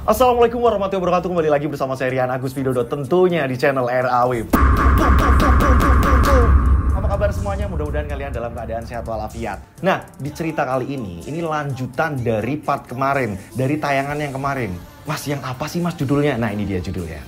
Assalamualaikum warahmatullahi wabarakatuh. Kembali lagi bersama saya Rian Agus Widodo, tentunya di channel RAW. Apa kabar semuanya? Mudah-mudahan kalian dalam keadaan sehat walafiat. Nah, di cerita kali ini lanjutan dari part kemarin, dari tayangan yang kemarin. Mas, yang apa sih mas judulnya? Nah, ini dia judulnya.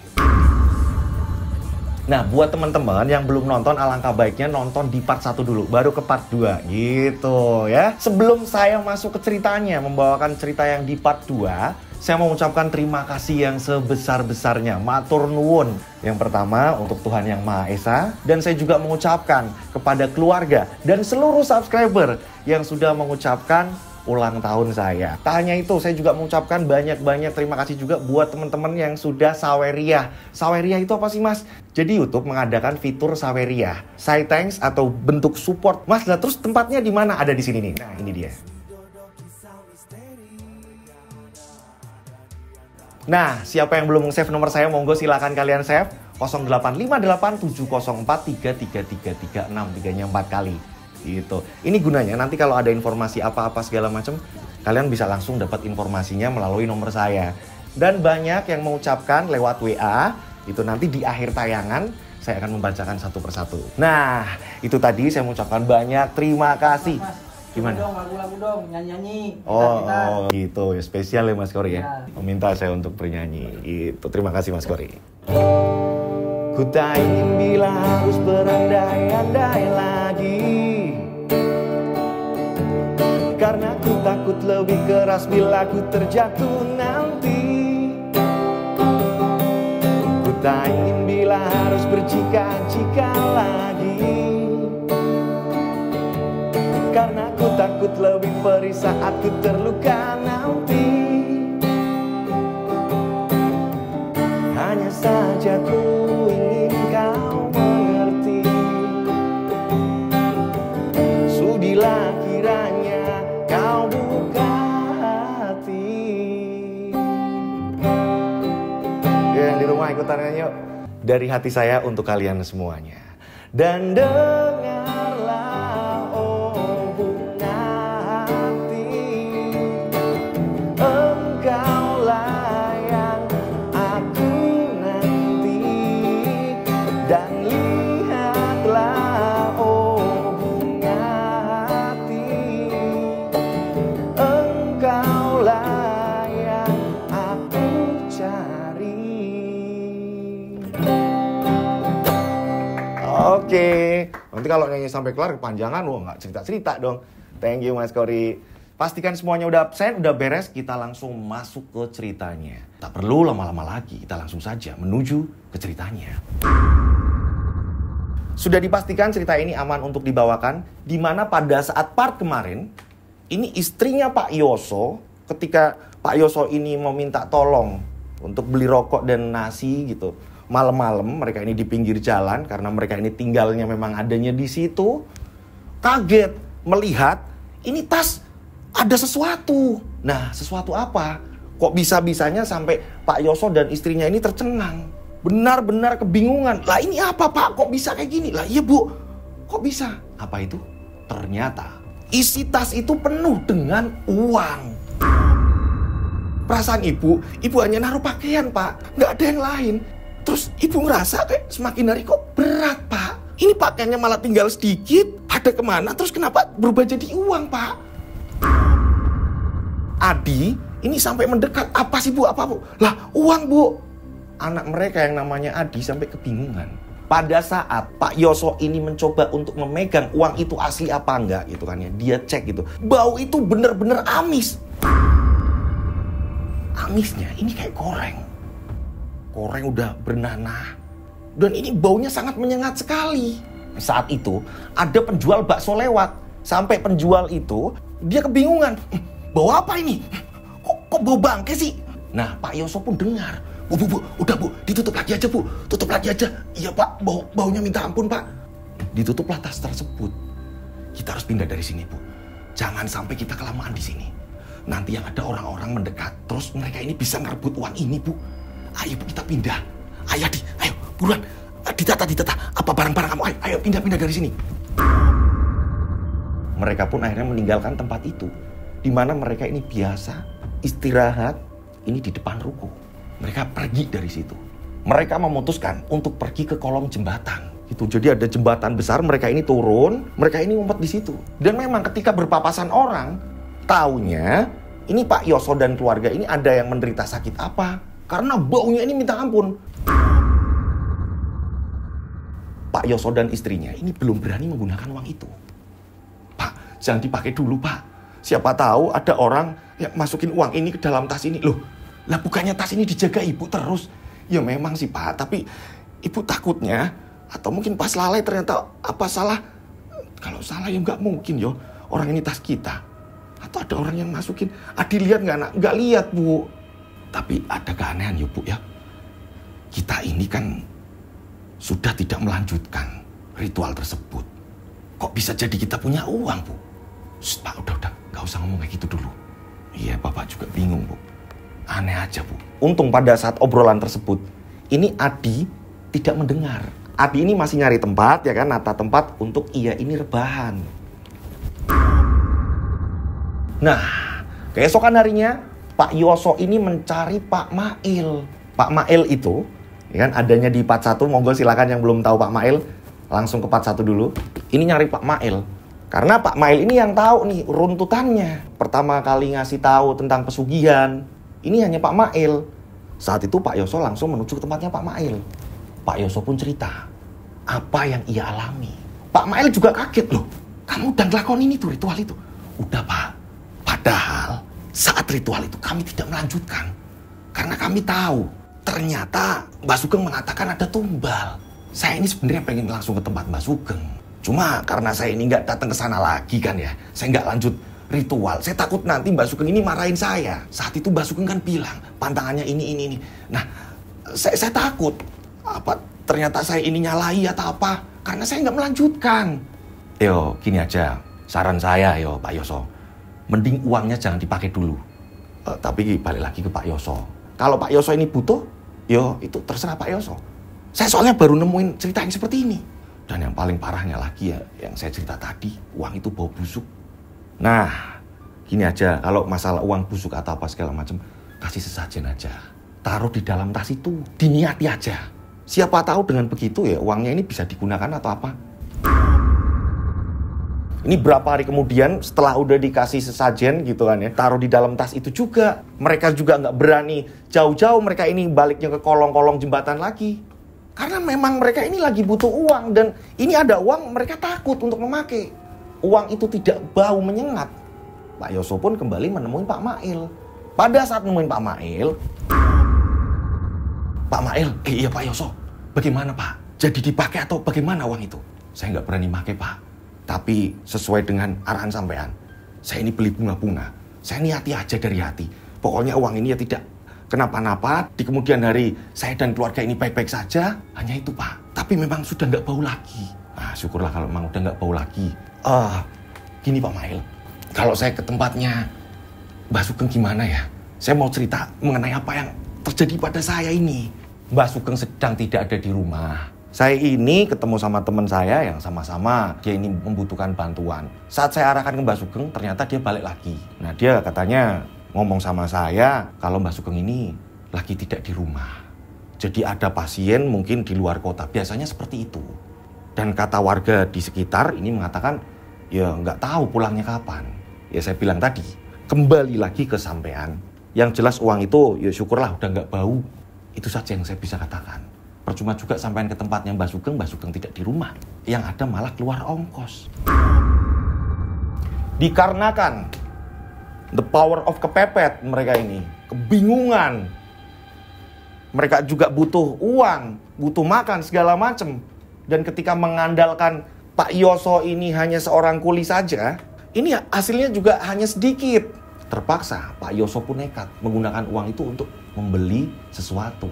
Nah, buat teman-teman yang belum nonton, alangkah baiknya nonton di part 1 dulu, baru ke part 2, gitu ya. Sebelum saya masuk ke ceritanya, membawakan cerita yang di part 2, saya mau mengucapkan terima kasih yang sebesar-besarnya, matur nuwun. Yang pertama untuk Tuhan Yang Maha Esa, dan saya juga mengucapkan kepada keluarga dan seluruh subscriber yang sudah mengucapkan ulang tahun saya. Tak hanya itu, saya juga mengucapkan banyak-banyak terima kasih juga buat teman-teman yang sudah Saweria. Saweria itu apa sih mas? Jadi YouTube mengadakan fitur Saweria, Say Thanks atau bentuk support. Mas, lah terus tempatnya di mana? Ada di sini nih. Nah, ini dia. Nah, siapa yang belum save nomor saya, monggo silakan kalian save. 085870433336, 3-nya 4 kali. Gitu. Ini gunanya nanti kalau ada informasi apa-apa segala macam, kalian bisa langsung dapat informasinya melalui nomor saya. Dan banyak yang mengucapkan lewat WA, itu nanti di akhir tayangan saya akan membacakan satu persatu. Nah, itu tadi saya mengucapkan banyak terima kasih. Mas, gimana? Lagu-lagu dong, nyanyi-nyanyi. Oh, gitu ya, spesial ya Mas Kori ya. Meminta saya untuk bernyanyi. Itu terima kasih Mas Kori. Ku tak ingin bila harus berandai-andai lagi, karena ku takut lebih keras bila ku terjatuh nanti. Ku tak ingin bila harus berjika-jika lagi, karena ku takut lebih perih saat ku terluka nanti. Hanya saja ku ingin kau mengerti, sudilah kiranya kau buka hati. Yang di rumah ikutan yuk. Dari hati saya untuk kalian semuanya. Dan dengarlah oh bunga hati, engkaulah yang aku nanti. Dan lihatlah oh bunga hati, engkaulah yang aku cari. Oke, nanti kalau nyanyi sampai kelar kepanjangan, wah nggak cerita-cerita dong. Thank you Mas Kori. Pastikan semuanya udah absen, udah beres, kita langsung masuk ke ceritanya. Tak perlu lama-lama lagi, kita langsung saja menuju ke ceritanya. Sudah dipastikan cerita ini aman untuk dibawakan, di mana pada saat part kemarin, ini istrinya Pak Yoso, ketika Pak Yoso ini meminta tolong untuk beli rokok dan nasi gitu. Malam-malam mereka ini di pinggir jalan karena mereka ini tinggalnya memang adanya di situ. Kaget melihat ini tas ada sesuatu. Nah, sesuatu apa? Kok bisa-bisanya sampai Pak Yoso dan istrinya ini tercengang. Benar-benar kebingungan. Lah ini apa Pak? Kok bisa kayak gini? Lah iya Bu. Kok bisa? Apa itu? Ternyata isi tas itu penuh dengan uang. Perasaan ibu hanya naruh pakaian Pak. Nggak ada yang lain. Terus ibu ngerasa kayak semakin hari kok berat Pak. Ini pakaiannya malah tinggal sedikit. Ada kemana? Terus kenapa berubah jadi uang Pak? Adi ini sampai mendekat. Apa sih Bu? Apa Bu? Lah uang Bu. Anak mereka yang namanya Adi sampai kebingungan. Pada saat Pak Yoso ini mencoba untuk memegang uang itu asli apa enggak gitu kan ya. Dia cek gitu. Bau itu bener-bener amis. Amisnya ini kayak goreng. Goreng udah bernanah. Dan ini baunya sangat menyengat sekali. Saat itu ada penjual bakso lewat. Sampai penjual itu dia kebingungan. Bau apa ini? Kok bau bangke sih? Nah Pak Yoso pun dengar. Bu, udah Bu, ditutup lagi aja Bu. Tutup lagi aja. Iya Pak, baunya minta ampun Pak. Ditutuplah tas tersebut. Kita harus pindah dari sini Bu. Jangan sampai kita kelamaan di sini. Nanti yang ada orang-orang mendekat. Terus mereka ini bisa ngerebut uang ini Bu. Ayo Bu, kita pindah. Ayo Adi, ayo buruan. Ditata. Apa barang-barang kamu? Ayo pindah dari sini. Mereka pun akhirnya meninggalkan tempat itu, di mana mereka ini biasa istirahat, ini di depan ruko. Mereka pergi dari situ. Mereka memutuskan untuk pergi ke kolong jembatan. Gitu. Jadi ada jembatan besar, mereka ini turun, mereka ini ngumpet di situ. Dan memang ketika berpapasan orang, taunya ini Pak Yoso dan keluarga ini ada yang menderita sakit apa? Karena baunya ini minta ampun. Pak Yoso dan istrinya ini belum berani menggunakan uang itu. Pak, jangan dipakai dulu Pak. Siapa tahu ada orang yang masukin uang ini ke dalam tas ini. Loh, lah bukannya tas ini dijaga ibu terus? Ya memang sih Pak, tapi ibu takutnya atau mungkin pas lalai ternyata apa salah. Kalau salah ya nggak mungkin yo, orang ini tas kita. Atau ada orang yang masukin. Adi lihat nggak nak? Nggak lihat Bu. Tapi ada keanehan ya Bu ya. Kita ini kan sudah tidak melanjutkan ritual tersebut. Kok bisa jadi kita punya uang Bu? Shh, Pak udah, nggak usah ngomong kayak gitu dulu. Iya Bapak juga bingung Bu. Aneh aja Bu. Untung pada saat obrolan tersebut, ini Adi tidak mendengar. Adi ini masih nyari tempat ya kan, nata tempat untuk ia ini rebahan. Nah, keesokan harinya Pak Yoso ini mencari Pak Mail. Pak Mail itu ya kan adanya di part 1, monggo silakan yang belum tahu Pak Mail langsung ke part 1 dulu. Ini nyari Pak Mail. Karena Pak Mail ini yang tahu nih runtutannya. Pertama kali ngasih tahu tentang pesugihan, ini hanya Pak Mail. Saat itu Pak Yoso langsung menuju ke tempatnya Pak Mail. Pak Yoso pun cerita apa yang ia alami. Pak Mail juga kaget loh. Kamu udah ngelakuin ini tuh ritual itu? Udah Pak. Padahal saat ritual itu kami tidak melanjutkan. Karena kami tahu ternyata Mbak Sugeng mengatakan ada tumbal. Saya ini sebenarnya pengen langsung ke tempat Mbak Sugeng. Cuma karena saya ini nggak datang ke sana lagi kan ya. Saya nggak lanjut ritual. Saya takut nanti Mbak Sugeng ini marahin saya. Saat itu Mbak Sugeng kan bilang pantangannya ini. Nah, saya takut apa ternyata saya ini nyalahi atau apa. Karena saya nggak melanjutkan. Yo, gini aja. Saran saya yo Pak Yoso. Mending uangnya jangan dipakai dulu. Tapi balik lagi ke Pak Yoso. Kalau Pak Yoso ini butuh, yo itu terserah Pak Yoso. Saya soalnya baru nemuin cerita yang seperti ini. Dan yang paling parahnya lagi ya, yang saya cerita tadi, uang itu bau busuk. Nah, gini aja, kalau masalah uang busuk atau apa segala macam, kasih sesajen aja. Taruh di dalam tas itu, diniati aja. Siapa tahu dengan begitu ya uangnya ini bisa digunakan atau apa. Ini berapa hari kemudian setelah udah dikasih sesajen gitu kan ya, taruh di dalam tas itu juga. Mereka juga nggak berani jauh-jauh, mereka ini baliknya ke kolong-kolong jembatan lagi. Karena memang mereka ini lagi butuh uang dan ini ada uang mereka takut untuk memakai. Uang itu tidak bau menyengat. Pak Yoso pun kembali menemui Pak Mail. Pada saat nemuin Pak Mail, iya Pak Yoso, bagaimana Pak? Jadi dipakai atau bagaimana uang itu? Saya nggak berani pakai Pak. Tapi sesuai dengan arahan sampean, saya ini beli bunga-bunga. Saya niati aja dari hati. Pokoknya uang ini ya tidak kenapa-napa. Di kemudian hari saya dan keluarga ini baik-baik saja. Hanya itu Pak. Tapi memang sudah nggak bau lagi. Nah syukurlah kalau memang udah nggak bau lagi. Gini Pak Mail, kalau saya ke tempatnya Mbak Sugeng gimana ya? Saya mau cerita mengenai apa yang terjadi pada saya ini. Mbak Sugeng sedang tidak ada di rumah. Saya ini ketemu sama teman saya yang sama-sama dia ini membutuhkan bantuan. Saat saya arahkan ke Mbak Sugeng, ternyata dia balik lagi. Nah dia katanya ngomong sama saya kalau Mbak Sugeng ini lagi tidak di rumah. Jadi ada pasien mungkin di luar kota, biasanya seperti itu. Dan kata warga di sekitar ini mengatakan ya nggak tahu pulangnya kapan. Ya saya bilang tadi, kembali lagi ke sampean. Yang jelas uang itu ya syukurlah udah nggak bau. Itu saja yang saya bisa katakan. Percuma juga sampean ke tempatnya Mbak Sugeng tidak di rumah. Yang ada malah keluar ongkos. Dikarenakan the power of kepepet mereka ini, kebingungan. Mereka juga butuh uang, butuh makan segala macam. Dan ketika mengandalkan Pak Yoso ini hanya seorang kuli saja, ini hasilnya juga hanya sedikit. Terpaksa Pak Yoso pun nekat menggunakan uang itu untuk membeli sesuatu.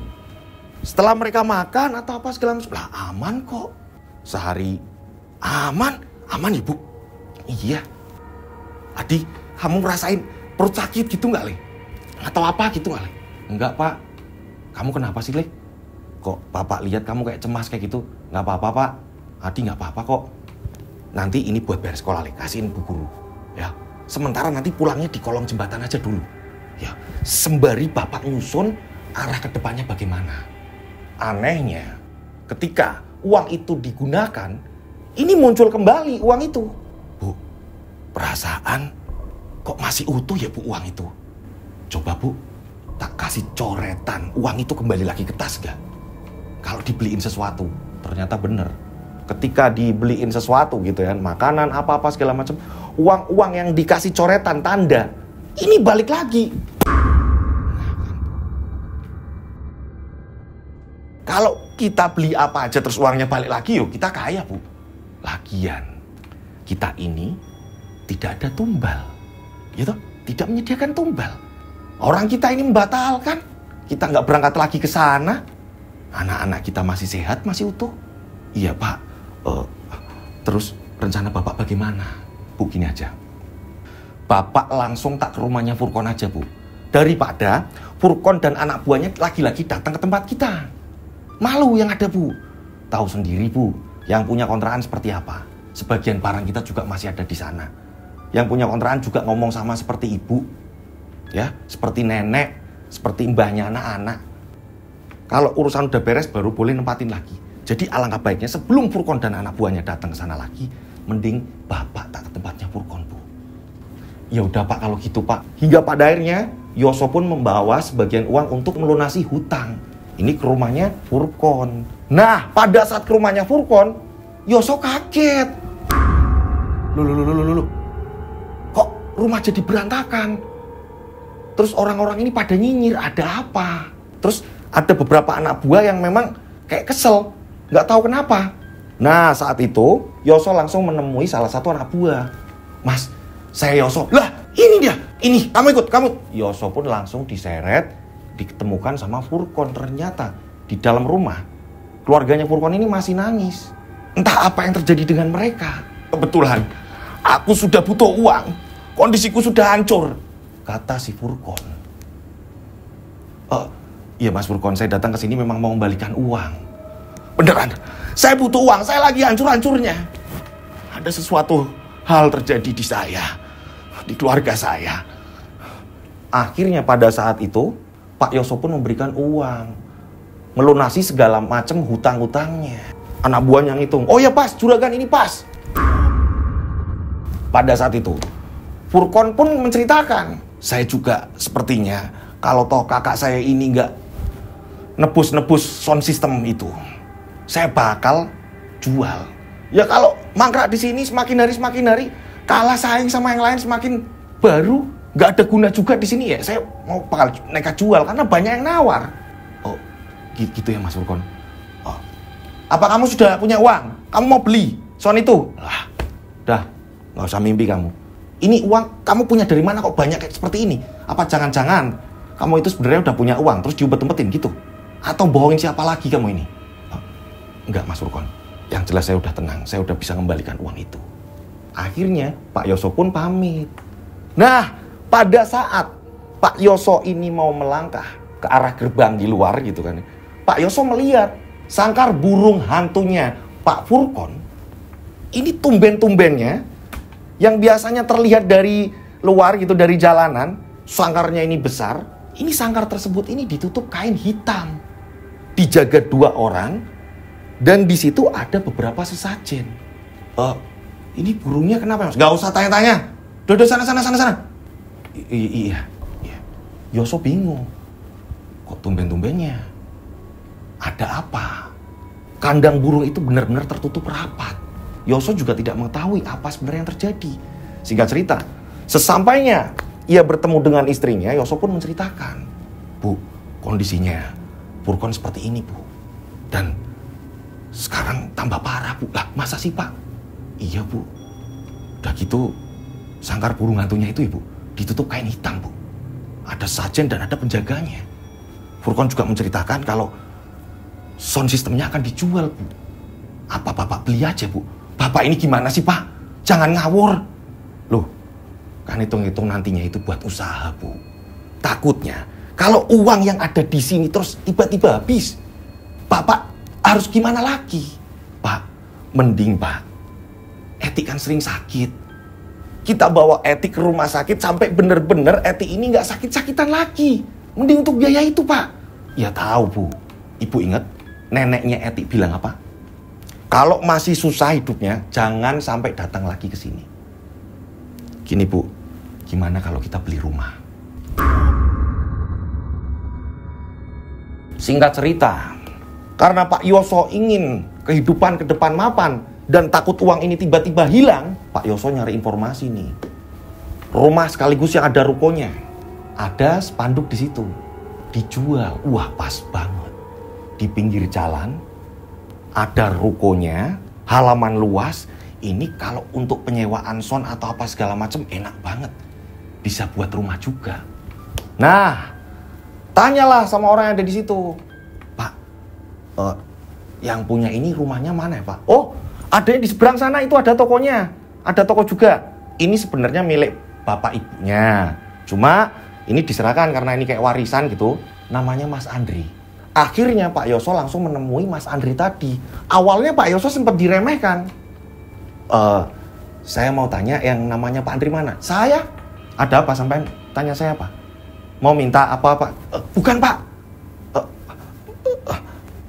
Setelah mereka makan atau apa segala macam, lah aman kok. Sehari aman Ibu. Iya. Adi, kamu ngerasain perut sakit gitu nggak Le? Atau apa gitu nggak Le? Enggak Pak. Kamu kenapa sih Le? Kok Bapak lihat kamu kayak cemas kayak gitu? Nggak apa-apa Pak. Adi nggak apa-apa kok. Nanti ini buat bayar sekolah Le, kasihin Bu Guru. Ya. Sementara nanti pulangnya di kolong jembatan aja dulu. Ya, sembari Bapak nyusun arah ke depannya bagaimana. Anehnya, ketika uang itu digunakan, ini muncul kembali uang itu. Bu, perasaan kok masih utuh ya Bu uang itu? Coba Bu, tak kasih coretan uang itu kembali lagi ke tas gak? Kalau dibeliin sesuatu, ternyata bener. Ketika dibeliin sesuatu gitu ya, makanan apa-apa segala macam, uang-uang yang dikasih coretan tanda, ini balik lagi. Kalau kita beli apa aja terus uangnya balik lagi, yuk kita kaya Bu. Lagian, kita ini tidak ada tumbal. Gitu, tidak menyediakan tumbal. Orang kita ini membatalkan. Kita nggak berangkat lagi ke sana. Anak-anak kita masih sehat, masih utuh. Iya Pak, terus rencana Bapak bagaimana? Bu, gini aja. Bapak langsung tak ke rumahnya Furqon aja Bu. Daripada Furqon dan anak buahnya lagi-lagi datang ke tempat kita. Malu yang ada Bu. Tahu sendiri Bu, yang punya kontrakan seperti apa. Sebagian barang kita juga masih ada di sana. Yang punya kontrakan juga ngomong sama seperti ibu. Ya, seperti nenek, seperti mbahnya anak-anak. Kalau urusan udah beres baru boleh nempatin lagi. Jadi alangkah baiknya sebelum Furqon dan anak buahnya datang ke sana lagi, mending Bapak tak ke tempatnya Furqon Bu. Ya udah Pak kalau gitu Pak. Hingga pada akhirnya Yoso pun membawa sebagian uang untuk melunasi hutang. Ini ke rumahnya Furqon. Nah, pada saat ke rumahnya Furqon, Yoso kaget. Loh. Kok rumah jadi berantakan? Terus orang-orang ini pada nyinyir, ada apa? Terus ada beberapa anak buah yang memang kayak kesel, nggak tahu kenapa. Nah, saat itu Yoso langsung menemui salah satu anak buah. Mas, saya Yoso. Lah, ini dia. Ini, kamu ikut, kamu. Yoso pun langsung diseret, ditemukan sama Furqon. Ternyata di dalam rumah keluarganya Furqon ini masih nangis. Entah apa yang terjadi dengan mereka. Kebetulan aku sudah butuh uang, kondisiku sudah hancur, kata si Furqon. Iya Mas Furqon, saya datang ke sini memang mau membalikan uang. Beneran, saya butuh uang, saya lagi hancur-hancurnya. Ada sesuatu hal terjadi di saya, di keluarga saya. Akhirnya pada saat itu Pak Yoso pun memberikan uang, melunasi segala macam hutang-hutangnya. Anak buahnya ngitung, oh ya pas, juragan ini pas. Pada saat itu Furqon pun menceritakan, saya juga sepertinya kalau toh kakak saya ini nggak nebus sound system itu, saya bakal jual. Ya kalau mangkrak di sini semakin hari kalah saing sama yang lain, semakin baru nggak ada guna juga di sini ya. Saya mau bakal nekat jual karena banyak yang nawar. Oh, gitu ya Mas Furqon. Oh, apa kamu sudah punya uang? Kamu mau beli sound itu? Lah, dah, nggak usah mimpi kamu. Ini uang kamu punya dari mana kok banyak kayak seperti ini? Apa jangan-jangan kamu itu sebenarnya udah punya uang terus diumpet-umpetin gitu? Atau bohongin siapa lagi kamu ini? Oh, enggak Mas Furqon. Yang jelas saya udah tenang, saya udah bisa kembalikan uang itu. Akhirnya Pak Yoso pun pamit. Nah, pada saat Pak Yoso ini mau melangkah ke arah gerbang di luar gitu kan, Pak Yoso melihat sangkar burung hantunya Pak Furqon. Ini tumben-tumbennya yang biasanya terlihat dari luar gitu, dari jalanan, sangkarnya ini besar. Ini sangkar tersebut ini ditutup kain hitam, dijaga 2 orang, dan di situ ada beberapa sesajen. Ini burungnya kenapa Mas? Gak usah tanya-tanya. Dodo sana. Iya. Yoso bingung. Kok tumben-tumbennya? Ada apa? Kandang burung itu benar-benar tertutup rapat. Yoso juga tidak mengetahui apa sebenarnya yang terjadi. Singkat cerita, sesampainya ia bertemu dengan istrinya, Yoso pun menceritakan, Bu, kondisinya Furqon seperti ini Bu. Dan sekarang tambah parah Bu. Lah masa sih Pak? Iya Bu. Udah gitu sangkar burung hantunya itu Ibu ditutup kain hitam Bu. Ada sajen dan ada penjaganya. Furqon juga menceritakan kalau sound systemnya akan dijual Bu. Apa Bapak beli aja Bu? Bapak ini gimana sih Pak? Jangan ngawur. Loh, kan hitung-hitung nantinya itu buat usaha Bu. Takutnya kalau uang yang ada di sini terus tiba-tiba habis, Bapak harus gimana lagi? Pak, mending Pak, Eti kan sering sakit. Kita bawa Eti ke rumah sakit sampai bener-bener Eti ini nggak sakit-sakitan lagi. Mending untuk biaya itu, Pak. Ya tahu, Bu. Ibu ingat neneknya Eti bilang apa? Kalau masih susah hidupnya, jangan sampai datang lagi ke sini. Gini, Bu. Gimana kalau kita beli rumah? Singkat cerita, karena Pak Yoso ingin kehidupan ke depan mapan dan takut uang ini tiba-tiba hilang, Pak Yoso nyari informasi nih. Rumah sekaligus yang ada rukonya. Ada spanduk di situ. Dijual. Wah, pas banget. Di pinggir jalan, ada rukonya, halaman luas. Ini kalau untuk penyewaan son atau apa segala macam enak banget. Bisa buat rumah juga. Nah, tanyalah sama orang yang ada di situ. Pak, yang punya ini rumahnya mana ya, Pak? Oh, ada di seberang sana itu ada tokonya. Ada toko juga. Ini sebenarnya milik bapak ibunya. Cuma ini diserahkan karena ini kayak warisan gitu. Namanya Mas Andri. Akhirnya Pak Yoso langsung menemui Mas Andri tadi. Awalnya Pak Yoso sempat diremehkan. Saya mau tanya yang namanya Pak Andri mana? Saya? Ada apa sampai tanya saya, Pak? Mau minta apa-apa? Bukan, Pak.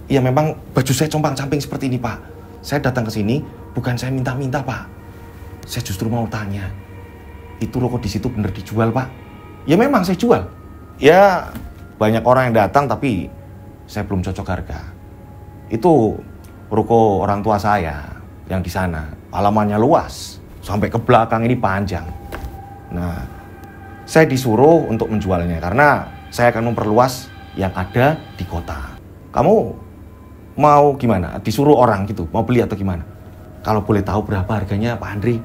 Ya memang baju saya compang-camping seperti ini, Pak. Saya datang ke sini bukan saya minta-minta, Pak. Saya justru mau tanya. Itu ruko di situ bener dijual, Pak? Ya memang saya jual. Ya banyak orang yang datang tapi saya belum cocok harga. Itu ruko orang tua saya yang di sana. Halamannya luas sampai ke belakang ini panjang. Nah, saya disuruh untuk menjualnya karena saya akan memperluas yang ada di kota. Kamu mau gimana? Disuruh orang gitu, mau beli atau gimana? Kalau boleh tahu berapa harganya, Pak Andri?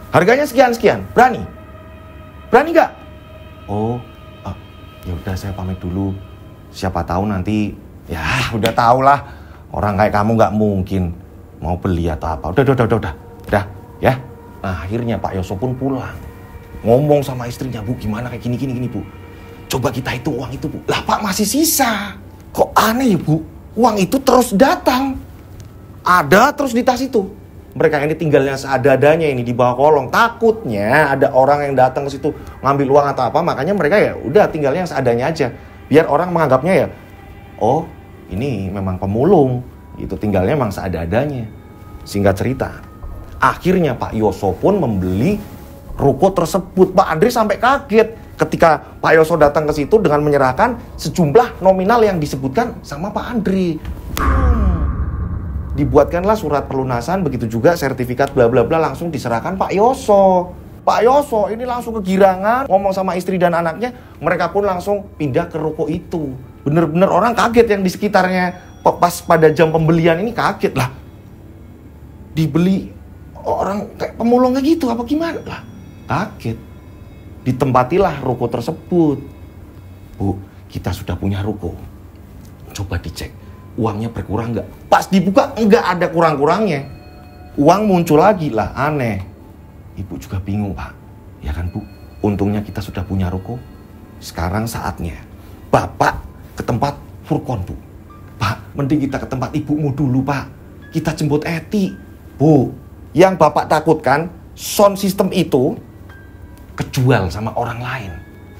Harganya sekian-sekian. Berani? Berani nggak? Oh, ya udah saya pamit dulu. Siapa tahu nanti, ya udah tahu lah. Orang kayak kamu nggak mungkin mau beli atau apa. Udah, ya. Nah, akhirnya Pak Yoso pun pulang. Ngomong sama istrinya, Bu, gimana kayak gini, Bu. Coba kita hitung uang itu, Bu. Lah, Pak, masih sisa. Kok aneh ya, Bu? Uang itu terus datang. Ada terus di tas itu. Mereka ini tinggalnya seadanya ini di bawah kolong. Takutnya ada orang yang datang ke situ ngambil uang atau apa, makanya mereka ya udah tinggalnya seadanya aja. Biar orang menganggapnya ya, oh, ini memang pemulung. Itu tinggalnya memang seadanya. Singkat cerita, akhirnya Pak Yoso pun membeli ruko tersebut. Pak Andri sampai kaget ketika Pak Yoso datang ke situ dengan menyerahkan sejumlah nominal yang disebutkan sama Pak Andri. Dibuatkanlah surat pelunasan, begitu juga sertifikat bla bla bla langsung diserahkan Pak Yoso. Pak Yoso ini langsung kegirangan, ngomong sama istri dan anaknya, mereka pun langsung pindah ke ruko itu. Bener-bener orang kaget yang di sekitarnya. Pas pada jam pembelian ini kaget lah. Dibeli orang kayak pemulung kayak gitu apa gimana lah. Kaget. Ditempatilah ruko tersebut. Bu, kita sudah punya ruko. Coba dicek, uangnya berkurang nggak? Pas dibuka nggak ada kurang-kurangnya. Uang muncul lagi lah, aneh. Ibu juga bingung, Pak. Ya kan, Bu? Untungnya kita sudah punya ruko. Sekarang saatnya Bapak ke tempat Furkon, Bu. Pak, mending kita ke tempat ibumu dulu, Pak. Kita jemput Eti. Bu, yang Bapak takutkan sound system itu kejual sama orang lain.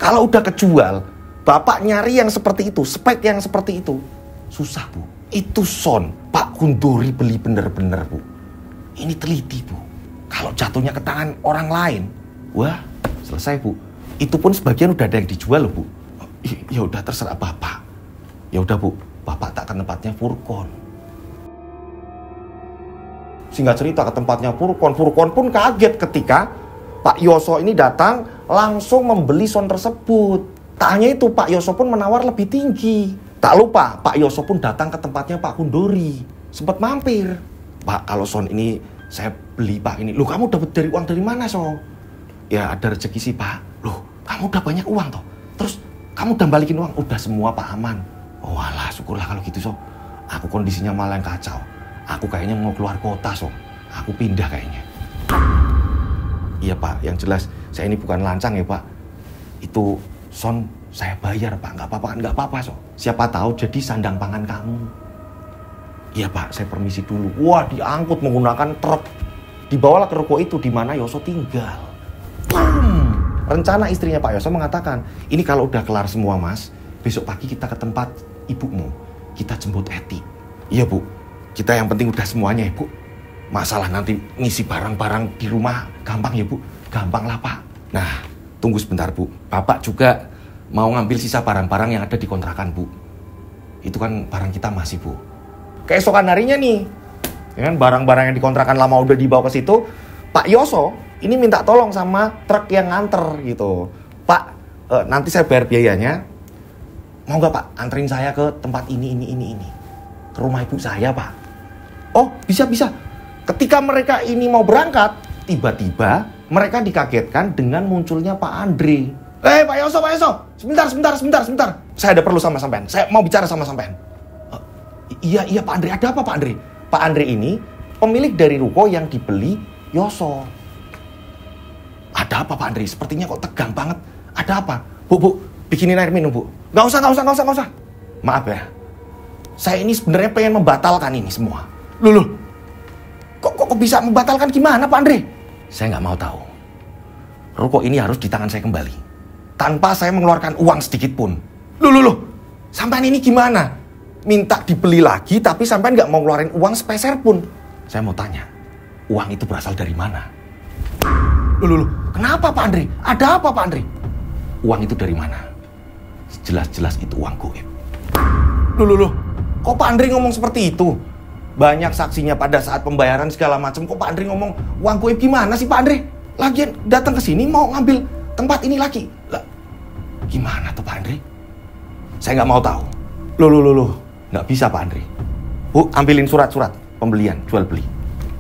Kalau udah kejual, Bapak nyari yang seperti itu, spek yang seperti itu, susah, Bu. Itu sound Pak Kundori beli bener-bener, Bu. Ini teliti, Bu. Kalau jatuhnya ke tangan orang lain, wah, selesai, Bu. Itu pun sebagian udah ada yang dijual loh, Bu. Ya udah terserah Bapak. Ya udah, Bu. Bapak tak ke tempatnya Furkon. Singkat cerita ke tempatnya Furkon. Furkon pun kaget ketika Pak Yoso ini datang langsung membeli sound tersebut. Tak hanya itu, Pak Yoso pun menawar lebih tinggi. Tak lupa, Pak Yoso pun datang ke tempatnya Pak Kundori. Sempat mampir. Pak, kalau sound ini saya beli, Pak, ini. Loh, kamu dapat dari uang dari mana, So? Ya, ada rezeki sih, Pak. Loh, kamu udah banyak uang, toh. Terus, kamu udah balikin uang? Udah semua, Pak, aman. Oh, alah, syukurlah kalau gitu, So. Aku kondisinya malah yang kacau. Aku kayaknya mau keluar kota, So. Aku pindah kayaknya. Iya, Pak, yang jelas saya ini bukan lancang ya, Pak. Itu son saya bayar, Pak. Nggak apa-apa, nggak apa-apa, So. Siapa tahu jadi sandang pangan kamu. Iya, Pak, saya permisi dulu. Wah, diangkut menggunakan truk. Dibawalah ke ruko itu di mana Yoso tinggal. Rencana istrinya Pak Yoso mengatakan, ini kalau udah kelar semua mas, besok pagi kita ke tempat ibumu, kita jemput Eti. Iya bu, kita yang penting udah semuanya ya bu. Masalah nanti ngisi barang-barang di rumah gampang ya bu, gampang lah pak. Nah, tunggu sebentar bu, bapak juga mau ngambil sisa barang-barang yang ada di kontrakan bu. Itu kan barang kita masih bu. Keesokan harinya nih, ya kan barang-barang yang di kontrakan lama udah dibawa ke situ, Pak Yoso ini minta tolong sama truk yang nganter gitu. Pak, nanti saya bayar biayanya. Mau nggak Pak, anterin saya ke tempat ini. Ke rumah ibu saya Pak. Oh, bisa. Ketika mereka ini mau berangkat, tiba-tiba mereka dikagetkan dengan munculnya Pak Andre. Pak Yoso. Sebentar. Saya ada perlu sama sampean. Saya mau bicara sama sampean. Iya Pak Andre, ada apa Pak Andre? Pak Andre ini pemilik dari ruko yang dibeli Yoso. Ada apa Pak Andre? Sepertinya kok tegang banget. Ada apa? Bu, bikinin air minum bu. Gak usah. Maaf ya. Saya ini sebenarnya pengen membatalkan ini semua. Loh. Kok bisa membatalkan gimana Pak Andre? Saya nggak mau tahu. Ruko ini harus di tangan saya kembali. Tanpa saya mengeluarkan uang sedikit pun. Loh. Sampean ini gimana? Minta dibeli lagi tapi sampean nggak mau ngeluarin uang sepeser pun. Saya mau tanya, uang itu berasal dari mana? Loh, kenapa Pak Andre? Ada apa Pak Andre? Uang itu dari mana? Jelas-jelas itu uang goib. Loh, kok Pak Andre ngomong seperti itu? Banyak saksinya pada saat pembayaran segala macam. Kok Pak Andre ngomong uang goib gimana sih Pak Andre? Lagian datang ke sini mau ngambil tempat ini lagi. Lah, gimana tuh Pak Andre? Saya nggak mau tahu. Loh, nggak bisa Pak Andre. Bu, ambilin surat-surat pembelian, jual beli.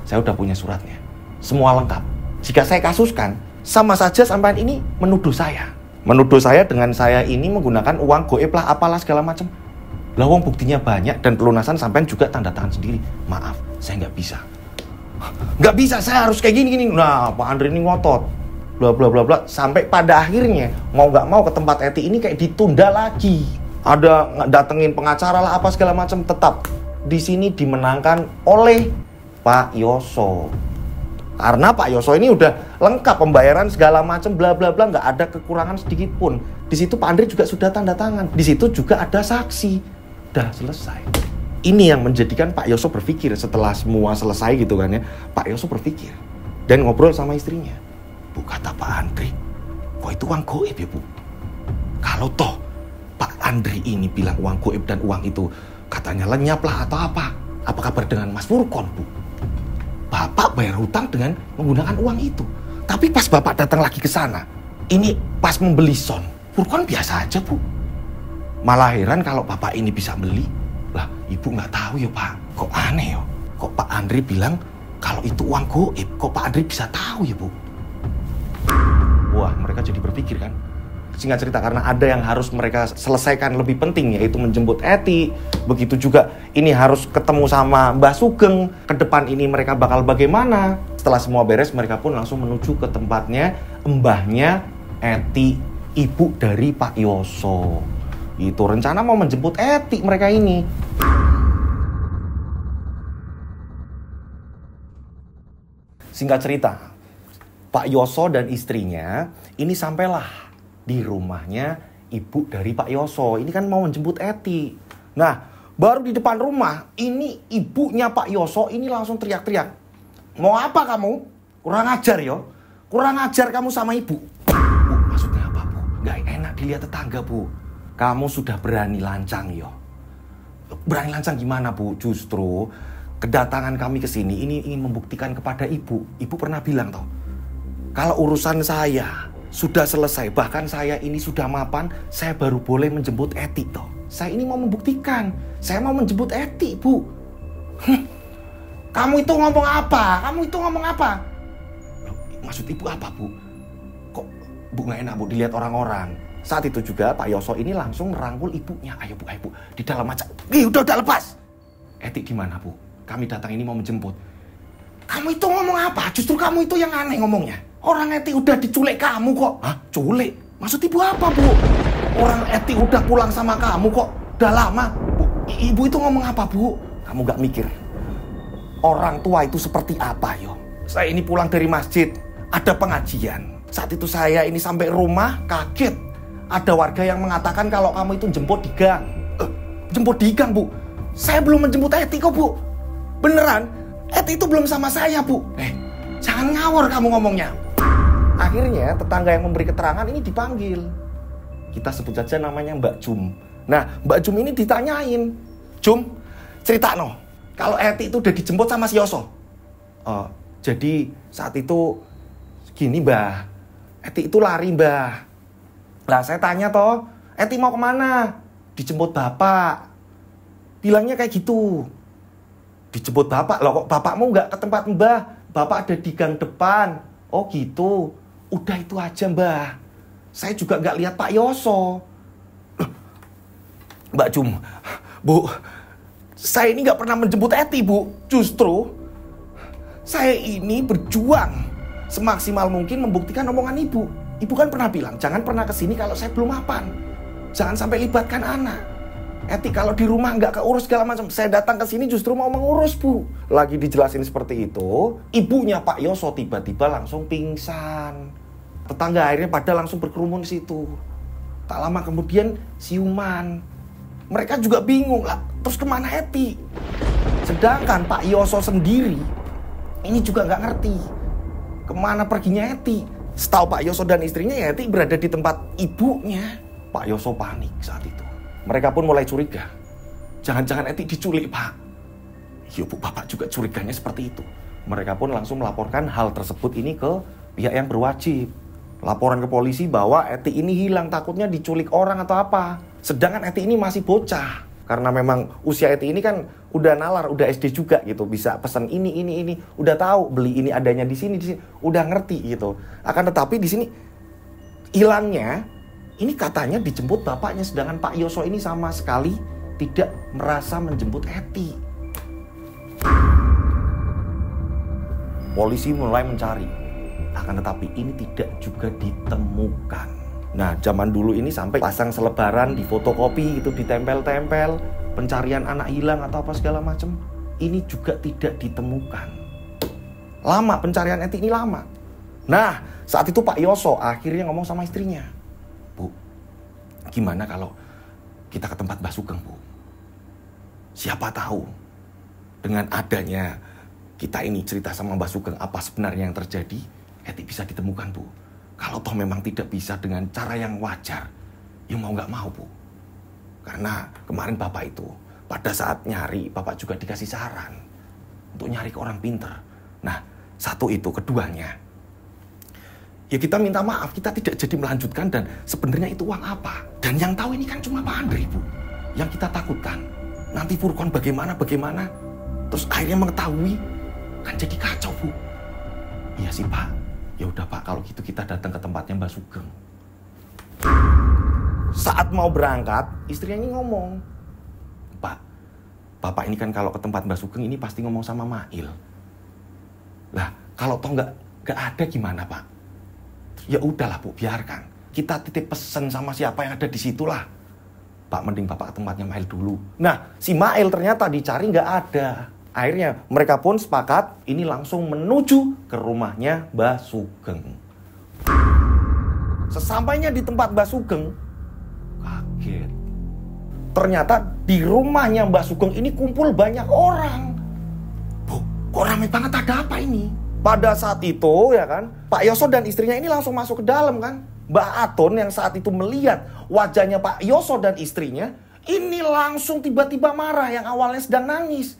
Saya udah punya suratnya. Semua lengkap. Jika saya kasuskan, sama saja sampean ini menuduh saya. Menuduh saya dengan saya ini menggunakan uang goib lah apalah segala macam. Lah wong buktinya banyak dan pelunasan sampean juga tanda tangan sendiri. Maaf, saya nggak bisa. Nggak bisa, saya harus kayak gini. Nah, Pak Andre ini ngotot. Bla bla bla. Sampai pada akhirnya mau nggak mau ke tempat Eti ini kayak ditunda lagi. Ada datengin pengacara lah apa segala macam, tetap di sini dimenangkan oleh Pak Yoso. Karena Pak Yoso ini udah lengkap pembayaran segala macam bla bla bla, nggak ada kekurangan sedikit pun. Di situ Pak Andre juga sudah tanda tangan. Di situ juga ada saksi. Udah selesai. Ini yang menjadikan Pak Yoso berpikir setelah semua selesai gitu kan ya. Pak Yoso berpikir dan ngobrol sama istrinya. Bu, kata Pak Andre, kok itu uang goib ya Bu? Kalau toh Pak Andre ini bilang uang goib dan uang itu katanya lenyap lah atau apa kabar dengan Mas Furkon Bu? Bapak bayar hutang dengan menggunakan uang itu. Tapi pas Bapak datang lagi ke sana, ini pas membeli son, Furkon biasa aja Bu. Malah heran kalau Bapak ini bisa beli. Lah, Ibu nggak tahu ya Pak. Kok aneh ya? Kok Pak Andre bilang kalau itu uang goib? Kok Pak Andre bisa tahu ya Bu? Wah, mereka jadi berpikir kan. Singkat cerita, karena ada yang harus mereka selesaikan lebih penting, yaitu menjemput Eti. Begitu juga ini harus ketemu sama Mbah Sugeng. Ke depan ini mereka bakal bagaimana? Setelah semua beres, mereka pun langsung menuju ke tempatnya mbahnya Eti, ibu dari Pak Yoso. Itu rencana mau menjemput Eti mereka ini. Singkat cerita, Pak Yoso dan istrinya ini sampailah di rumahnya ibu dari Pak Yoso. Ini kan mau menjemput Eti. Nah, baru di depan rumah, ini ibunya Pak Yoso ini langsung teriak-teriak. Mau apa kamu? Kurang ajar yo. Kurang ajar kamu sama ibu. Bu, maksudnya apa Bu? Gak enak dilihat tetangga Bu. Kamu sudah berani lancang yo. Berani lancang gimana Bu? Justru kedatangan kami ke sini ini ingin membuktikan kepada ibu. Ibu pernah bilang toh, kalau urusan saya sudah selesai, bahkan saya ini sudah mapan, saya baru boleh menjemput Eti toh. Saya ini mau membuktikan, saya mau menjemput Eti Bu. Kamu itu ngomong apa? Maksud ibu apa Bu? Kok Bu gak enak Bu dilihat orang-orang? Saat itu juga Pak Yoso ini langsung merangkul ibunya. Ayo Bu, di dalam aja. Udah lepas. Eti di mana Bu? Kami datang ini mau menjemput. Kamu itu ngomong apa? Justru kamu itu yang aneh ngomongnya. Orang Eti udah diculik kamu kok. Hah? Culik? Maksud ibu apa Bu? Orang Eti udah pulang sama kamu kok. Udah lama. Bu, ibu itu ngomong apa Bu? Kamu gak mikir orang tua itu seperti apa yo? Saya ini pulang dari masjid, ada pengajian. Saat itu saya ini sampai rumah kaget. Ada warga yang mengatakan kalau kamu itu jemput di gang. Jemput di gang, Bu? Saya belum menjemput Eti kok, Bu. Beneran? Eti itu belum sama saya, Bu. Jangan ngawur kamu ngomongnya. Akhirnya tetangga yang memberi keterangan ini dipanggil. Kita sebut saja namanya Mbak Jum. Nah, Mbak Jum ini ditanyain. Jum, cerita no, kalau Eti itu udah dijemput sama si Yoso. Jadi saat itu gini, Mbah. Eti itu lari, Mbah. Lah saya tanya toh, Eti mau kemana? Dijemput bapak. Bilangnya kayak gitu. Dijemput bapak, loh kok bapakmu nggak ke tempat Mbah? Bapak ada di gang depan. Oh gitu. Udah itu aja, Mbah. Saya juga nggak lihat Pak Yoso. Mbak Jum, Bu, saya ini nggak pernah menjemput Eti, Bu. Justru saya ini berjuang semaksimal mungkin membuktikan omongan Ibu. Ibu kan pernah bilang, jangan pernah kesini kalau saya belum mapan. Jangan sampai libatkan anak. Eti kalau di rumah nggak keurus segala macam. Saya datang ke sini justru mau mengurus, Bu. Lagi dijelasin seperti itu, ibunya Pak Yoso tiba-tiba langsung pingsan. Tetangga akhirnya pada langsung berkerumun di situ. Tak lama kemudian siuman. Mereka juga bingung lah, terus kemana Eti? Sedangkan Pak Yoso sendiri ini juga nggak ngerti kemana perginya Eti. Setahu Pak Yoso dan istrinya ya Eti berada di tempat ibunya. Pak Yoso panik saat itu. Mereka pun mulai curiga. Jangan-jangan Eti diculik, Pak. Iya, Bu, Bapak juga curiganya seperti itu. Mereka pun langsung melaporkan hal tersebut ini ke pihak yang berwajib. Laporan ke polisi bahwa Eti ini hilang, takutnya diculik orang atau apa. Sedangkan Eti ini masih bocah. Karena memang usia Eti ini kan udah nalar, udah SD juga gitu. Bisa pesan ini. Udah tahu beli ini adanya di sini. Udah ngerti gitu. Akan tetapi di sini hilangnya, ini katanya dijemput bapaknya. Sedangkan Pak Yoso ini sama sekali tidak merasa menjemput Eti. Polisi mulai mencari. Akan tetapi ini tidak juga ditemukan. Nah, zaman dulu ini sampai pasang selebaran di fotokopi itu ditempel-tempel, pencarian anak hilang atau apa segala macam. Ini juga tidak ditemukan. Lama pencarian Eti ini lama. Nah, saat itu Pak Yoso akhirnya ngomong sama istrinya. Bu, gimana kalau kita ke tempat Mbah Sugeng, Bu? Siapa tahu dengan adanya kita ini cerita sama Mbah Sugeng apa sebenarnya yang terjadi, Eti bisa ditemukan, Bu. Kalau toh memang tidak bisa dengan cara yang wajar, ya mau nggak mau, Bu. Karena kemarin Bapak itu, pada saat nyari, Bapak juga dikasih saran untuk nyari ke orang pinter. Nah, satu itu, keduanya, ya kita minta maaf, kita tidak jadi melanjutkan dan sebenarnya itu uang apa. Dan yang tahu ini kan cuma Pak Andre, Bu. Yang kita takutkan, nanti Furqon bagaimana, terus akhirnya mengetahui, kan jadi kacau, Bu. Iya sih, Pak. Ya udah, Pak, kalau gitu kita datang ke tempatnya Mbah Sugeng. Saat mau berangkat, istrinya ini ngomong, Pak, Bapak ini kan kalau ke tempat Mbah Sugeng ini pasti ngomong sama Mail. Lah, kalau toh nggak ada gimana, Pak? Ya udahlah, Bu, biarkan. Kita titip pesan sama siapa yang ada di situlah. Pak, mending Bapak ke tempatnya Mail dulu. Nah, si Mail ternyata dicari nggak ada. Akhirnya mereka pun sepakat ini langsung menuju ke rumahnya Mbah Sugeng. Sesampainya di tempat Mbah Sugeng, kaget. Ternyata di rumahnya Mbah Sugeng ini kumpul banyak orang. Bu, kok rame banget, ada apa ini? Pada saat itu ya kan, Pak Yoso dan istrinya ini langsung masuk ke dalam kan. Mbak Aton yang saat itu melihat wajahnya Pak Yoso dan istrinya, ini langsung tiba-tiba marah yang awalnya sedang nangis.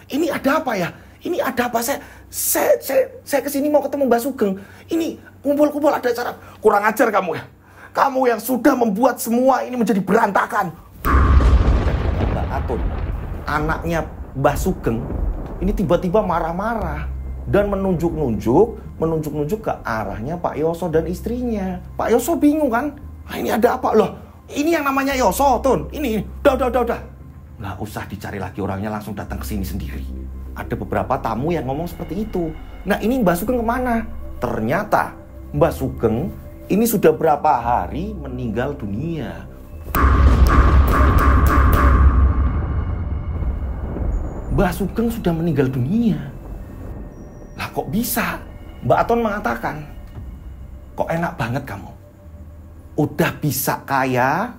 Ini ada apa ya? Ini ada apa? Saya kesini mau ketemu Mbah Sugeng. Ini kumpul-kumpul ada acara. Kurang ajar kamu ya. Kamu yang sudah membuat semua ini menjadi berantakan. Mbak Atun, anaknya Mbah Sugeng, ini tiba-tiba marah-marah dan menunjuk ke arahnya Pak Yoso dan istrinya. Pak Yoso bingung kan? Ini ada apa loh? Ini yang namanya Yoso, Tun. Ini, udah. Nggak usah dicari lagi orangnya, langsung datang ke sini sendiri. Ada beberapa tamu yang ngomong seperti itu. Nah, ini Mbah Sugeng kemana? Ternyata Mbah Sugeng ini sudah berapa hari meninggal dunia. Mbah Sugeng sudah meninggal dunia. Lah kok bisa? Mbak Aton mengatakan, Kok enak banget kamu? Udah bisa kaya,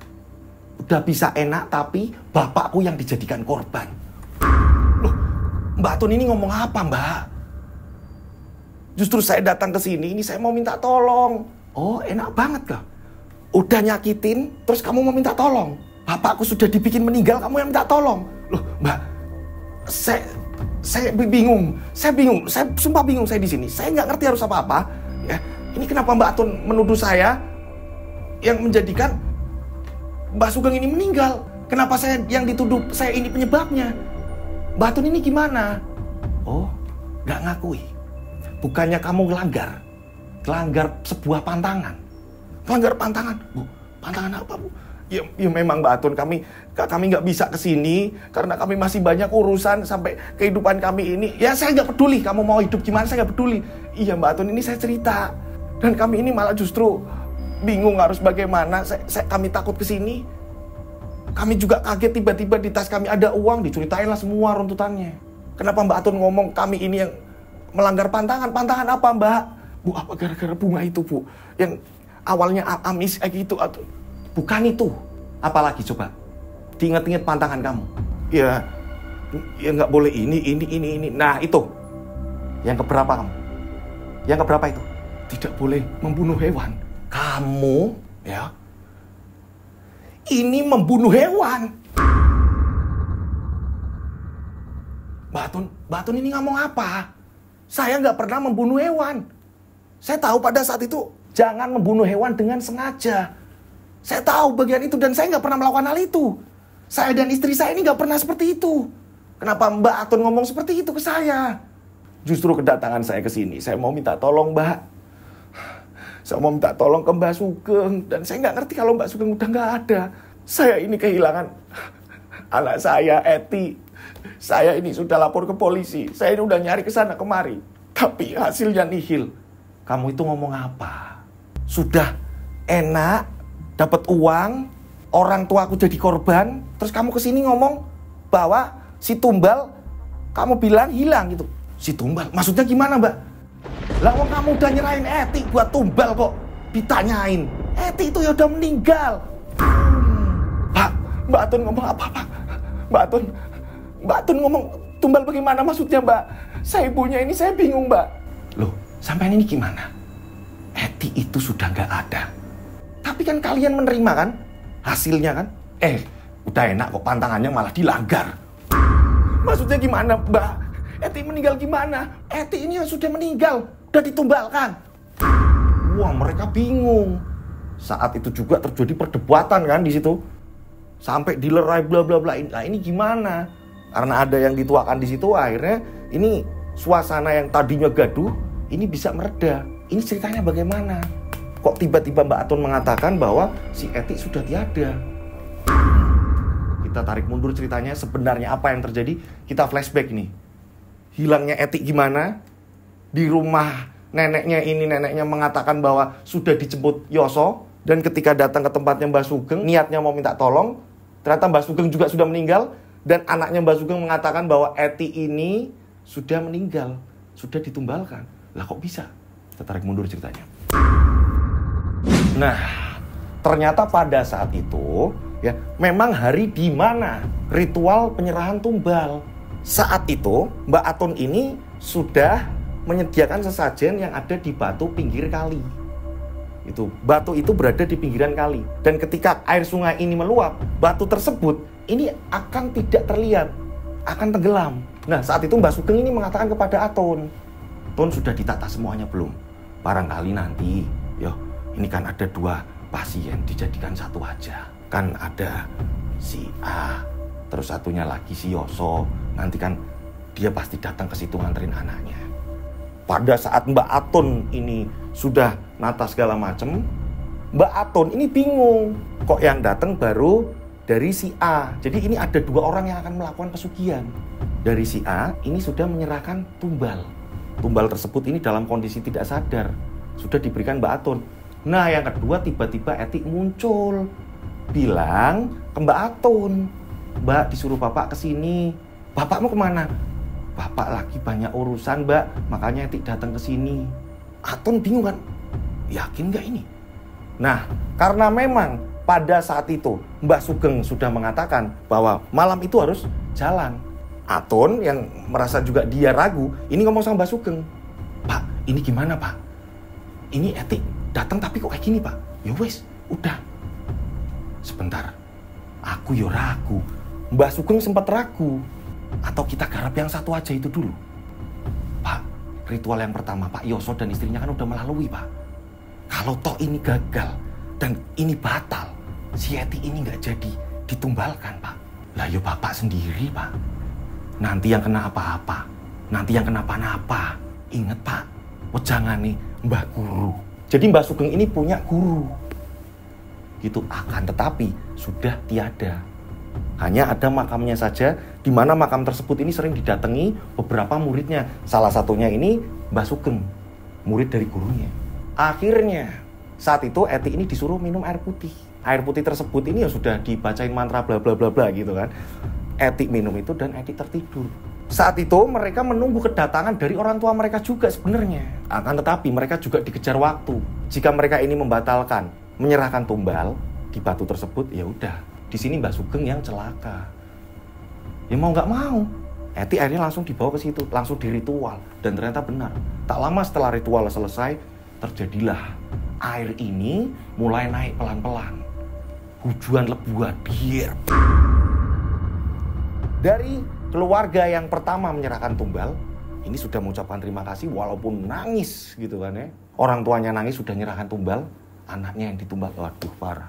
udah bisa enak, tapi bapakku yang dijadikan korban. Loh, Mbak Atun ini ngomong apa, Mbak? Justru saya datang ke sini, ini saya mau minta tolong. Oh, enak banget kah? Udah nyakitin, terus kamu mau minta tolong. Bapakku sudah dibikin meninggal, kamu yang minta tolong. Loh, Mbak, saya bingung. Saya sumpah bingung saya di sini. Saya nggak ngerti harus apa-apa. Ya, ini kenapa Mbak Atun menuduh saya yang menjadikan Mbak Sugeng ini meninggal? Kenapa saya yang dituduh saya ini penyebabnya? Mbak Atun ini gimana? Oh, nggak ngakui. Bukannya kamu kelanggar sebuah pantangan. Kelanggar pantangan, Bu. Pantangan apa, Bu? Ya memang Mbak Atun, kami nggak bisa kesini karena kami masih banyak urusan sampai kehidupan kami ini. Ya saya nggak peduli kamu mau hidup gimana, saya nggak peduli. Iya Mbak Atun, ini saya cerita. Dan kami ini malah justru bingung harus bagaimana. Kami takut kesini. Kami juga kaget tiba-tiba di tas kami ada uang, diceritain lah semua runtutannya. Kenapa Mbak Atun ngomong kami ini yang melanggar pantangan? Pantangan apa Mbak? Bu, apa gara-gara bunga itu Bu? Yang awalnya amis kayak gitu atau bukan itu? Apalagi coba? Diingat-ingat pantangan kamu. Ya nggak boleh ini. Nah itu. Yang keberapa kamu? Yang keberapa itu? Tidak boleh membunuh hewan. Kamu, ya, ini membunuh hewan. Mbak Atun ini ngomong apa? Saya nggak pernah membunuh hewan. Saya tahu pada saat itu jangan membunuh hewan dengan sengaja. Saya tahu bagian itu dan saya nggak pernah melakukan hal itu. Saya dan istri saya ini nggak pernah seperti itu. Kenapa Mbak Atun ngomong seperti itu ke saya? Justru kedatangan saya ke sini, saya mau minta tolong Mbak. Saya mau minta tolong ke Mbak Sugeng. Dan saya nggak ngerti kalau Mbak Sugeng udah nggak ada. Saya ini kehilangan anak saya, Eti. Saya ini sudah lapor ke polisi. Saya ini udah nyari ke sana kemari. Tapi hasilnya nihil. Kamu itu ngomong apa? Sudah enak, dapat uang, orang tua aku jadi korban, terus kamu kesini ngomong bahwa si Tumbal, kamu bilang hilang gitu. Si Tumbal, maksudnya gimana Mbak? Lah wong kamu udah nyerahin Eti buat Tumbal kok ditanyain. Eti itu ya udah meninggal. Pak, Mbak Atun ngomong apa Pak? Mbak Atun ngomong Tumbal bagaimana maksudnya Mbak? Saya ibunya ini, saya bingung Mbak. Loh, sampai ini gimana? Eti itu sudah nggak ada. Tapi kan kalian menerima kan hasilnya kan? Udah enak kok pantangannya malah dilanggar. Maksudnya gimana Mbak? Eti meninggal gimana? Eti ini sudah meninggal, udah ditumbalkan. Wah, mereka bingung. Saat itu juga terjadi perdebatan kan di situ. Sampai dilerai bla bla bla. Nah, ini gimana? Karena ada yang dituakan di situ, akhirnya ini suasana yang tadinya gaduh ini bisa mereda. Ini ceritanya bagaimana? Kok tiba-tiba Mbak Atun mengatakan bahwa si Eti sudah tiada? Kita tarik mundur ceritanya, sebenarnya apa yang terjadi? Kita flashback nih. Hilangnya Eti gimana? Di rumah neneknya mengatakan bahwa sudah dijemput Yoso. Dan ketika datang ke tempatnya Mbak Sugeng, niatnya mau minta tolong. Ternyata Mbak Sugeng juga sudah meninggal. Dan anaknya Mbak Sugeng mengatakan bahwa Eti ini sudah meninggal, sudah ditumbalkan. Lah kok bisa? Kita tarik mundur ceritanya. Nah, ternyata pada saat itu ya memang hari di mana ritual penyerahan tumbal. Saat itu Mbak Atun ini sudah menyediakan sesajen yang ada di batu pinggir kali. Itu batu itu berada di pinggiran kali. Dan ketika air sungai ini meluap, batu tersebut ini akan tidak terlihat, akan tenggelam. Nah, saat itu Mbak Sugeng ini mengatakan kepada Atun, Tun, sudah ditata semuanya belum? Barangkali nanti, ini kan ada 2 pasien, dijadikan satu aja. Kan ada si A, terus satunya lagi si Yoso. Nanti kan dia pasti datang ke situ nganterin anaknya. Pada saat Mbak Atun ini sudah nata segala macam, Mbak Atun ini bingung. Kok yang datang baru dari si A? Jadi ini ada 2 orang yang akan melakukan pesugihan. Dari si A ini sudah menyerahkan tumbal. Tumbal tersebut ini dalam kondisi tidak sadar. Sudah diberikan Mbak Atun. Nah yang kedua tiba-tiba Eti muncul. Bilang ke Mbak Atun, Mbak disuruh Bapak kesini. Bapakmu kemana? Bapak lagi banyak urusan Mbak, makanya Eti datang ke sini. Atun bingung kan? yakin nggak ini? Nah, karena memang pada saat itu Mbah Sugeng sudah mengatakan bahwa malam itu harus jalan. Atun yang merasa juga dia ragu, ini ngomong sama Mbah Sugeng, Pak, ini gimana Pak? Ini Eti datang tapi kok kayak gini Pak? Ya wes, udah. Sebentar, aku yo ragu. Mbah Sugeng sempat ragu. Atau kita garap yang satu aja itu dulu. Pak, ritual yang pertama Pak Yoso dan istrinya kan udah melalui Pak. Kalau toh ini gagal dan ini batal, si Eti ini nggak jadi ditumbalkan Pak. Lah yo Bapak sendiri Pak. Nanti yang kena apa-apa, nanti yang kenapa-napa. Ingat Pak, jangan nih Mbah Guru. Jadi Mbah Sugeng ini punya guru. Gitu, akan tetapi sudah tiada. Hanya ada makamnya saja, di mana makam tersebut ini sering didatangi beberapa muridnya. Salah satunya ini Mbah Sugeng, murid dari gurunya. Akhirnya saat itu Eti ini disuruh minum air putih. Air putih tersebut ini ya sudah dibacain mantra bla bla bla bla gitu kan. Eti minum itu dan Eti tertidur. Saat itu mereka menunggu kedatangan dari orang tua mereka juga sebenarnya. Akan tetapi mereka juga dikejar waktu. Jika mereka ini membatalkan menyerahkan tumbal di batu tersebut, ya udah. Di sini Mbah Sugeng yang celaka. Ya mau nggak mau, Eti akhirnya langsung dibawa ke situ, langsung diritual, dan ternyata benar. Tak lama setelah ritual selesai, terjadilah air ini mulai naik pelan-pelan. Hujuan lebuan, biar. Dari keluarga yang pertama menyerahkan tumbal, ini sudah mengucapkan terima kasih walaupun nangis gitu kan ya. Orang tuanya nangis sudah menyerahkan tumbal, anaknya yang ditumbal, waduh parah.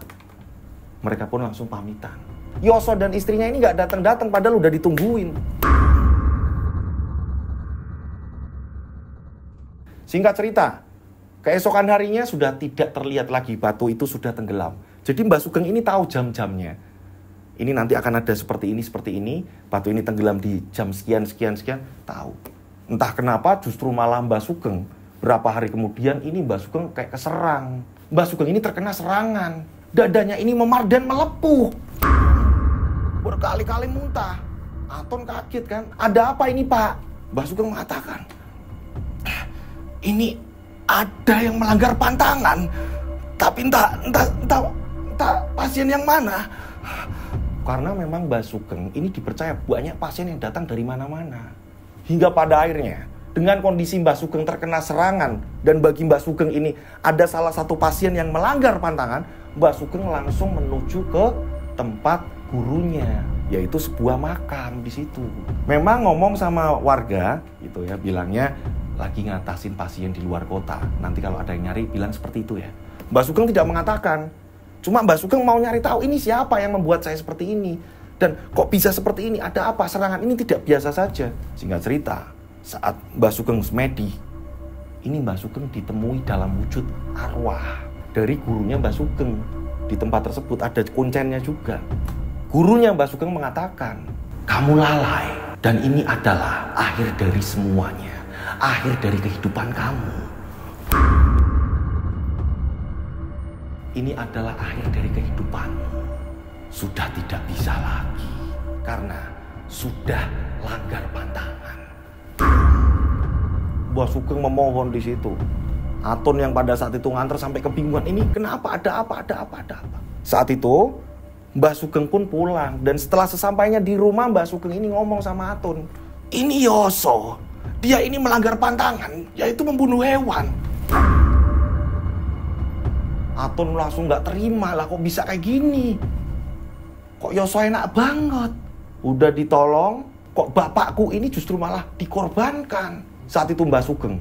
Mereka pun langsung pamitan. Yoso dan istrinya ini nggak datang-datang padahal udah ditungguin. Singkat cerita, keesokan harinya sudah tidak terlihat lagi, batu itu sudah tenggelam. Jadi Mbah Sugeng ini tahu jam-jamnya. Ini nanti akan ada seperti ini, batu ini tenggelam di jam sekian, tahu. Entah kenapa justru malah Mbah Sugeng, berapa hari kemudian ini Mbah Sugeng kayak keserang. Mbah Sugeng ini terkena serangan. Dadanya ini memar dan melepuh. Berkali-kali muntah. Aton kaget kan, ada apa ini Pak? Mbah Sugeng mengatakan, ini ada yang melanggar pantangan. Tapi entah pasien yang mana. Karena memang Mbah Sugeng ini dipercaya banyak pasien yang datang dari mana-mana. Hingga pada akhirnya, dengan kondisi Mbah Sugeng terkena serangan, dan bagi Mbah Sugeng ini ada salah satu pasien yang melanggar pantangan, Mbah Sugeng langsung menuju ke tempat gurunya, yaitu sebuah makam di situ. Memang ngomong sama warga, gitu ya, bilangnya lagi ngatasin pasien di luar kota. Nanti kalau ada yang nyari, bilang seperti itu ya. Mbah Sugeng tidak mengatakan. Cuma Mbah Sugeng mau nyari tahu ini siapa yang membuat saya seperti ini. Dan kok bisa seperti ini, ada apa, serangan ini tidak biasa saja. Singkat cerita, saat Mbah Sugeng semedi, ini Mbah Sugeng ditemui dalam wujud arwah dari gurunya Mbah Sugeng. Di tempat tersebut ada kuncennya juga. Gurunya Mbah Sugeng mengatakan, kamu lalai dan ini adalah akhir dari semuanya. Akhir dari kehidupan kamu. Ini adalah akhir dari kehidupanmu. Sudah tidak bisa lagi. Karena sudah langgar pantangan. Mbah Sugeng memohon di situ. Aton yang pada saat itu nganter sampai kebingungan. Ini kenapa? Ada apa? Saat itu Mbah Sugeng pun pulang. Dan setelah sesampainya di rumah, Mbah Sugeng ini ngomong sama Aton. Ini Yoso. Dia ini melanggar pantangan, yaitu membunuh hewan. Aton langsung gak terima lah, kok bisa kayak gini. Kok Yoso enak banget. Udah ditolong, kok bapakku ini justru malah dikorbankan. Saat itu Mbah Sugeng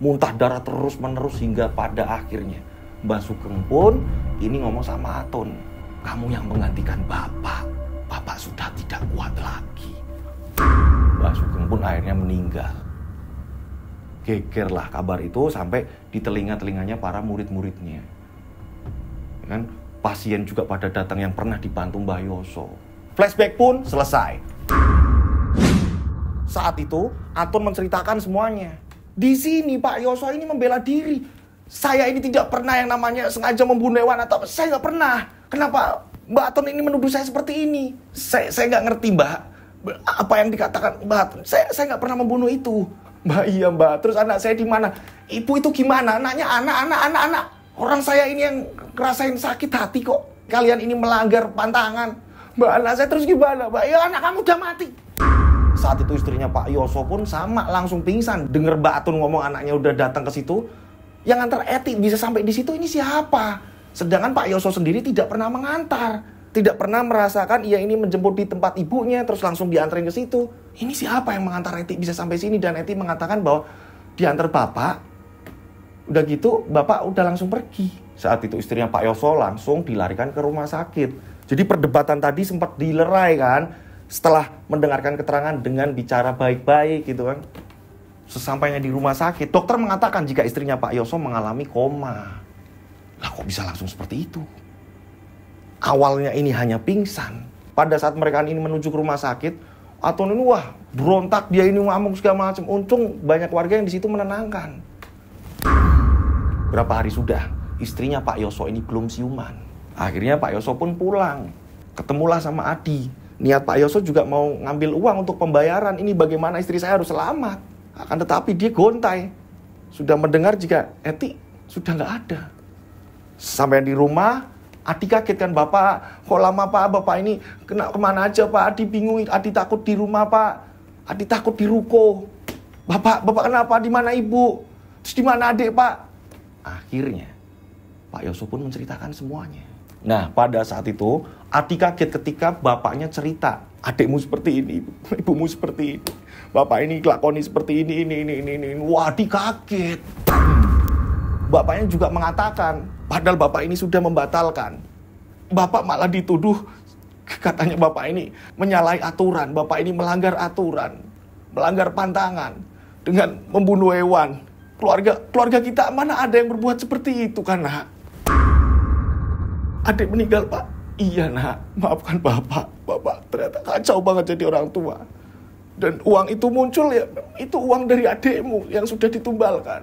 muntah darah terus menerus hingga pada akhirnya Mbah Sugeng pun ini ngomong sama Aton, kamu yang menggantikan bapak. Bapak sudah tidak kuat lagi. Mbah Sugeng pun akhirnya meninggal. Gegerlah kabar itu sampai di telinga-telinganya para murid-muridnya. Kan pasien juga pada datang yang pernah dibantu Mbah Yoso. Flashback pun selesai. Saat itu Aton menceritakan semuanya. Di sini Pak Yoso ini membela diri. Saya ini tidak pernah yang namanya sengaja membunuh hewan atau saya nggak pernah. Kenapa Mbak Aton ini menuduh saya seperti ini? Saya nggak ngerti Mbak. Apa yang dikatakan Mbak Aton? Saya nggak pernah membunuh itu. Mbak, iya Mbak, terus anak saya di mana? Ibu itu gimana? Anaknya anak. Orang saya ini yang ngerasain sakit hati kok. Kalian ini melanggar pantangan. Mbak, anak saya terus gimana Mbak? Ya anak kamu udah mati. Saat itu istrinya Pak Yoso pun sama, langsung pingsan. Dengar Mbak Atun ngomong anaknya udah datang ke situ. Yang antar Eti bisa sampai di situ ini siapa? Sedangkan Pak Yoso sendiri tidak pernah mengantar. Tidak pernah merasakan ia ini menjemput di tempat ibunya terus langsung diantarin ke situ. Ini siapa yang mengantar Eti bisa sampai sini? Dan Eti mengatakan bahwa diantar bapak. Udah gitu bapak udah langsung pergi. Saat itu istrinya Pak Yoso langsung dilarikan ke rumah sakit. Jadi perdebatan tadi sempat dilerai kan. Setelah mendengarkan keterangan dengan bicara baik-baik gitu kan. Sesampainya di rumah sakit, dokter mengatakan jika istrinya Pak Yoso mengalami koma. Lah kok bisa langsung seperti itu? Awalnya ini hanya pingsan. Pada saat mereka ini menuju ke rumah sakit, Atun ini wah berontak, dia ini ngamuk segala macam. Untung banyak warga yang di situ menenangkan. Berapa hari sudah, istrinya Pak Yoso ini belum siuman. Akhirnya Pak Yoso pun pulang. Ketemulah sama Adi. Niat Pak Yoso juga mau ngambil uang untuk pembayaran. Ini bagaimana istri saya harus selamat. Akan tetapi dia gontai. Sudah mendengar jika Eti sudah nggak ada. Sampai di rumah, Adi kaget kan, Bapak, kok lama Pak, Bapak ini kemana aja Pak? Adi bingung, Adi takut di rumah Pak. Adi takut di ruko. Bapak kenapa? Di mana Ibu? Terus di mana adik Pak? Akhirnya Pak Yoso pun menceritakan semuanya. Nah, pada saat itu Adi kaget ketika bapaknya cerita, adikmu seperti ini, ibumu seperti ini, bapak ini kelakoni seperti ini. Wah, Adi kaget. Bapaknya juga mengatakan, padahal bapak ini sudah membatalkan. Bapak malah dituduh, katanya bapak ini menyalahi aturan, bapak ini melanggar aturan, melanggar pantangan dengan membunuh hewan. Keluarga kita mana ada yang berbuat seperti itu kan, Nak? Adik meninggal Pak. Iya Nak, maafkan Bapak. Bapak ternyata kacau banget jadi orang tua. Dan uang itu muncul ya, itu uang dari adikmu yang sudah ditumbalkan.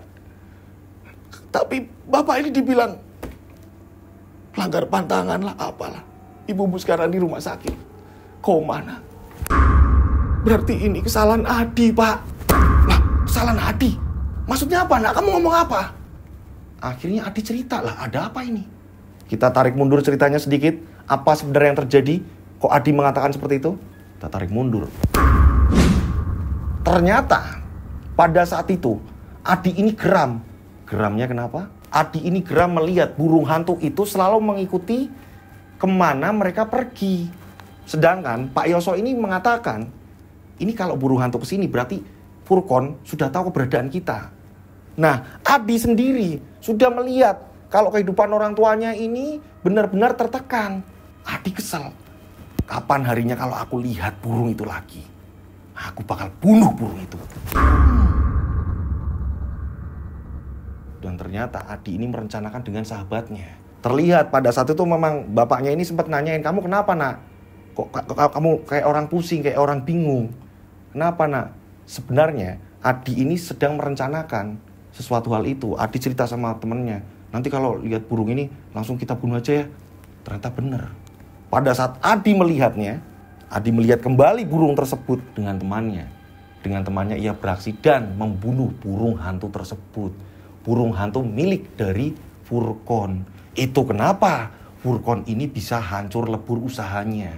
Tapi Bapak ini dibilang langgar pantangan lah apalah. Ibu-ibu sekarang di rumah sakit. Koma Nak. Berarti ini kesalahan Adi Pak. Lah, kesalahan Adi? Maksudnya apa Nak? Kamu ngomong apa? Akhirnya Adi cerita lah, ada apa ini? Kita tarik mundur ceritanya sedikit. Apa sebenarnya yang terjadi? Kok Adi mengatakan seperti itu? Kita tarik mundur. Ternyata pada saat itu Adi ini geram. Geramnya kenapa? Adi ini geram melihat burung hantu itu selalu mengikuti kemana mereka pergi. Sedangkan Pak Yoso ini mengatakan, ini kalau burung hantu kesini berarti Furkon sudah tahu keberadaan kita. Nah, Adi sendiri sudah melihat kalau kehidupan orang tuanya ini benar-benar tertekan. Adi kesel. Kapan harinya kalau aku lihat burung itu lagi? Aku bakal bunuh burung itu. Dan ternyata Adi ini merencanakan dengan sahabatnya. Terlihat pada saat itu memang bapaknya ini sempat nanyain, kamu kenapa Nak? Kok kamu kayak orang pusing, kayak orang bingung? Kenapa Nak? Sebenarnya Adi ini sedang merencanakan sesuatu hal itu. Adi cerita sama temennya, nanti kalau lihat burung ini langsung kita bunuh aja ya. Ternyata benar. Pada saat Adi melihatnya, Adi melihat kembali burung tersebut dengan temannya. Dengan temannya ia beraksi dan membunuh burung hantu tersebut. Burung hantu milik dari Furkon. Itu kenapa Furkon ini bisa hancur lebur usahanya.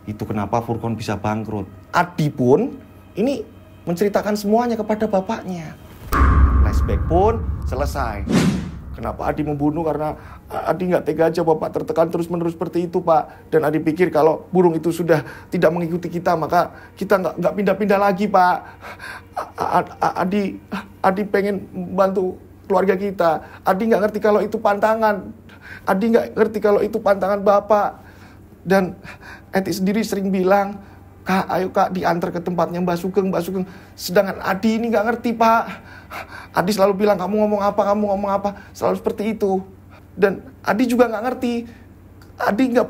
Itu kenapa Furkon bisa bangkrut. Adi pun ini menceritakan semuanya kepada bapaknya. Flashback pun selesai. Kenapa Adi membunuh? Karena Adi nggak tega aja bapak tertekan terus-menerus seperti itu Pak. Dan Adi pikir kalau burung itu sudah tidak mengikuti kita, maka kita nggak pindah-pindah lagi Pak. Adi pengen bantu keluarga kita. Adi nggak ngerti kalau itu pantangan. Adi nggak ngerti kalau itu pantangan bapak. Dan Eti sendiri sering bilang, Kak, ayo Kak diantar ke tempatnya Mbak Sugeng. Sedangkan Adi ini nggak ngerti Pak. Adi selalu bilang, kamu ngomong apa, selalu seperti itu. Dan Adi juga nggak ngerti. Adi nggak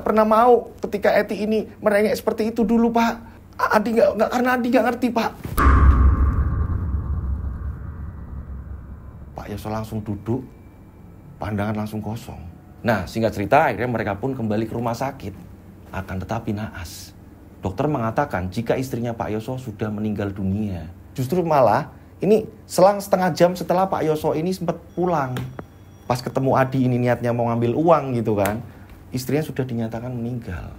pernah mau ketika Eti ini merengek seperti itu dulu Pak. Adi nggak karena Adi nggak ngerti Pak. Pak Yoso langsung duduk, pandangan langsung kosong. Nah, singkat cerita akhirnya mereka pun kembali ke rumah sakit. Akan tetapi naas. Dokter mengatakan jika istrinya Pak Yoso sudah meninggal dunia. Justru malah ini selang setengah jam setelah Pak Yoso ini sempat pulang. Pas ketemu Adi ini niatnya mau ngambil uang gitu kan. Istrinya sudah dinyatakan meninggal.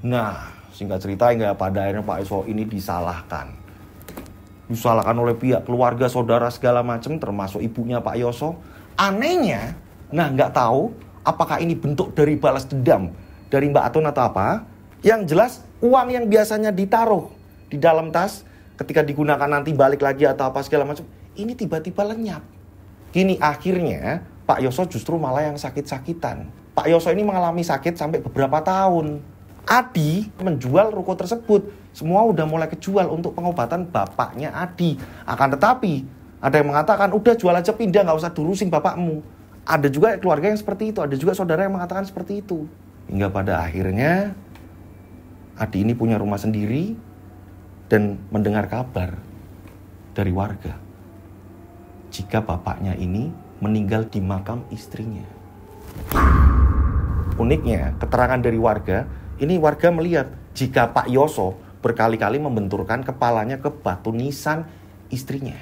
Nah, singkat cerita hingga pada akhirnya Pak Yoso ini disalahkan. Disalahkan oleh pihak keluarga, saudara segala macam, termasuk ibunya Pak Yoso. Anehnya, nggak tahu apakah ini bentuk dari balas dendam dari Mbak Atun atau apa. Yang jelas uang yang biasanya ditaruh di dalam tas ketika digunakan nanti balik lagi atau apa segala macam, ini tiba-tiba lenyap. Kini akhirnya Pak Yoso justru malah yang sakit-sakitan. Pak Yoso ini mengalami sakit sampai beberapa tahun. Adi menjual ruko tersebut. Semua udah mulai kejual untuk pengobatan bapaknya Adi. Akan tetapi ada yang mengatakan udah jual aja pindah, nggak usah durusin bapakmu. Ada juga keluarga yang seperti itu, ada juga saudara yang mengatakan seperti itu. Hingga pada akhirnya Adi ini punya rumah sendiri dan mendengar kabar dari warga jika bapaknya ini meninggal di makam istrinya. Uniknya, keterangan dari warga, ini warga melihat jika Pak Yoso berkali-kali membenturkan kepalanya ke batu nisan istrinya.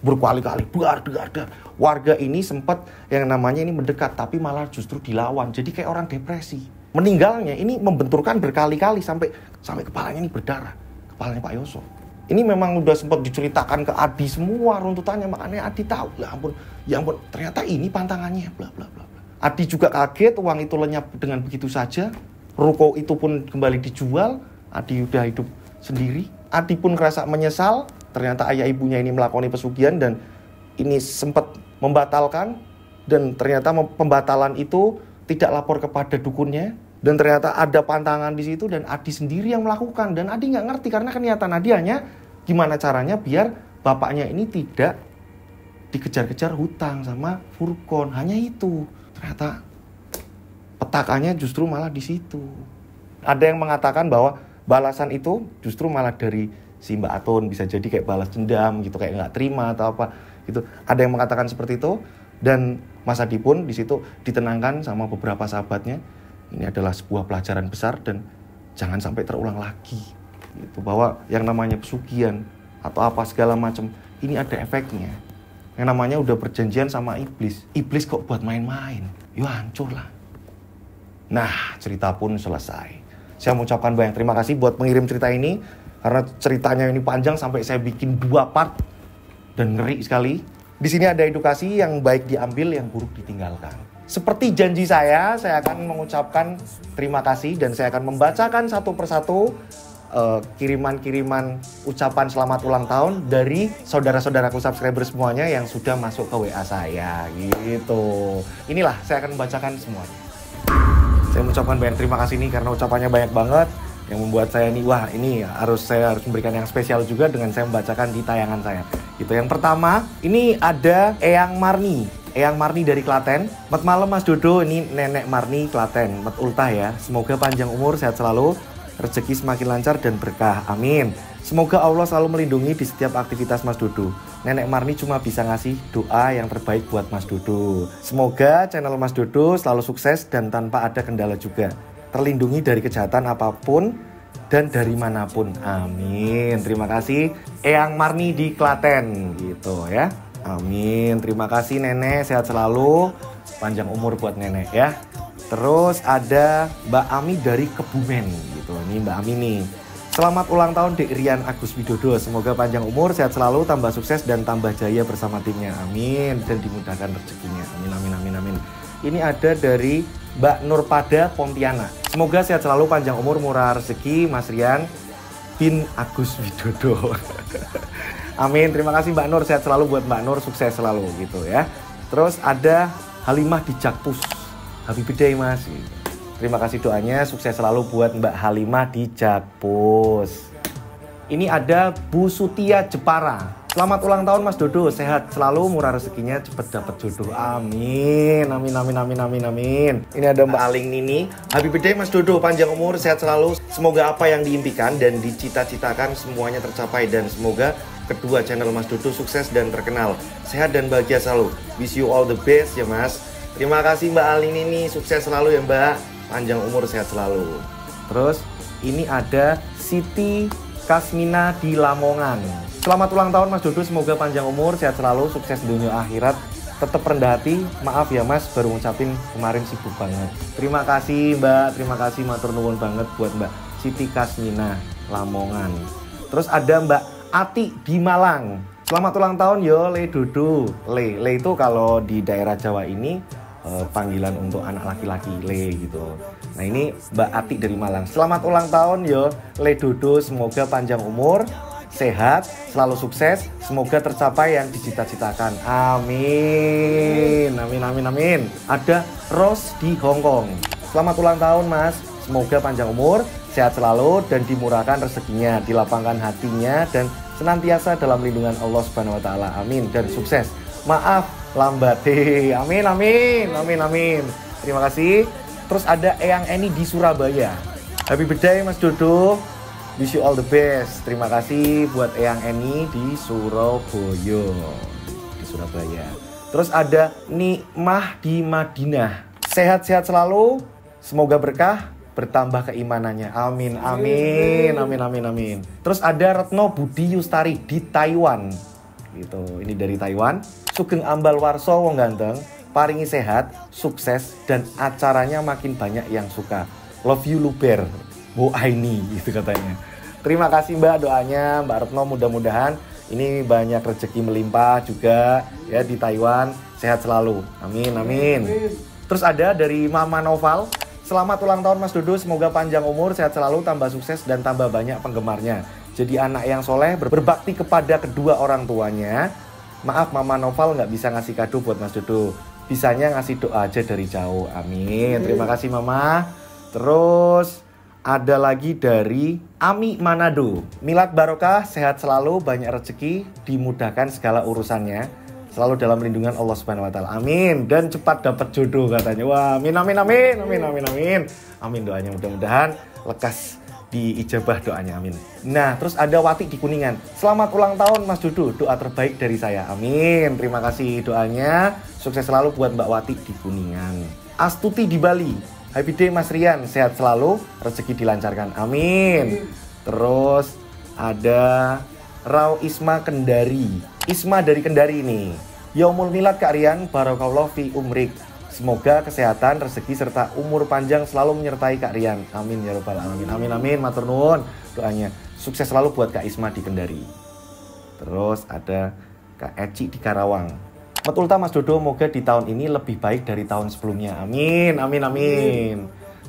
Berkali-kali, dar. Warga ini sempat yang namanya ini mendekat, tapi malah justru dilawan. Jadi kayak orang depresi. Meninggalnya ini membenturkan berkali-kali sampai kepalanya ini berdarah. Kepalanya Pak Yoso. Ini memang udah sempat diceritakan ke Adi semua runtutannya, makanya Adi tahu. Ya ampun, ternyata ini pantangannya, bla bla bla. Adi juga kaget, uang itu lenyap dengan begitu saja. Ruko itu pun kembali dijual. Adi udah hidup sendiri. Adi pun ngerasa menyesal. Ternyata ayah ibunya ini melakoni pesugihan dan ini sempat membatalkan. Dan ternyata pembatalan itu tidak lapor kepada dukunnya. Dan ternyata ada pantangan di situ dan Adi sendiri yang melakukan. Dan Adi nggak ngerti karena niatan Adi hanya gimana caranya biar bapaknya ini tidak dikejar-kejar hutang sama Furkon. Hanya itu. Ternyata petakannya justru malah di situ. Ada yang mengatakan bahwa balasan itu justru malah dari si Mbak Atun. Bisa jadi kayak balas dendam gitu, kayak nggak terima atau apa gitu. Ada yang mengatakan seperti itu. Dan Mas Adi pun di situ ditenangkan sama beberapa sahabatnya. Ini adalah sebuah pelajaran besar dan jangan sampai terulang lagi. Gitu, bahwa yang namanya pesugihan atau apa segala macam ini ada efeknya. Yang namanya udah perjanjian sama iblis. Iblis kok buat main-main? Ya hancur lah. Nah, cerita pun selesai. Saya mengucapkan banyak terima kasih buat pengirim cerita ini. Karena ceritanya ini panjang sampai saya bikin 2 part. Dan ngeri sekali. Di sini ada edukasi yang baik diambil, yang buruk ditinggalkan. Seperti janji saya akan mengucapkan terima kasih dan saya akan membacakan satu persatu kiriman-kiriman ucapan selamat ulang tahun dari saudara-saudaraku subscriber semuanya yang sudah masuk ke WA saya gitu. Inilah saya akan membacakan semuanya. Saya mengucapkan banyak terima kasih nih karena ucapannya banyak banget yang membuat saya nih saya harus memberikan yang spesial juga dengan saya membacakan di tayangan saya. Gitu. Yang pertama, ini ada Eyang Marni dari Klaten. Selamat malam Mas Dodo, ini Nenek Marni Klaten. Selamat ultah ya. Semoga panjang umur, sehat selalu, rezeki semakin lancar dan berkah. Amin. Semoga Allah selalu melindungi di setiap aktivitas Mas Dodo. Nenek Marni cuma bisa ngasih doa yang terbaik buat Mas Dodo. Semoga channel Mas Dodo selalu sukses dan tanpa ada kendala juga. Terlindungi dari kejahatan apapun dan dari manapun. Amin. Terima kasih Eyang Marni di Klaten gitu ya. Amin. Terima kasih Nenek, sehat selalu, panjang umur buat Nenek ya. Terus ada Mbak Ami dari Kebumen gitu. Ini Mbak Ami nih. Selamat ulang tahun Dek Rian Agus Widodo. Semoga panjang umur, sehat selalu, tambah sukses dan tambah jaya bersama timnya. Amin. Dan dimudahkan rezekinya. Amin. Ini ada dari Mbak Nurpada Pontianak. Semoga sehat selalu, panjang umur, murah rezeki Mas Rian bin Agus Widodo. Amin, terima kasih Mbak Nur, sehat selalu buat Mbak Nur, sukses selalu gitu ya. Terus ada Halimah di Jakpus. Happy birthday Mas. Terima kasih doanya, sukses selalu buat Mbak Halimah di Jakpus. Ini ada Bu Sutia Jepara. Selamat ulang tahun Mas Dodo, sehat selalu, murah rezekinya, cepet dapet jodoh. Amin. Ini ada Mbak Aling Nini. Happy birthday Mas Dodo, panjang umur, sehat selalu. Semoga apa yang diimpikan dan dicita-citakan semuanya tercapai. Dan semoga kedua channel Mas Dodo sukses dan terkenal. Sehat dan bahagia selalu. Wish you all the best ya Mas. Terima kasih Mbak Aling Nini, sukses selalu ya Mbak. Panjang umur, sehat selalu. Terus ini ada Siti Kasmina di Lamongan. Selamat ulang tahun Mas Dodo, semoga panjang umur, sehat selalu, sukses dunia akhirat. Tetap rendah hati, maaf ya Mas, baru ngucapin kemarin sibuk banget. Terima kasih Mbak, terima kasih matur nuwun banget buat Mbak Siti Kasmina Lamongan. Terus ada Mbak Ati di Malang. Selamat ulang tahun yo Le Dodo. Le itu kalau di daerah Jawa ini panggilan untuk anak laki-laki, Le gitu. Nah ini Mbak Ati dari Malang. Selamat ulang tahun yo Le Dodo, semoga panjang umur, sehat, selalu sukses, semoga tercapai yang dicita-citakan. Amin. Amin, amin, amin. Ada Rose di Hong Kong. Selamat ulang tahun Mas, semoga panjang umur, sehat selalu dan dimurahkan rezekinya, dilapangkan hatinya dan senantiasa dalam lindungan Allah Subhanahu wa taala. Amin dan sukses. Maaf lambat. Amin, amin. Amin, amin. Terima kasih. Terus ada Eyang Eni di Surabaya. Happy birthday Mas Dodo. Wish you all the best. Terima kasih buat Eyang Eni di Surabaya. Di Surabaya. Terus ada Nikmah di Madinah. Sehat-sehat selalu. Semoga berkah, bertambah keimanannya. Amin, amin, amin, amin, amin. Terus ada Retno Budi Yustari di Taiwan. Gitu. Ini dari Taiwan. Sugeng Ambal Warso wong ganteng, paringi sehat, sukses dan acaranya makin banyak yang suka. Love you Luber. Bu Aini gitu katanya. Terima kasih Mbak doanya, Mbak Retno, mudah-mudahan ini banyak rezeki melimpah juga ya di Taiwan. Sehat selalu. Amin, amin. Terus ada dari Mama Noval. Selamat ulang tahun Mas Dodo, semoga panjang umur, sehat selalu, tambah sukses dan tambah banyak penggemarnya. Jadi anak yang soleh, berbakti kepada kedua orang tuanya. Maaf Mama Noval nggak bisa ngasih kado buat Mas Dodo. Bisanya ngasih doa aja dari jauh. Amin. Terima kasih Mama. Terus ada lagi dari Ami Manado. Milad barokah, sehat selalu, banyak rezeki, dimudahkan segala urusannya. Selalu dalam lindungan Allah Subhanahu wa taala. Amin. Dan cepat dapat jodoh katanya. Wah, amin, amin, amin, amin, amin, amin. Amin doanya, mudah-mudahan lekas diijabah doanya, amin. Nah, terus ada Wati di Kuningan. Selamat ulang tahun Mas Dodo, doa terbaik dari saya. Amin. Terima kasih doanya. Sukses selalu buat Mbak Wati di Kuningan. Astuti di Bali. Happy day Mas Rian, sehat selalu, rezeki dilancarkan. Amin. Terus ada Rau Isma Kendari. Isma dari Kendari ini. Yaumul Milad Kak Rian, barakallahu fi umrik. Semoga kesehatan, rezeki, serta umur panjang selalu menyertai Kak Rian. Amin ya rabbal alamin. Amin, amin. Matur nuwun doanya. Sukses selalu buat Kak Isma di Kendari. Terus ada Kak Eci di Karawang. Betulta Mas Dodo, moga di tahun ini lebih baik dari tahun sebelumnya. Amin, amin, amin.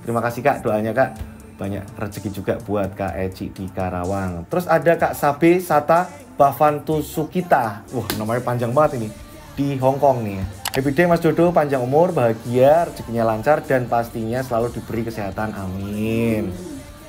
Terima kasih Kak doanya Kak. Banyak rezeki juga buat Kak Eci di Karawang. Terus ada Kak Sabe Sata Bavantu Sukita. Wah, namanya panjang banget ini. Di Hong Kong nih. Happy day Mas Dodo, panjang umur, bahagia, rezekinya lancar dan pastinya selalu diberi kesehatan. Amin.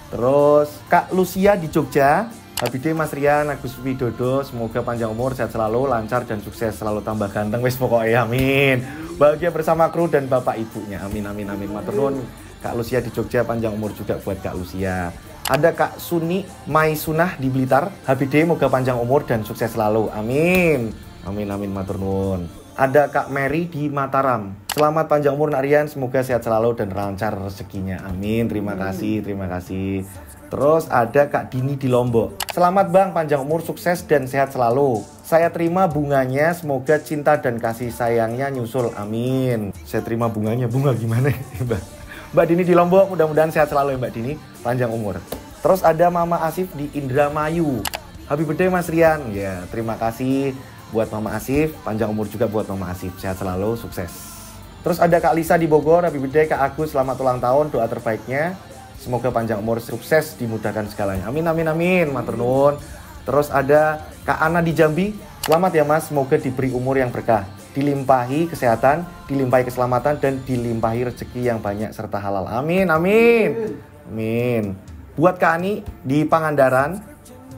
Terus Kak Lucia di Jogja. Happy day Mas Rian, Agus Widodo, semoga panjang umur, sehat selalu, lancar dan sukses, selalu tambah ganteng. Wis pokoknya amin. Bahagia bersama kru dan bapak ibunya. Amin, amin, amin. Matur nuwun Kak Lucia di Jogja, panjang umur juga buat Kak Lucia. Ada Kak Suni Maisunah di Blitar. Happy day, moga panjang umur dan sukses selalu. Amin. Amin, amin, matur nuwun. Ada Kak Mary di Mataram. Selamat panjang umur Nak Rian, semoga sehat selalu dan lancar rezekinya. Amin, terima kasih, terima kasih. Terus ada Kak Dini di Lombok. Selamat Bang, panjang umur, sukses dan sehat selalu. Saya terima bunganya, semoga cinta dan kasih sayangnya nyusul. Amin. Saya terima bunganya, bunga gimana Mbak? Mbak Dini di Lombok, mudah-mudahan sehat selalu ya Mbak Dini, panjang umur. Terus ada Mama Asif di Indramayu. Happy birthday Mas Rian. Ya, terima kasih buat Mama Asif, panjang umur juga buat Mama Asif, sehat selalu, sukses. Terus ada Kak Lisa di Bogor. Happy birthday Kak Agus, selamat ulang tahun, doa terbaiknya. Semoga panjang umur, sukses, dimudahkan segalanya. Amin, amin, amin, matur nuwun. Terus ada Kak Ana di Jambi. Selamat ya Mas, semoga diberi umur yang berkah, dilimpahi kesehatan, dilimpahi keselamatan, dan dilimpahi rezeki yang banyak serta halal. Amin, amin, amin. Buat Kak Ani di Pangandaran,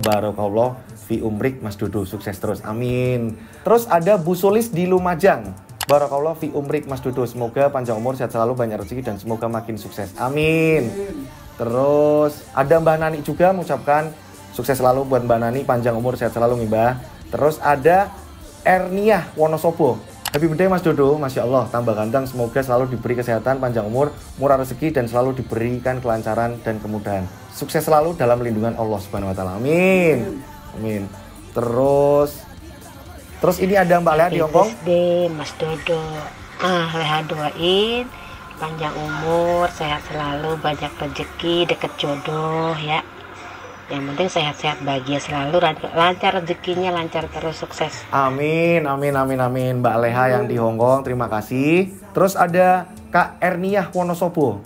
barakallah fi umrik Mas Dodo, sukses terus. Amin. Terus ada Bu Sulis di Lumajang. Barakallah fi umrik Mas Dodo, semoga panjang umur, sehat selalu, banyak rezeki dan semoga makin sukses. Amin. Terus ada Mbak Nani juga mengucapkan sukses selalu buat Mbak Nani, panjang umur, sehat selalu Mbak. Terus ada Erniah Wonosobo. Happy birthday Mas Dodo, Masya Allah, tambah ganteng, semoga selalu diberi kesehatan, panjang umur, murah rezeki dan selalu diberikan kelancaran dan kemudahan. Sukses selalu dalam lindungan Allah Subhanahu wa taala. Amin. Amin. Terus ini ada Mbak Leha di Hongkong. Birthday Mas Dodo. Leha doain panjang umur, sehat selalu, banyak rezeki, deket jodoh ya. Yang penting sehat-sehat, bahagia selalu, lancar rezekinya, lancar terus, sukses. Amin, amin, amin, amin. Mbak Leha yang di Hongkong, terima kasih. Terus ada Kak Erniah Wonosobo.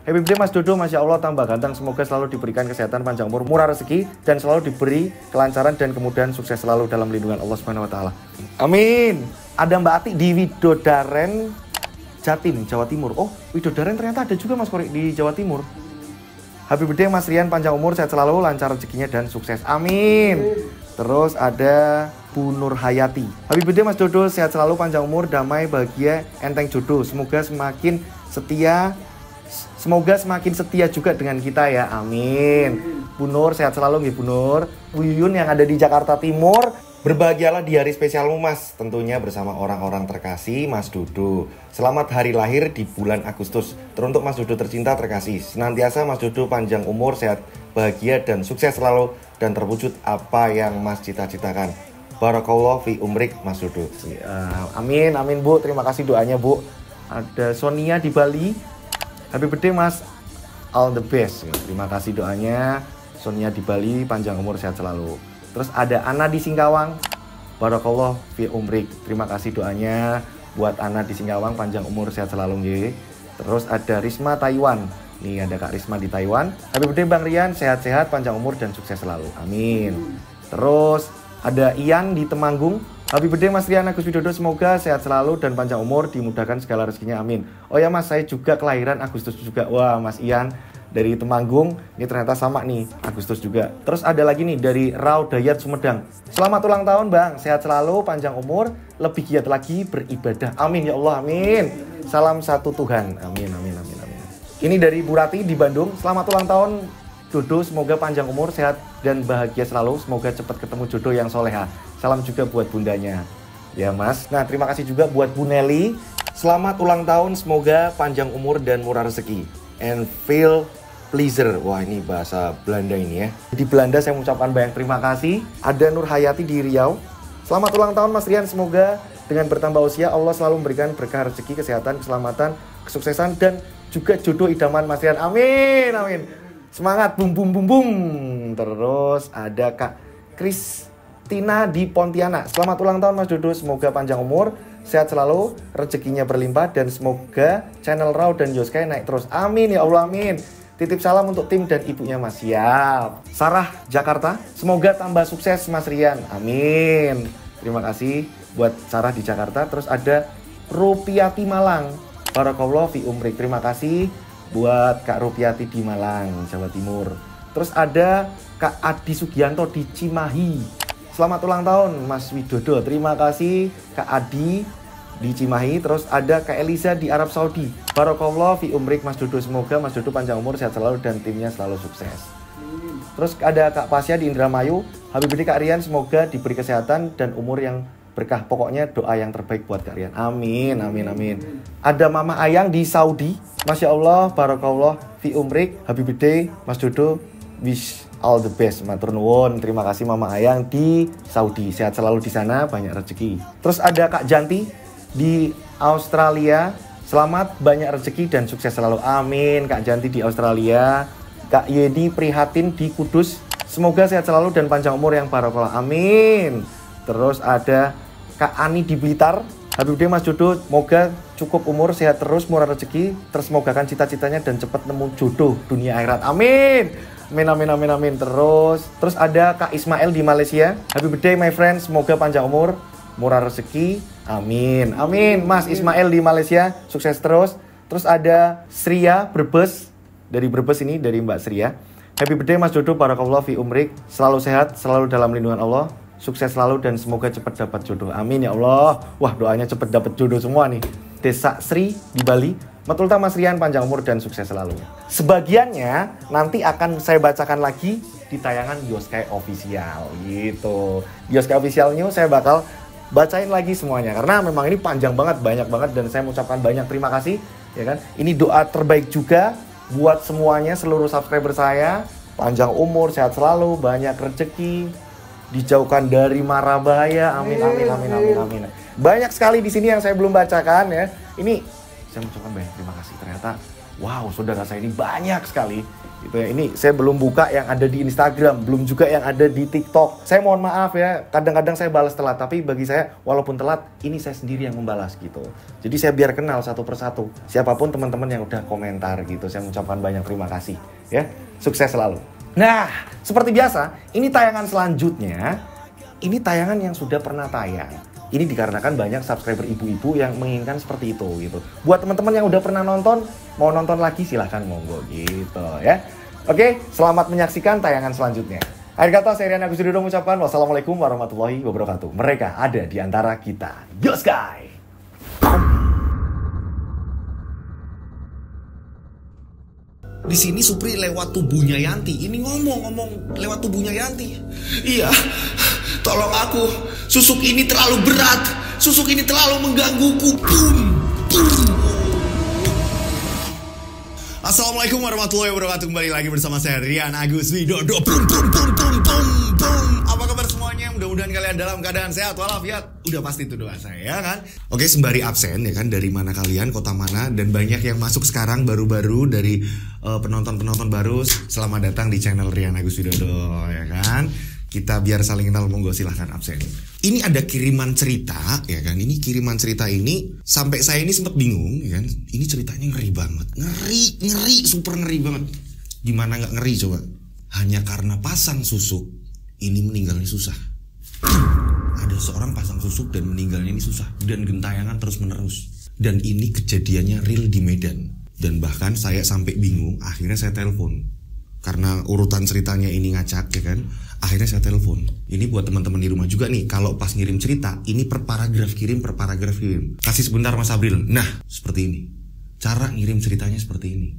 Happy birthday Mas Dodo, Masya Allah tambah ganteng. Semoga selalu diberikan kesehatan, panjang umur, murah rezeki, dan selalu diberi kelancaran dan kemudahan, sukses selalu dalam lindungan Allah Subhanahu Wa Taala. Amin. Ada Mbak Ati di Widodaren, Jatim, Jawa Timur. Oh, Widodaren ternyata ada juga Mas Korik di Jawa Timur. Happy birthday Mas Rian, panjang umur, sehat selalu, lancar rezekinya dan sukses. Amin. Terus ada Bu Nur Hayati. Happy birthday Mas Dodo, sehat selalu, panjang umur, damai, bahagia, enteng jodoh. Semoga semakin setia juga dengan kita ya. Amin. Bu Nur sehat selalu nggih Bu Nur. Bu Yuyun yang ada di Jakarta Timur, berbahagialah di hari spesialmu Mas, tentunya bersama orang-orang terkasih Mas Dodo. Selamat hari lahir di bulan Agustus. Teruntuk Mas Dodo tercinta terkasih. Senantiasa Mas Dodo panjang umur, sehat, bahagia dan sukses selalu, dan terwujud apa yang Mas cita-citakan. Barakallah fi umrik Mas Dodo. Amin, amin Bu. Terima kasih doanya Bu. Ada Sonia di Bali. Happy birthday Mas, all the best. Terima kasih doanya. Sonia di Bali, panjang umur, sehat selalu. Terus ada Ana di Singkawang. Barakallah fi umrik. Terima kasih doanya buat Ana di Singkawang, panjang umur, sehat selalu nggih. Terus ada Risma Taiwan. Nih ada Kak Risma di Taiwan. Happy birthday Bang Rian, sehat-sehat, panjang umur dan sukses selalu. Amin. Terus ada Ian di Temanggung. Happy birthday Mas Rian Agus Widodo, semoga sehat selalu dan panjang umur, dimudahkan segala rezekinya, amin. Oh ya Mas, saya juga kelahiran Agustus juga. Wah Mas Ian dari Temanggung, ini ternyata sama nih, Agustus juga. Terus ada lagi nih dari Rau Dayat Sumedang. Selamat ulang tahun Bang, sehat selalu, panjang umur, lebih giat lagi beribadah. Amin ya Allah, amin. Salam satu Tuhan, amin, amin, amin, amin. Ini dari Bu Rati di Bandung. Selamat ulang tahun Dodo, semoga panjang umur, sehat dan bahagia selalu. Semoga cepat ketemu jodoh yang soleha. Salam juga buat bundanya. Ya Mas. Nah terima kasih juga buat Bu Nelly. Selamat ulang tahun, semoga panjang umur dan murah rezeki. And feel pleasure. Wah ini bahasa Belanda ini ya. Di Belanda saya mengucapkan banyak terima kasih. Ada Nur Hayati di Riau. Selamat ulang tahun Mas Rian, semoga dengan bertambah usia Allah selalu memberikan berkah rezeki, kesehatan, keselamatan, kesuksesan, dan juga jodoh idaman Mas Rian. Amin, amin. Semangat, bum bum bum bum. Terus ada Kak Kristina di Pontianak. Selamat ulang tahun Mas Dodo, semoga panjang umur, sehat selalu, rezekinya berlimpah, dan semoga channel Rau dan Yoskai naik terus. Amin ya Allah, amin. Titip salam untuk tim dan ibunya Mas. Siap. Sarah Jakarta, semoga tambah sukses Mas Rian. Amin. Terima kasih buat Sarah di Jakarta. Terus ada Rupiati Malang. Barakallah fi umrik. Terima kasih buat Kak Rupiati di Malang, Jawa Timur. Terus ada Kak Adi Sugianto di Cimahi. Selamat ulang tahun Mas Widodo. Terima kasih Kak Adi di Cimahi. Terus ada Kak Elisa di Arab Saudi. Barakallah fi umrik Mas Dodo. Semoga Mas Dodo panjang umur, sehat selalu, dan timnya selalu sukses. Terus ada Kak Pasya di Indramayu. Happy birthday Kak Rian, semoga diberi kesehatan dan umur yang berkah. Pokoknya doa yang terbaik buat Kak Rian. Amin, amin, amin. Ada Mama Ayang di Saudi. Masya Allah, barakallah fi umrik. Happy birthday Mas Dodo. Wish all the best. Matur nuwun. Terima kasih Mama Ayang di Saudi. Sehat selalu di sana, banyak rezeki. Terus ada Kak Janti di Australia. Selamat, banyak rezeki dan sukses selalu. Amin. Kak Janti di Australia. Kak Yedi Prihatin di Kudus. Semoga sehat selalu dan panjang umur yang barakallah. Amin. Terus ada Kak Ani di Blitar. Happy birthday Mas Dodo, semoga cukup umur, sehat terus, murah rezeki, terus semogakan cita-citanya dan cepat nemu jodoh dunia akhirat. Amin. Amin, amin, amin, amin. Terus ada Kak Ismail di Malaysia. Happy birthday my friend, semoga panjang umur, murah rezeki. Amin. Amin. Mas Ismail di Malaysia, sukses terus. Terus ada Sria Brebes, dari Brebes ini, dari Mbak Sria. Happy birthday Mas Dodo, barakallah fi umrik, selalu sehat, selalu dalam lindungan Allah. Sukses selalu dan semoga cepat dapat jodoh. Amin ya Allah. Wah doanya cepat dapat jodoh semua nih. Desa Sri di Bali. Matulta Mas Rian, panjang umur dan sukses selalu. Sebagiannya nanti akan saya bacakan lagi di tayangan Yoskai Official gitu. Yoskai Official News saya bakal bacain lagi semuanya. Karena memang ini panjang banget, banyak banget. Dan saya mengucapkan banyak terima kasih. Ya kan? Ini doa terbaik juga buat semuanya, seluruh subscriber saya. Panjang umur, sehat selalu, banyak rezeki. dijauhkan dari mara bahaya. Amin, amin, amin, amin, amin. Banyak sekali di sini yang saya belum bacakan ya. Ini saya mengucapkan banyak terima kasih. Ternyata, wow, saudara saya ini banyak sekali. Gitu ya. Ini saya belum buka yang ada di Instagram, belum juga yang ada di TikTok. Saya mohon maaf ya, kadang-kadang saya balas telat, tapi bagi saya walaupun telat, ini saya sendiri yang membalas gitu. Jadi saya biar kenal satu persatu siapapun teman-teman yang udah komentar gitu. Saya mengucapkan banyak terima kasih ya. Sukses selalu. Nah, seperti biasa, ini tayangan selanjutnya. Ini tayangan yang sudah pernah tayang. Ini dikarenakan banyak subscriber ibu-ibu yang menginginkan seperti itu gitu. Buat teman-teman yang udah pernah nonton, mau nonton lagi silahkan monggo gitu ya. Oke, selamat menyaksikan tayangan selanjutnya. Akhir kata saya Rian Agus Widodo mengucapkan wassalamualaikum warahmatullahi wabarakatuh. Mereka ada di antara kita. Yo Sky. Di sini Supri lewat tubuhnya Yanti. Ini ngomong lewat tubuhnya Yanti. Iya, tolong aku. Susuk ini terlalu berat. Susuk ini terlalu menggangguku. Boom, boom. Assalamualaikum warahmatullahi wabarakatuh. Kembali lagi bersama saya Rian Agus Widodo. Boom, boom, boom, boom, boom, boom. Apa kabar semuanya? Mudah-mudahan kalian dalam keadaan sehat walafiat. Udah pasti itu doa saya kan. Oke, sembari absen ya kan, dari mana kalian, kota mana, dan banyak yang masuk sekarang baru-baru dari penonton-penonton baru. Selamat datang di channel Rian Agus Widodo ya kan. Kita biar saling kenal, monggo silahkan absen. Ini ada kiriman cerita ya kan. Ini kiriman cerita ini sampai saya ini sempat bingung ya kan. Ini ceritanya ngeri banget. Ngeri, super ngeri banget. Gimana nggak ngeri coba? Hanya karena pasang susuk ini meninggalnya susah. Ada seorang pasang susuk dan meninggalnya ini susah, dan gentayangan terus menerus. Dan ini kejadiannya real di Medan. Dan bahkan saya sampai bingung, akhirnya saya telepon. Karena urutan ceritanya ini ngacak ya kan. Akhirnya saya telepon. Ini buat teman-teman di rumah juga nih, kalau pas ngirim cerita, ini per paragraf kirim, per paragraf kirim. Kasih sebentar Mas Abril. Nah, seperti ini. Cara ngirim ceritanya seperti ini.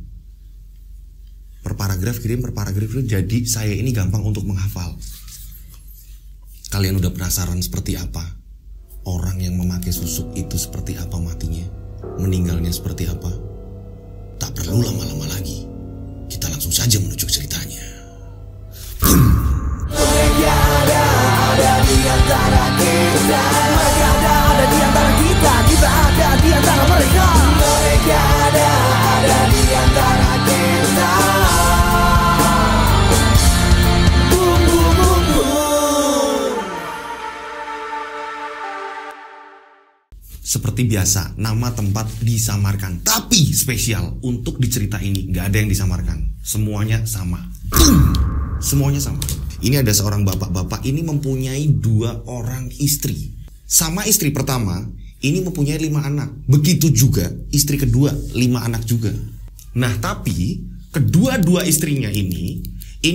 Per paragraf kirim, per paragraf kirim. Jadi saya ini gampang untuk menghafal. Kalian udah penasaran seperti apa orang yang memakai susuk itu, seperti apa matinya, meninggalnya seperti apa? Tak perlu lama-lama lagi, kita langsung saja menuju ke ceritanya. Mereka ada di antara kita. Mereka ada di antara kita. Kita ada di antara mereka. Mereka ada di antara kita. Seperti biasa, nama tempat disamarkan. Tapi spesial, untuk di cerita ini gak ada yang disamarkan. Semuanya sama. Boom! Semuanya sama. Ini ada seorang bapak-bapak, ini mempunyai 2 orang istri. Sama istri pertama, ini mempunyai 5 anak. Begitu juga istri kedua, 5 anak juga. Nah tapi, kedua-dua istrinya ini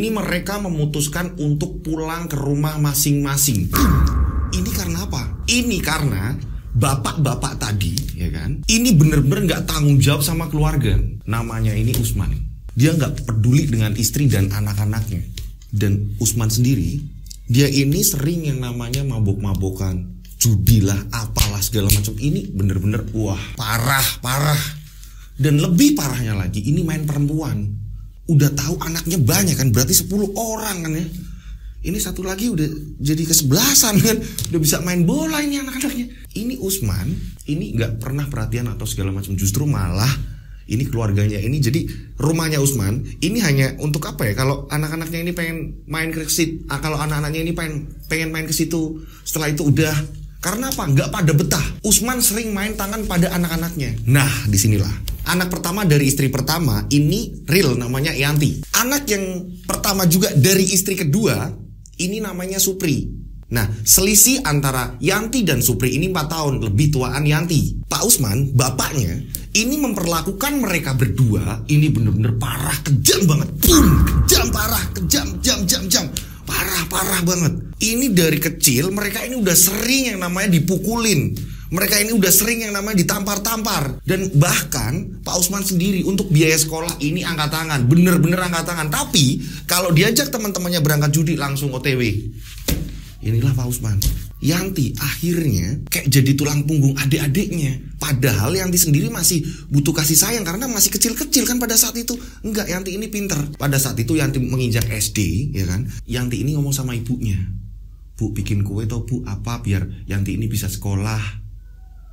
mereka memutuskan untuk pulang ke rumah masing-masing. Ini karena apa? Ini karena bapak-bapak tadi, ya kan? Ini bener-bener nggak tanggung jawab sama keluarga. Namanya ini Usman. Dia nggak peduli dengan istri dan anak-anaknya. Dan Usman sendiri, dia ini sering yang namanya mabok-mabokan, judilah, apalah segala macam. Ini bener-bener wah parah. Dan lebih parahnya lagi, ini main perempuan. Udah tahu anaknya banyak kan, berarti 10 orang kan ya. Ini satu lagi udah jadi ke-11an kan. Udah bisa main bola ini anak-anaknya. Ini Usman, ini gak pernah perhatian atau segala macam. Justru malah ini keluarganya ini. Jadi rumahnya Usman ini hanya untuk apa ya? Kalau anak-anaknya ini pengen main ke situ, kalau anak-anaknya ini pengen main ke situ, setelah itu udah. Karena apa? Gak pada betah. Usman sering main tangan pada anak-anaknya. Nah disinilah anak pertama dari istri pertama ini real, namanya Yanti. Anak yang pertama juga dari istri kedua ini namanya Supri. Nah, selisih antara Yanti dan Supri ini 4 tahun, lebih tuaan Yanti. Pak Usman, bapaknya, ini memperlakukan mereka berdua, ini bener-bener parah, kejam banget. Boom, kejam, parah, kejam. Parah banget. Ini dari kecil, mereka ini udah sering yang namanya dipukulin. Mereka ini udah sering yang namanya ditampar-tampar. Dan bahkan Pak Usman sendiri untuk biaya sekolah ini angkat tangan. Bener-bener angkat tangan. Tapi kalau diajak teman-temannya berangkat judi langsung OTW. Inilah Pak Usman. Yanti akhirnya kayak jadi tulang punggung adik-adiknya. Padahal Yanti sendiri masih butuh kasih sayang karena masih kecil-kecil kan pada saat itu. Enggak, Yanti ini pinter. Pada saat itu Yanti menginjak SD ya kan. Yanti ini ngomong sama ibunya. Bu bikin kue toh Bu, apa biar Yanti ini bisa sekolah.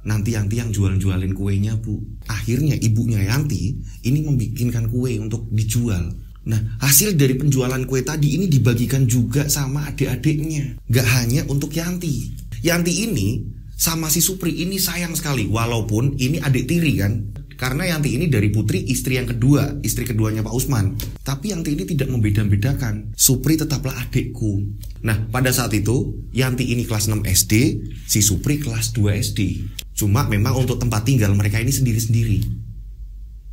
Nanti Yanti yang jual-jualin kuenya Bu. Akhirnya ibunya Yanti ini membikinkan kue untuk dijual. Nah, hasil dari penjualan kue tadi ini dibagikan juga sama adik-adiknya. Gak hanya untuk Yanti. Yanti ini sama si Supri ini sayang sekali. Walaupun ini adik tiri kan. Karena Yanti ini dari Putri istri yang kedua, istri keduanya Pak Usman. Tapi Yanti ini tidak membeda-bedakan. Supri tetaplah adikku. Nah, pada saat itu Yanti ini kelas 6 SD, si Supri kelas 2 SD. Cuma memang untuk tempat tinggal mereka ini sendiri-sendiri.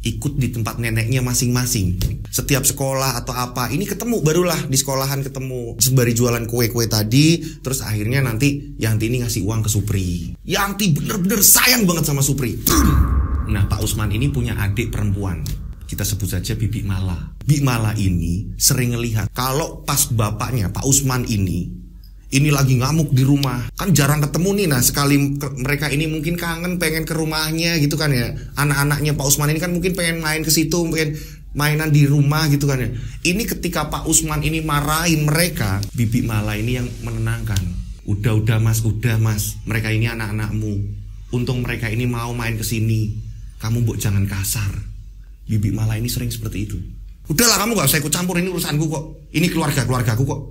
Ikut di tempat neneknya masing-masing. Setiap sekolah atau apa, ini ketemu, barulah di sekolahan ketemu. Sembari jualan kue-kue tadi, terus akhirnya nanti Yanti ini ngasih uang ke Supri. Yanti bener-bener sayang banget sama Supri. Nah, Pak Usman ini punya adik perempuan. Kita sebut saja Bibi Mala. Bibi Mala ini sering ngelihat kalau pas bapaknya Pak Usman ini lagi ngamuk di rumah. Kan jarang ketemu nih. Nah, sekali mereka ini mungkin kangen pengen ke rumahnya gitu kan ya. Anak-anaknya Pak Usman ini kan mungkin pengen main ke situ, pengen mainan di rumah gitu kan ya. Ini ketika Pak Usman ini marahin mereka, Bibi Mala ini yang menenangkan. Udah mas, mereka ini anak-anakmu. Untung mereka ini mau main ke sini. Kamu mbok jangan kasar. Bibi Mala ini sering seperti itu. Udahlah, kamu gak usah ikut campur, ini urusanku kok. Ini keluargaku kok.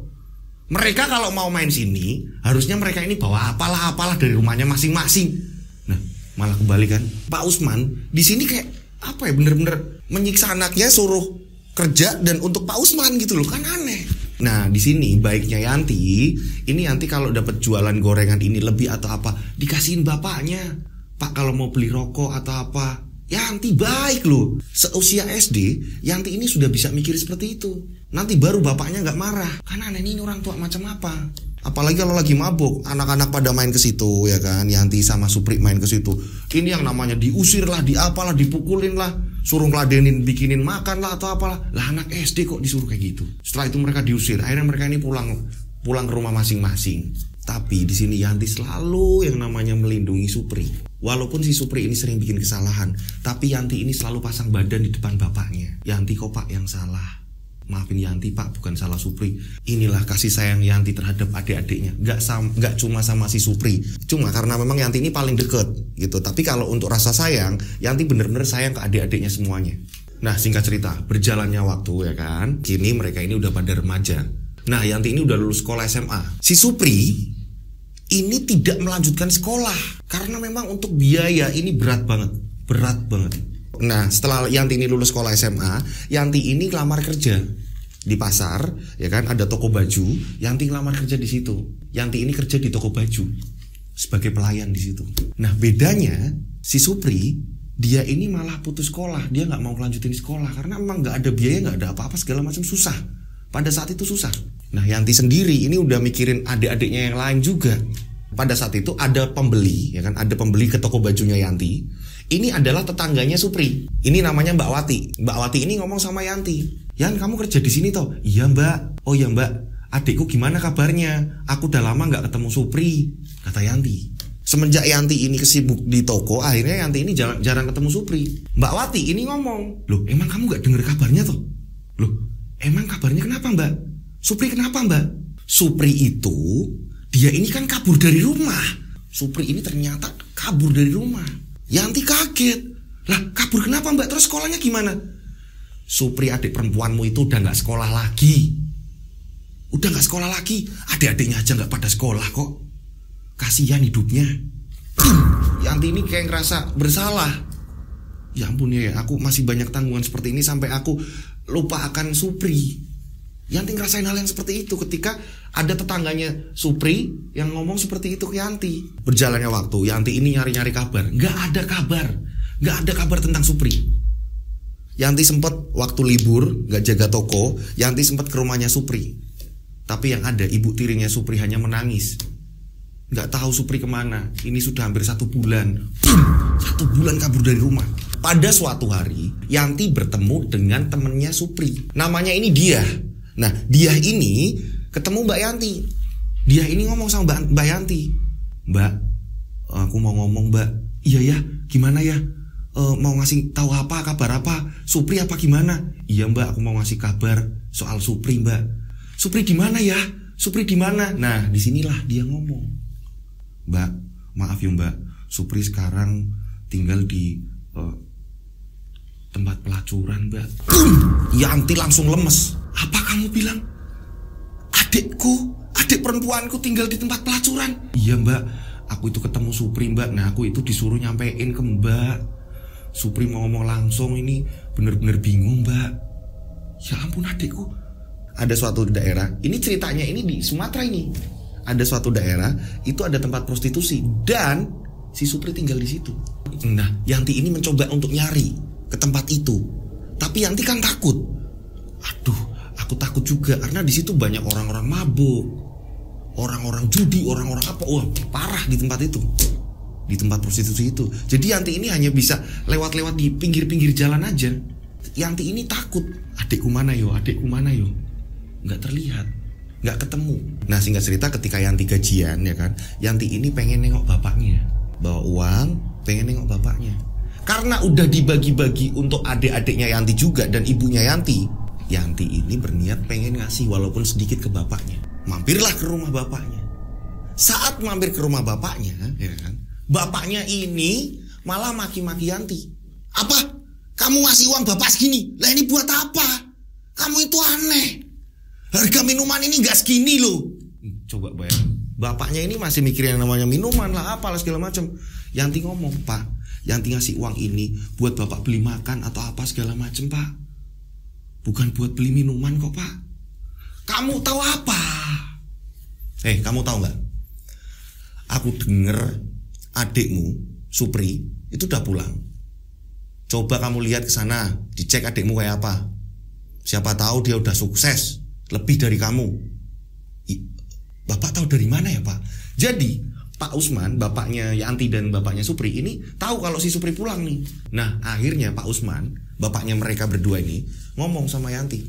Mereka kalau mau main sini, harusnya mereka ini bawa apalah dari rumahnya masing-masing. Nah, malah kembali kan. Pak Usman di sini kayak apa ya, bener-bener menyiksa anaknya, suruh kerja dan untuk Pak Usman gitu loh, kan aneh. Nah, di sini baiknya Yanti kalau dapat jualan gorengan ini lebih atau apa, dikasihin bapaknya. Pak, kalau mau beli rokok atau apa, Yanti baik loh. Seusia SD, Yanti ini sudah bisa mikir seperti itu. Nanti baru bapaknya gak marah. Karena aneh ini orang tua macam apa. Apalagi kalau lagi mabuk, anak-anak pada main ke situ ya kan. Yanti sama Supri main ke situ. Ini yang namanya diusir lah, diapalah, dipukulin lah, suruh ngeladenin, bikinin makan lah atau apalah. Lah anak SD kok disuruh kayak gitu. Setelah itu mereka diusir. Akhirnya mereka ini pulang ke rumah masing-masing. Tapi di sini Yanti selalu yang namanya melindungi Supri. Walaupun si Supri ini sering bikin kesalahan, tapi Yanti ini selalu pasang badan di depan bapaknya. Yanti kok Pak yang salah. Maafin Yanti Pak, bukan salah Supri. Inilah kasih sayang Yanti terhadap adik-adiknya. Gak cuma sama si Supri, cuma karena memang Yanti ini paling deket gitu. Tapi kalau untuk rasa sayang, Yanti bener-bener sayang ke adik-adiknya semuanya. Nah, singkat cerita, berjalannya waktu ya kan, kini mereka ini udah pada remaja. Nah, Yanti ini udah lulus sekolah SMA. Si Supri ini tidak melanjutkan sekolah karena memang untuk biaya ini berat banget. Nah, setelah Yanti ini lulus sekolah SMA, Yanti ini lamar kerja di pasar, ya kan, ada toko baju. Yanti lamar kerja di situ. Yanti ini kerja di toko baju sebagai pelayan di situ. Nah, bedanya si Supri, dia ini malah putus sekolah. Dia nggak mau lanjutin sekolah karena memang nggak ada biaya, nggak ada apa-apa, segala macam susah. Pada saat itu susah. Nah, Yanti sendiri ini udah mikirin adik-adiknya yang lain juga. Pada saat itu ada pembeli, ya kan, ada pembeli ke toko bajunya Yanti. Ini adalah tetangganya Supri. Ini namanya Mbak Wati. Mbak Wati ini ngomong sama Yanti, "Yan, kamu kerja di sini toh?" "Iya Mbak." "Oh ya Mbak, adikku gimana kabarnya? Aku udah lama nggak ketemu Supri," kata Yanti. Semenjak Yanti ini kesibuk di toko, akhirnya Yanti ini jarang ketemu Supri. Mbak Wati ini ngomong, "Loh, emang kamu nggak dengar kabarnya toh?" "Loh, emang kabarnya kenapa Mbak? Supri kenapa Mbak?" Supri itu, dia ini kan kabur dari rumah. Supri ini ternyata kabur dari rumah. Yanti kaget. "Lah, kabur kenapa Mbak? Terus sekolahnya gimana?" "Supri, adik perempuanmu itu udah gak sekolah lagi. Udah gak sekolah lagi. Adik-adiknya aja gak pada sekolah kok. Kasihan hidupnya." Yanti ini kayak ngerasa bersalah. Ya ampun ya, aku masih banyak tanggungan seperti ini sampai aku lupa akan Supri. Yanti ngerasain hal yang seperti itu ketika ada tetangganya Supri yang ngomong seperti itu ke Yanti. Berjalannya waktu, Yanti ini nyari-nyari kabar. Gak ada kabar tentang Supri. Yanti sempat waktu libur, gak jaga toko, Yanti sempat ke rumahnya Supri. Tapi yang ada, ibu tirinya Supri hanya menangis. Gak tahu Supri kemana. Ini sudah hampir 1 bulan. 1 bulan kabur dari rumah. Pada suatu hari, Yanti bertemu dengan temennya Supri. Namanya ini Dia. Nah, Dia ini ketemu Mbak Yanti. Dia ini ngomong sama Mbak Yanti, "Mbak, aku mau ngomong Mbak." "Iya ya, gimana ya? Mau ngasih tahu apa, kabar apa? Supri apa gimana?" "Iya Mbak, aku mau ngasih kabar soal Supri Mbak." "Supri di mana ya? Supri di mana? Nah, disinilah dia ngomong, Mbak, maaf ya Mbak, Supri sekarang tinggal di tempat pelacuran Mbak. Yanti langsung lemes. Apa kamu bilang? Adik perempuanku tinggal di tempat pelacuran? Iya Mbak, aku itu ketemu Supri Mbak. Nah aku itu disuruh nyampein ke Mbak. Supri mau ngomong langsung, ini bener-bener bingung Mbak. Ya ampun adikku. Ada suatu daerah, ini ceritanya ini di Sumatera ini. Ada suatu daerah, itu ada tempat prostitusi. Dan si Supri tinggal di situ. Nah Yanti ini mencoba untuk nyari ke tempat itu, tapi Yanti kan takut. Aduh, aku takut juga karena di situ banyak orang-orang mabuk, orang-orang judi, orang-orang apa, wah parah di tempat itu, di tempat prostitusi itu. Jadi Yanti ini hanya bisa lewat-lewat di pinggir-pinggir jalan aja. Yanti ini takut, adikku mana yo, nggak terlihat, nggak ketemu. Nah singkat cerita ketika Yanti gajian ya kan, Yanti ini pengen nengok bapaknya, bawa uang, pengen nengok bapaknya. Karena udah dibagi-bagi untuk adik-adiknya Yanti juga dan ibunya Yanti. Yanti ini berniat pengen ngasih walaupun sedikit ke bapaknya. Mampirlah ke rumah bapaknya. Saat mampir ke rumah bapaknya, ya kan, bapaknya ini malah maki-maki Yanti. Apa? Kamu ngasih uang bapak segini? Lah ini buat apa? Kamu itu aneh. Harga minuman ini gak segini loh. Coba bayangin. Bapaknya ini masih mikirin yang namanya minuman lah, apalah segala macam. Yanti ngomong, Pak, Yanti ngasih uang ini buat bapak beli makan atau apa segala macam Pak. Bukan buat beli minuman kok Pak. Kamu tahu apa? Kamu tahu nggak? Aku denger adikmu Supri itu udah pulang. Coba kamu lihat ke sana, dicek adikmu kayak apa. Siapa tahu dia udah sukses lebih dari kamu. Bapak tahu dari mana ya Pak? Jadi Pak Usman, bapaknya Yanti dan bapaknya Supri ini tahu kalau si Supri pulang nih. Nah akhirnya Pak Usman, bapaknya mereka berdua ini ngomong sama Yanti,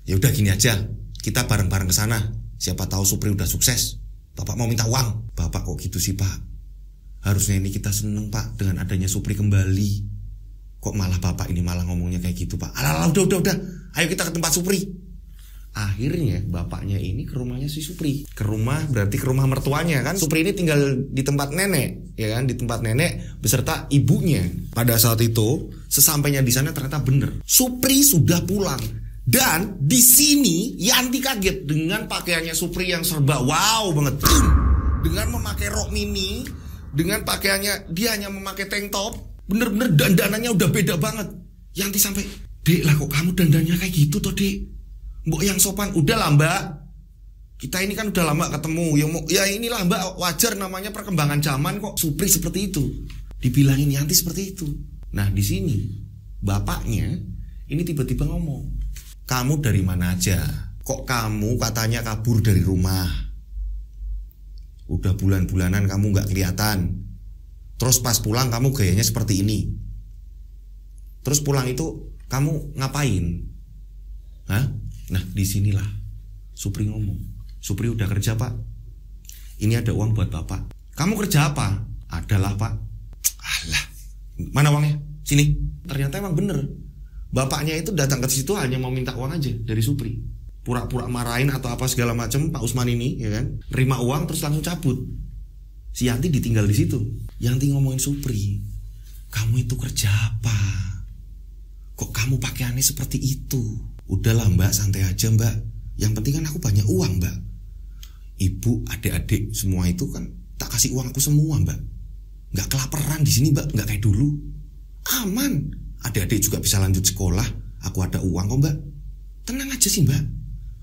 ya udah gini aja, kita bareng-bareng ke sana. Siapa tahu Supri udah sukses. Bapak mau minta uang. Bapak kok gitu sih Pak? Harusnya ini kita seneng Pak dengan adanya Supri kembali. Kok malah bapak ini malah ngomongnya kayak gitu Pak? Alah udah. Ayo kita ke tempat Supri. Akhirnya bapaknya ini ke rumahnya si Supri. Ke rumah berarti ke rumah mertuanya kan. Supri ini tinggal di tempat nenek, ya kan, di tempat nenek beserta ibunya. Pada saat itu sesampainya di sana ternyata bener Supri sudah pulang. Dan di sini Yanti kaget dengan pakaiannya Supri yang serba wow banget. Dengan memakai rok mini, dengan pakaiannya dia hanya memakai tank top. Bener-bener dandanannya udah beda banget. Yanti sampai, "Dek lah kok kamu dandannya kayak gitu toh Dek? Mbok yang sopan." Udah lah Mbak, kita ini kan udah lama ketemu. Ya inilah Mbak, wajar namanya perkembangan zaman kok. Supri seperti itu, dibilangin Yanti seperti itu. Nah di sini bapaknya ini tiba-tiba ngomong, "Kamu dari mana aja? Kok kamu katanya kabur dari rumah? Udah bulan-bulanan kamu gak kelihatan. Terus pas pulang kamu gayanya seperti ini. Terus pulang itu kamu ngapain? Hah?" Nah disinilah Supri ngomong, "Supri udah kerja Pak. Ini ada uang buat Bapak." "Kamu kerja apa?" "Adalah Pak." "Alah, mana uangnya? Sini." Ternyata emang bener, bapaknya itu datang ke situ hanya mau minta uang aja dari Supri. Pura-pura marahin atau apa segala macam Pak Usman ini, ya kan, nerima uang terus langsung cabut. Si Yanti ditinggal di situ. Yanti ngomongin Supri, "Kamu itu kerja apa? Kok kamu pakaiannya seperti itu?" "Udahlah Mbak, santai aja Mbak. Yang penting kan aku banyak uang Mbak. Ibu, adik-adik semua itu kan tak kasih uang aku semua Mbak. Gak kelaparan di sini Mbak, gak kayak dulu. Aman. Adik-adik juga bisa lanjut sekolah. Aku ada uang kok Mbak. Tenang aja sih Mbak.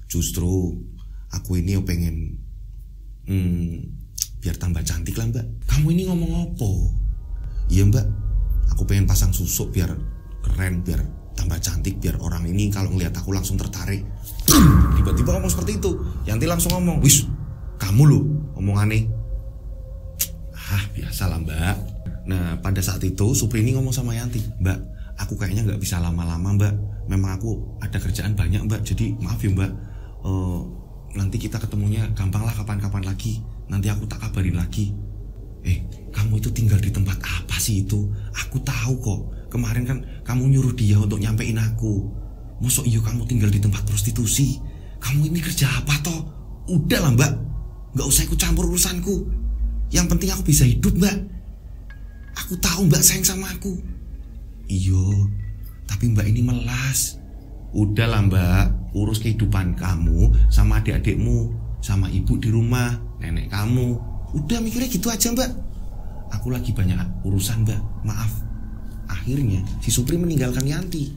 Justru aku ini pengen biar tambah cantik lah Mbak." "Kamu ini ngomong apa?" "Iya Mbak, aku pengen pasang susuk biar keren, biar tambah cantik, biar orang ini kalau ngelihat aku langsung tertarik." Tiba-tiba ngomong seperti itu. Yanti langsung ngomong, "Wis, kamu loh omongannya." Biasa lah Mbak. Nah pada saat itu Supri ini ngomong sama Yanti, "Mbak, aku kayaknya gak bisa lama-lama Mbak. Memang aku ada kerjaan banyak Mbak. Jadi maaf ya Mbak, nanti kita ketemunya gampang lah kapan-kapan lagi. Nanti aku tak kabarin lagi." Kamu itu tinggal di tempat apa sih itu? Aku tahu kok. Kemarin kan kamu nyuruh dia untuk nyampein aku. Mosok iya kamu tinggal di tempat prostitusi? Kamu ini kerja apa toh? Udahlah mbak, gak usah ikut campur urusanku. Yang penting aku bisa hidup mbak. Aku tahu mbak sayang sama aku. Iyo, tapi mbak ini melas. Udahlah mbak, urus kehidupan kamu sama adik-adikmu, sama ibu di rumah, nenek kamu. Udah mikirnya gitu aja mbak. Aku lagi banyak urusan mbak, maaf. Akhirnya si Supri meninggalkan Yanti.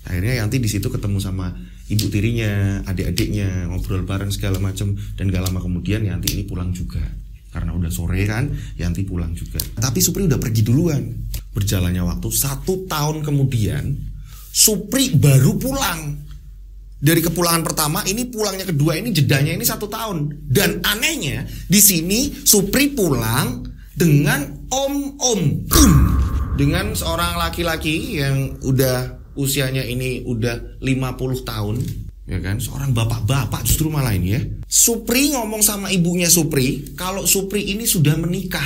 Akhirnya Yanti di situ ketemu sama ibu tirinya, adik-adiknya, ngobrol bareng segala macam. Dan gak lama kemudian Yanti ini pulang juga. Karena udah sore kan, Yanti pulang juga. Tapi Supri udah pergi duluan. Berjalannya waktu 1 tahun kemudian, Supri baru pulang. Dari kepulangan pertama, ini pulangnya kedua, ini jedanya ini 1 tahun. Dan anehnya, di sini Supri pulang dengan om-om. Dengan seorang laki-laki yang udah usianya ini udah 50 tahun. Ya kan, seorang bapak-bapak justru malah ini ya. Supri ngomong sama ibunya Supri kalau Supri ini sudah menikah.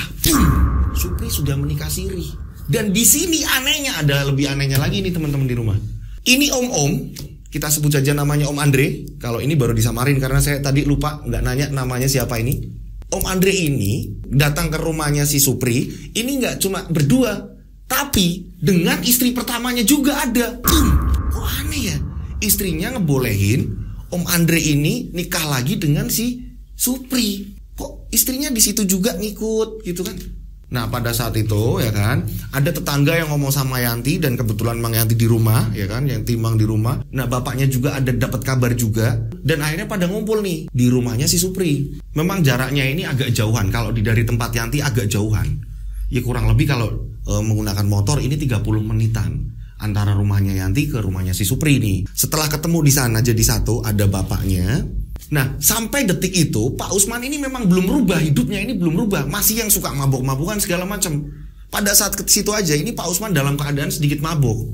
Supri sudah menikah siri. Dan di sini anehnya, ada lebih anehnya lagi nih teman-teman di rumah. Ini om-om, kita sebut saja namanya Om Andre. Kalau ini baru disamarin karena saya tadi lupa nggak nanya namanya siapa ini. Om Andre ini datang ke rumahnya si Supri. Ini nggak cuma berdua, tapi dengan istri pertamanya juga ada. Kok aneh ya? Istrinya ngebolehin Om Andre ini nikah lagi dengan si Supri. Kok istrinya di situ juga ngikut gitu kan? Nah pada saat itu ya kan, ada tetangga yang ngomong sama Yanti. Dan kebetulan Mang Yanti di rumah ya kan, Yanti Mang di rumah. Nah bapaknya juga ada dapat kabar juga. Dan akhirnya pada ngumpul nih di rumahnya si Supri. Memang jaraknya ini agak jauhan. Kalau dari tempat Yanti agak jauhan. Ya kurang lebih kalau menggunakan motor ini 30 menitan antara rumahnya Yanti ke rumahnya si Supri nih. Setelah ketemu di sana jadi satu, ada bapaknya. Nah sampai detik itu Pak Usman ini memang belum rubah, hidupnya ini belum rubah, masih yang suka mabok-mabokan segala macam. Pada saat ke situ aja ini Pak Usman dalam keadaan sedikit mabok.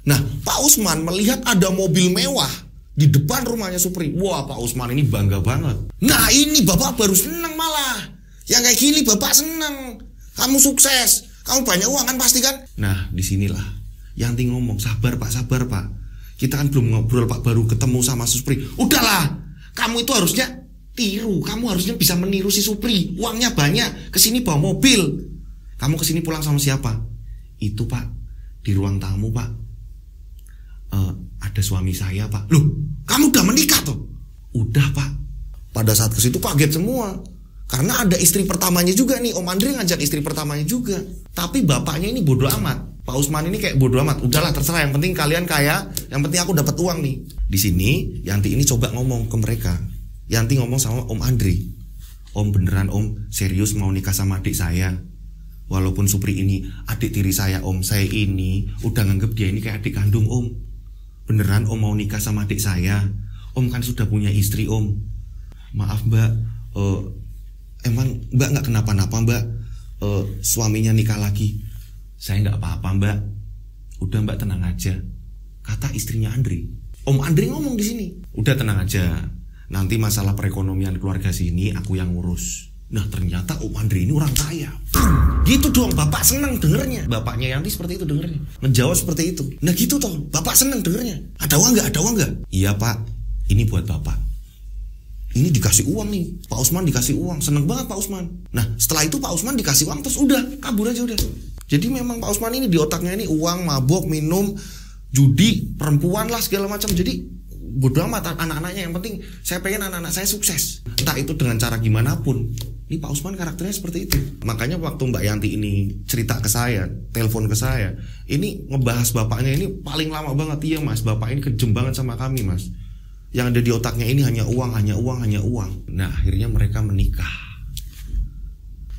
Nah Pak Usman melihat ada mobil mewah di depan rumahnya Supri. Wah Pak Usman ini bangga banget. Nah ini bapak baru seneng malah. Yang kayak gini bapak seneng. Kamu sukses, kamu banyak uang kan pasti kan. Nah disinilah Yanti ngomong, sabar pak, kita kan belum ngobrol pak, baru ketemu sama Supri. Udahlah, kamu itu harusnya tiru, kamu harusnya bisa meniru si Supri. Uangnya banyak, kesini bawa mobil. Kamu kesini pulang sama siapa? Itu pak, di ruang tamu pak, ada suami saya pak. Loh, kamu udah menikah toh? Udah pak. Pada saat kesitu kaget semua. Karena ada istri pertamanya juga nih, Om Andre ngajak istri pertamanya juga. Tapi bapaknya ini bodoh amat. Pak Usman ini kayak bodoh amat. Udahlah terserah, yang penting kalian kaya, yang penting aku dapat uang nih. Di sini Yanti ini coba ngomong ke mereka. Yanti ngomong sama Om Andre. Om beneran om serius mau nikah sama adik saya. Walaupun Supri ini adik tiri saya om, saya ini udah nganggep dia ini kayak adik kandung om. Beneran om mau nikah sama adik saya. Om kan sudah punya istri om. Maaf mbak, emang mbak gak kenapa-napa mbak? Suaminya nikah lagi. Saya gak apa-apa mbak. Udah mbak tenang aja, kata istrinya Andre. Om Andre ngomong di sini. Udah tenang aja, nanti masalah perekonomian keluarga sini aku yang ngurus. Nah ternyata Om Andre ini orang kaya. Gitu dong, bapak seneng dengernya. Bapaknya Yanti seperti itu dengernya, menjawab seperti itu. Nah gitu toh, bapak seneng dengernya. Ada uang gak? Ada uang gak? Iya pak, ini buat bapak. Ini dikasih uang nih, Pak Usman dikasih uang. Seneng banget Pak Usman. Nah setelah itu Pak Usman dikasih uang, terus udah kabur aja udah. Jadi memang Pak Usman ini di otaknya ini uang, mabok, minum, judi, perempuan lah segala macam. Jadi bodoh amat anak-anaknya, yang penting saya pengen anak-anak saya sukses. Entah itu dengan cara gimana pun. Ini Pak Usman karakternya seperti itu. Makanya waktu Mbak Yanti ini cerita ke saya, telepon ke saya, ini ngebahas bapaknya ini paling lama banget. Iya mas, bapak ini kejem banget sama kami mas. Yang ada di otaknya ini hanya uang, hanya uang, hanya uang. Nah akhirnya mereka menikah.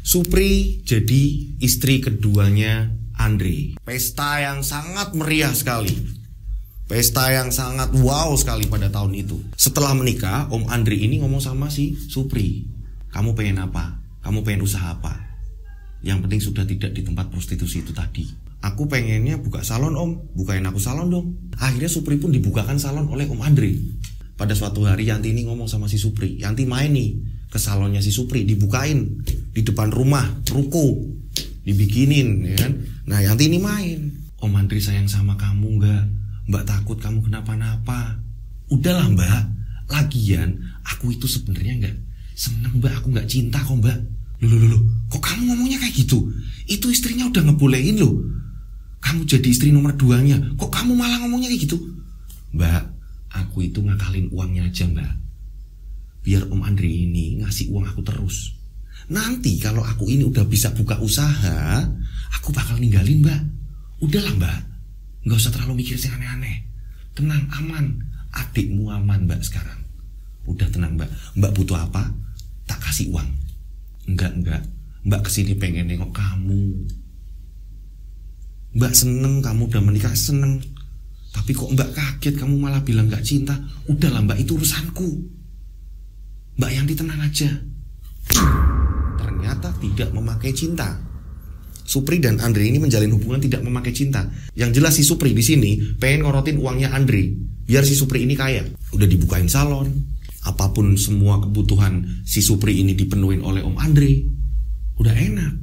Supri jadi istri keduanya Andre. Pesta yang sangat meriah sekali. Pesta yang sangat wow sekali pada tahun itu. Setelah menikah, Om Andre ini ngomong sama si Supri. Kamu pengen apa? Kamu pengen usaha apa? Yang penting sudah tidak di tempat prostitusi itu tadi. Aku pengennya buka salon om, bukain aku salon dong. Akhirnya Supri pun dibukakan salon oleh Om Andre. Pada suatu hari Yanti ini ngomong sama si Supri. Yanti main nih ke salonnya si Supri, dibukain di depan rumah, ruko, dibikinin ya kan. Nah Yanti ini main. Om Andre sayang sama kamu nggak? Mbak takut kamu kenapa-napa. Udahlah mbak, Lagian aku itu sebenarnya nggak seneng mbak, aku nggak cinta kok mbak. Loh, kok kamu ngomongnya kayak gitu? Itu istrinya udah ngebolehin loh. Kamu jadi istri nomor 2-nya, kok kamu malah ngomongnya kayak gitu? Mbak, aku itu ngakalin uangnya aja mbak. Biar Om Andre ini ngasih uang aku terus. Nanti kalau aku ini udah bisa buka usaha, aku bakal ninggalin mbak. Udahlah mbak, nggak usah terlalu mikir yang aneh-aneh. Tenang, aman. Adikmu aman mbak sekarang. Udah tenang mbak. Mbak butuh apa? Tak kasih uang. Enggak. Mbak kesini pengen nengok kamu. Mbak seneng kamu udah menikah, seneng. Tapi kok mbak kaget kamu malah bilang gak cinta. Udahlah mbak, itu urusanku. Mbak Yanti tenang aja. Ternyata tidak memakai cinta. Supri dan Andre ini menjalin hubungan tidak memakai cinta. Yang jelas si Supri di sini pengen ngorotin uangnya Andre biar si Supri ini kaya. Udah dibukain salon, apapun semua kebutuhan si Supri ini dipenuhin oleh Om Andre. Udah enak.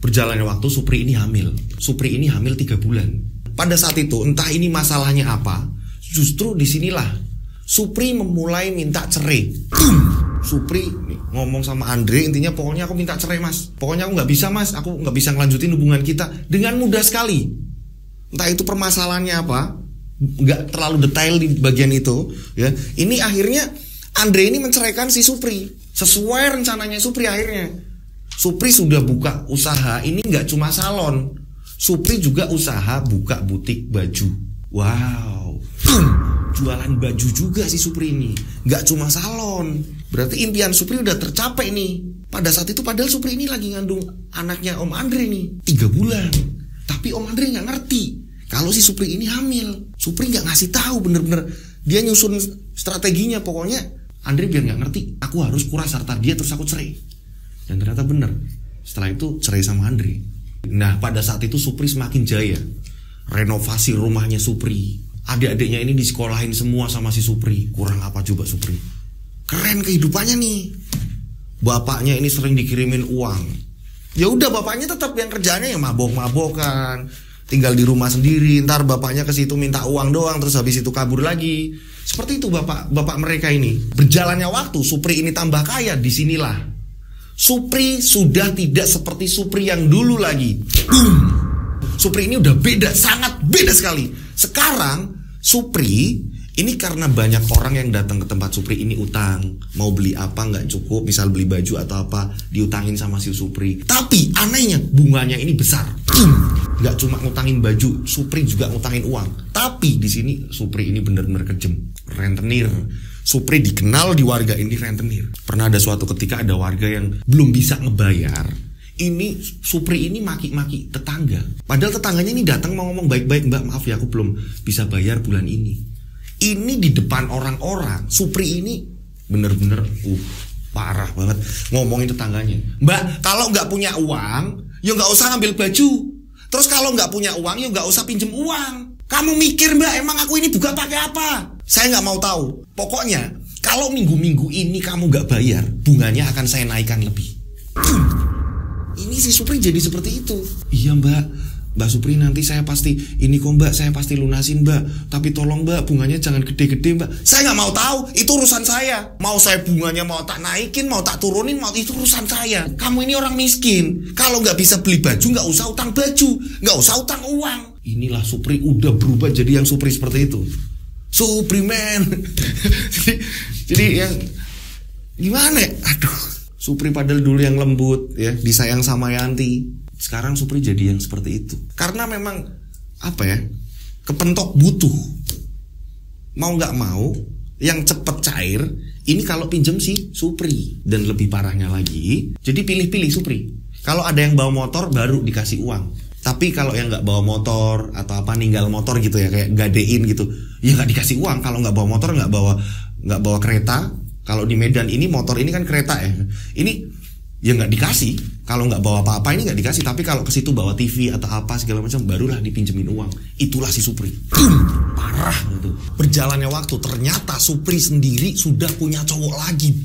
Berjalannya waktu Supri ini hamil. Supri ini hamil 3 bulan. Pada saat itu entah ini masalahnya apa, justru disinilah Supri memulai minta cerai. Supri ngomong sama Andre, intinya pokoknya aku minta cerai mas. Pokoknya aku gak bisa mas, aku gak bisa ngelanjutin hubungan kita. Dengan mudah sekali. Entah itu permasalahannya apa, gak terlalu detail di bagian itu ya. Ini akhirnya Andre ini menceraikan si Supri. Sesuai rencananya Supri akhirnya. Supri sudah buka usaha, ini gak cuma salon. Supri juga usaha buka butik baju. Wow, jualan baju juga si Supri ini. Gak cuma salon. Berarti impian Supri udah tercapai nih. Pada saat itu padahal Supri ini lagi ngandung anaknya Om Andre nih 3 bulan. Tapi Om Andre gak ngerti kalau si Supri ini hamil. Supri gak ngasih tahu bener-bener. Dia nyusun strateginya. Pokoknya Andre biar gak ngerti, aku harus kuras harta dia terus aku cerai. Dan ternyata bener. Setelah itu cerai sama Andre. Nah pada saat itu Supri semakin jaya. Renovasi rumahnya Supri. Adik-adiknya ini disekolahin semua sama si Supri. Kurang apa coba Supri? Keren kehidupannya nih. Bapaknya ini sering dikirimin uang. Ya udah bapaknya tetap yang kerjanya yang mabok-mabokan. Tinggal di rumah sendiri. Ntar bapaknya ke situ minta uang doang, terus habis itu kabur lagi. Seperti itu bapak mereka ini. Berjalannya waktu Supri ini tambah kaya. Disinilah Supri sudah tidak seperti Supri yang dulu lagi. Supri ini udah beda, sangat beda sekali. Sekarang Supri ini karena banyak orang yang datang ke tempat Supri ini utang. Mau beli apa nggak cukup, misal beli baju atau apa, diutangin sama si Supri. Tapi anehnya bunganya ini besar. Nggak cuma ngutangin baju, Supri juga ngutangin uang. Tapi di sini Supri ini benar-benar kejem, rentenir. Supri dikenal di warga ini rentenir. Pernah ada suatu ketika ada warga yang belum bisa ngebayar. Ini Supri ini maki-maki tetangga. Padahal tetangganya ini datang mau ngomong baik-baik, mbak maaf ya aku belum bisa bayar bulan ini. Ini di depan orang-orang Supri ini bener-bener parah banget ngomongin tetangganya. Mbak kalau nggak punya uang ya nggak usah ngambil baju. Terus kalau nggak punya uang ya nggak usah pinjem uang. Kamu mikir mbak emang aku ini buka pakai apa? Saya nggak mau tahu. Pokoknya kalau minggu-minggu ini kamu nggak bayar, bunganya akan saya naikkan lebih. Ini si Supri jadi seperti itu. Iya Mbak Supri nanti saya pasti ini kok mbak, saya pasti lunasin mbak. Tapi tolong mbak bunganya jangan gede-gede mbak. Saya nggak mau tahu, itu urusan saya. Mau saya bunganya mau tak naikin, mau tak turunin, mau itu urusan saya. Kamu ini orang miskin. Kalau nggak bisa beli baju nggak usah utang baju, nggak usah utang uang. Inilah Supri udah berubah jadi yang Supri seperti itu. Supri man. jadi yang gimana ya? Aduh, Supri padahal dulu yang lembut ya, disayang sama Yanti. Sekarang Supri jadi yang seperti itu. Karena memang apa ya, kepentok butuh. Mau gak mau yang cepet cair ini kalau pinjem si Supri. Dan lebih parahnya lagi, jadi pilih-pilih Supri. Kalau ada yang bawa motor baru dikasih uang. Tapi kalau yang gak bawa motor atau apa ninggal motor gitu ya, kayak gadein gitu, ya gak dikasih uang. Kalau gak bawa motor, gak bawa kereta. Kalau di Medan ini motor ini kan kereta ya. Ini ya nggak dikasih. Kalau nggak bawa apa-apa ini nggak dikasih. Tapi kalau ke situ bawa TV atau apa segala macam, barulah dipinjemin uang. Itulah si Supri. Parah gitu. Berjalannya waktu ternyata Supri sendiri sudah punya cowok lagi.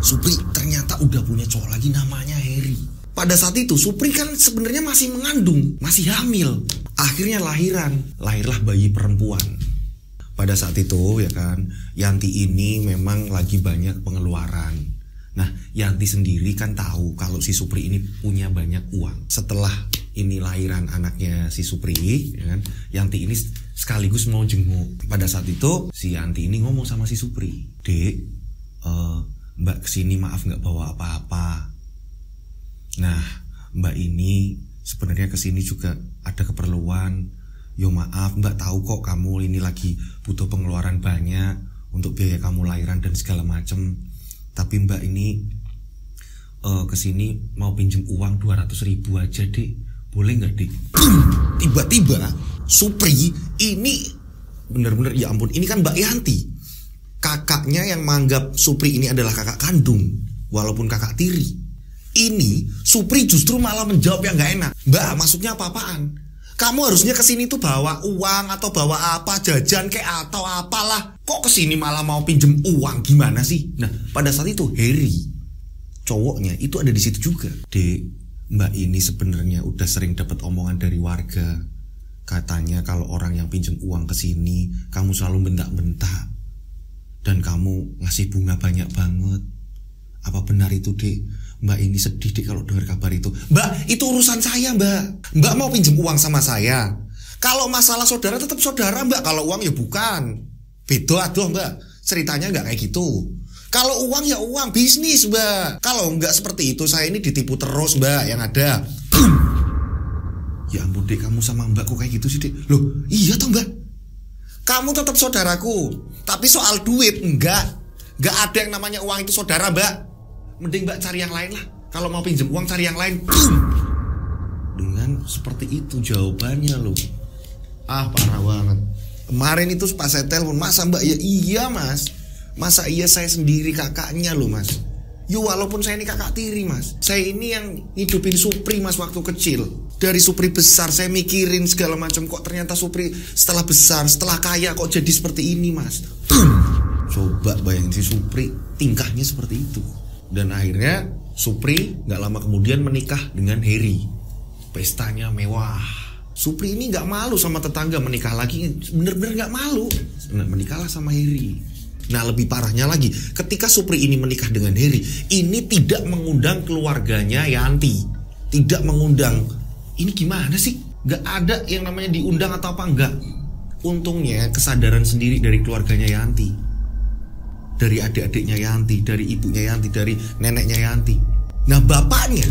Supri ternyata udah punya cowok lagi namanya Heri. Pada saat itu Supri kan sebenarnya masih mengandung, masih hamil. Akhirnya lahirlah bayi perempuan. pada saat itu ya kan, Yanti ini memang lagi banyak pengeluaran. Nah, Yanti sendiri kan tahu kalau si Supri ini punya banyak uang. Setelah ini lahiran anaknya si Supri, ya kan, Yanti ini sekaligus mau jenguk. Pada saat itu si Yanti ini ngomong sama si Supri, "Dek, Mbak kesini maaf nggak bawa apa-apa. Nah, Mbak ini sebenarnya kesini juga ada keperluan. Yo maaf, Mbak tahu kok kamu ini lagi butuh pengeluaran banyak untuk biaya kamu lahiran dan segala macem. Tapi Mbak ini kesini mau pinjem uang 200.000 aja, Dek. Boleh nggak, Dek?" Tiba-tiba Supri ini bener-bener, ya ampun, ini kan Mbak Yanti, kakaknya yang menganggap Supri ini adalah kakak kandung, walaupun kakak tiri. Ini Supri justru malah menjawab yang gak enak. "Mbak, maksudnya apa-apaan? Kamu harusnya kesini tuh bawa uang atau bawa apa, jajan kayak atau apalah. Kok kesini malah mau pinjem uang, gimana sih?" Nah, pada saat itu Harry, cowoknya itu ada di situ juga. "Dek, Mbak ini sebenarnya udah sering dapat omongan dari warga. Katanya kalau orang yang pinjem uang kesini, kamu selalu bentak-bentak. Dan kamu ngasih bunga banyak banget. Apa benar itu, Dek? Mbak ini sedih, Dek, kalau dengar kabar itu." "Mbak, itu urusan saya, Mbak. Mbak mau pinjem uang sama saya. Kalau masalah saudara tetap saudara, Mbak. Kalau uang ya bukan. Beda aduh, Mbak. Ceritanya nggak kayak gitu. Kalau uang ya uang, bisnis, Mbak. Kalau nggak seperti itu, saya ini ditipu terus, Mbak, yang ada." "Ya ampun, Dek, kamu sama Mbak kok kayak gitu sih, Dek?" "Loh, iya toh, Mbak. Kamu tetap saudaraku. Tapi soal duit, enggak ada yang namanya uang itu saudara, Mbak. Mending Mbak cari yang lain lah. Kalau mau pinjem uang cari yang lain." Dengan seperti itu jawabannya loh. Parah banget. Kemarin itu pas saya telepon, "Masa Mbak?" "Ya iya, Mas. Masa iya, saya sendiri kakaknya loh, Mas. Yo walaupun saya ini kakak tiri, Mas. Saya ini yang hidupin Supri, Mas, waktu kecil. Dari Supri besar saya mikirin segala macam, kok ternyata Supri setelah besar, setelah kaya kok jadi seperti ini, Mas." Coba bayangin si Supri tingkahnya seperti itu. Dan akhirnya Supri gak lama kemudian menikah dengan Harry. Pestanya mewah. Supri ini gak malu sama tetangga menikah lagi. Bener-bener gak malu. Nah, menikahlah sama Harry. Nah, lebih parahnya lagi, ketika Supri ini menikah dengan Harry, ini tidak mengundang keluarganya Yanti. Tidak mengundang. Ini gimana sih? Gak ada yang namanya diundang atau apa, enggak. Untungnya kesadaran sendiri dari keluarganya Yanti, dari adik-adiknya Yanti, dari ibunya Yanti, dari neneknya Yanti. Nah, bapaknya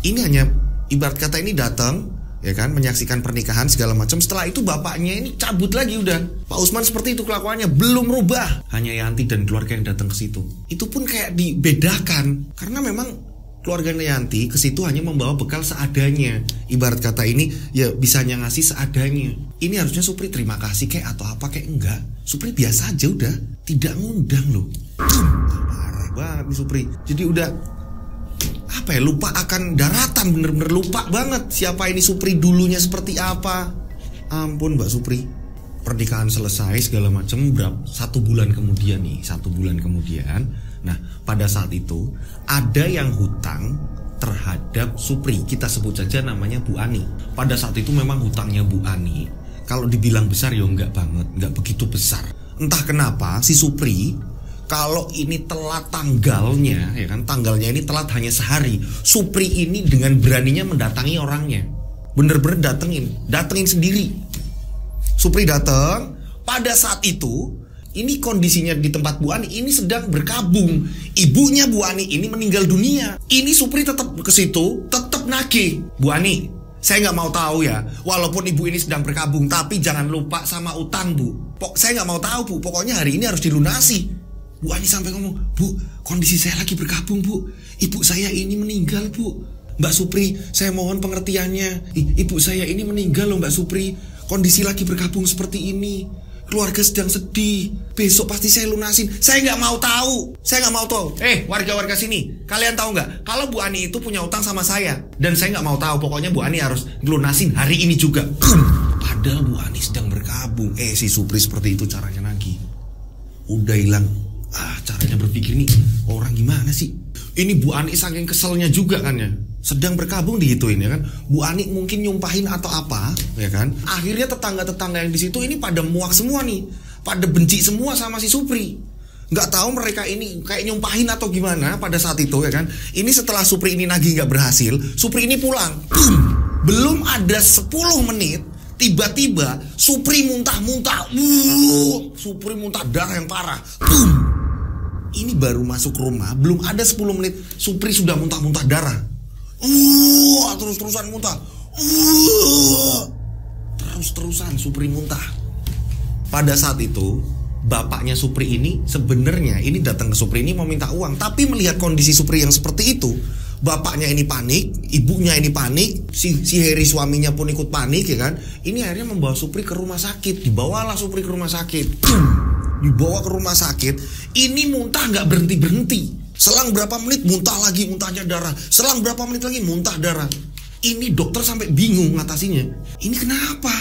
ini hanya ibarat kata ini datang, ya kan, menyaksikan pernikahan segala macam. Setelah itu bapaknya ini cabut lagi udah. Pak Usman seperti itu kelakuannya, belum rubah. Hanya Yanti dan keluarga yang datang ke situ. Itu pun kayak dibedakan karena memang keluarganya Yanti ke situ hanya membawa bekal seadanya. Ibarat kata ini ya bisanya ngasih seadanya. Ini harusnya Supri terima kasih kayak atau apa kayak enggak. Supri biasa aja udah, tidak ngundang loh. Parah banget nih Supri. Jadi udah apa ya, lupa akan daratan, bener-bener lupa banget siapa ini Supri dulunya seperti apa. Ampun Mbak Supri. Pernikahan selesai segala macam, satu bulan kemudian nih, nah pada saat itu ada yang hutang terhadap Supri. Kita sebut saja namanya Bu Ani. Pada saat itu memang hutangnya Bu Ani, kalau dibilang besar ya enggak banget, enggak begitu besar. Entah kenapa si Supri kalau ini telat tanggalnya, ya kan, tanggalnya ini telat hanya sehari, Supri ini dengan beraninya mendatangi orangnya. Bener-bener datengin sendiri. Supri datang. Pada saat itu ini kondisinya di tempat Bu Ani ini sedang berkabung. Ibunya Bu Ani ini meninggal dunia. Ini Supri tetap ke situ, tetap nagih. "Bu Ani, saya nggak mau tahu ya, walaupun ibu ini sedang berkabung, tapi jangan lupa sama utang, Bu. Saya nggak mau tahu, Bu. Pokoknya hari ini harus dilunasi." Bu Ani sampai ngomong, "Bu, kondisi saya lagi berkabung, Bu. Ibu saya ini meninggal, Bu. Mbak Supri, saya mohon pengertiannya. Ibu saya ini meninggal loh, Mbak Supri. Kondisi lagi berkabung seperti ini. Keluarga sedang sedih. Besok pasti saya lunasin." "Saya nggak mau tahu. Saya nggak mau tahu. Warga-warga sini, kalian tahu nggak? Kalau Bu Ani itu punya utang sama saya, dan saya nggak mau tahu. Pokoknya Bu Ani harus lunasin hari ini juga." Padahal Bu Ani sedang berkabung. Si Supri seperti itu caranya nagih. Udah hilang. Caranya berpikir nih orang gimana sih? Ini Bu Ani saking keselnya juga kan ya, sedang berkabung digituin ya kan. Bu Ani mungkin nyumpahin atau apa ya kan. Akhirnya tetangga-tetangga yang di situ ini pada muak semua nih. pada benci semua sama si Supri. Nggak tahu mereka ini kayak nyumpahin atau gimana pada saat itu ya kan. Ini setelah Supri ini nagih nggak berhasil, Supri ini pulang. Belum ada 10 menit, tiba-tiba Supri muntah-muntah. Supri muntah darah yang parah. Ini baru masuk rumah, belum ada 10 menit, Supri sudah muntah-muntah darah. Terus-terusan muntah. Terus-terusan Supri muntah. Pada saat itu, bapaknya Supri ini sebenarnya ini datang ke Supri ini mau minta uang, tapi melihat kondisi Supri yang seperti itu, bapaknya ini panik, ibunya ini panik, si Heri suaminya pun ikut panik ya kan. Ini akhirnya membawa Supri ke rumah sakit. Dibawalah Supri ke rumah sakit. Dibawa ke rumah sakit, ini muntah nggak berhenti-berhenti. Selang berapa menit muntah lagi, muntahnya darah. Selang berapa menit lagi muntah darah. Ini dokter sampai bingung ngatasinya. Ini kenapa?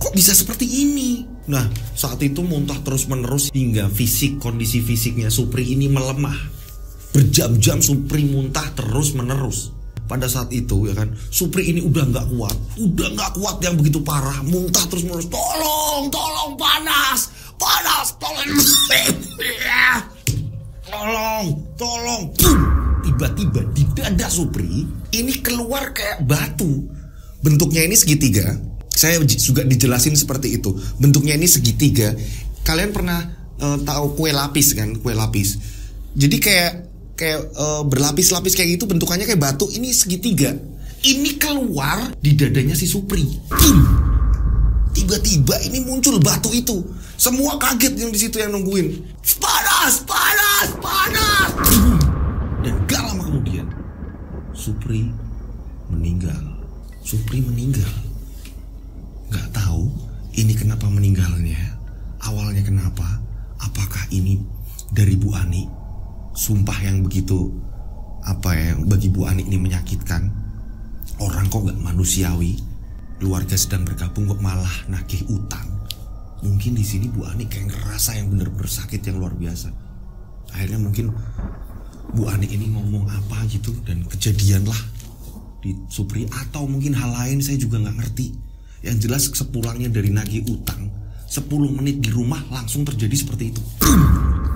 Kok bisa seperti ini? Nah, saat itu muntah terus-menerus hingga kondisi fisiknya Supri ini melemah. Berjam-jam Supri muntah terus-menerus. Pada saat itu ya kan, Supri ini udah nggak kuat yang begitu parah, muntah terus-menerus. Tolong, panas, tolong. Tiba-tiba di dada Supri ini keluar kayak batu. Bentuknya ini segitiga. Saya juga dijelasin seperti itu. Bentuknya ini segitiga. Kalian pernah tahu kue lapis kan? Kue lapis. Jadi kayak berlapis-lapis kayak gitu, bentukannya kayak batu. Ini segitiga. Ini keluar di dadanya si Supri. Tiba-tiba ini muncul batu itu. Semua kaget yang di situ yang nungguin. Panas. Dan gak lama kemudian Supri meninggal. Gak tahu ini kenapa meninggalnya. Awalnya kenapa? Apakah ini dari Bu Ani? Sumpah yang begitu bagi Bu Ani ini menyakitkan. Orang kok gak manusiawi. Keluarga sedang bergabung kok malah nagih utang. Mungkin di sini Bu Ani kayak ngerasa yang bener-bener sakit yang luar biasa. Akhirnya mungkin Bu Ani ini ngomong apa gitu dan kejadian lah di Supri, atau mungkin hal lain saya juga nggak ngerti. Yang jelas sepulangnya dari nagih utang, 10 menit di rumah langsung terjadi seperti itu.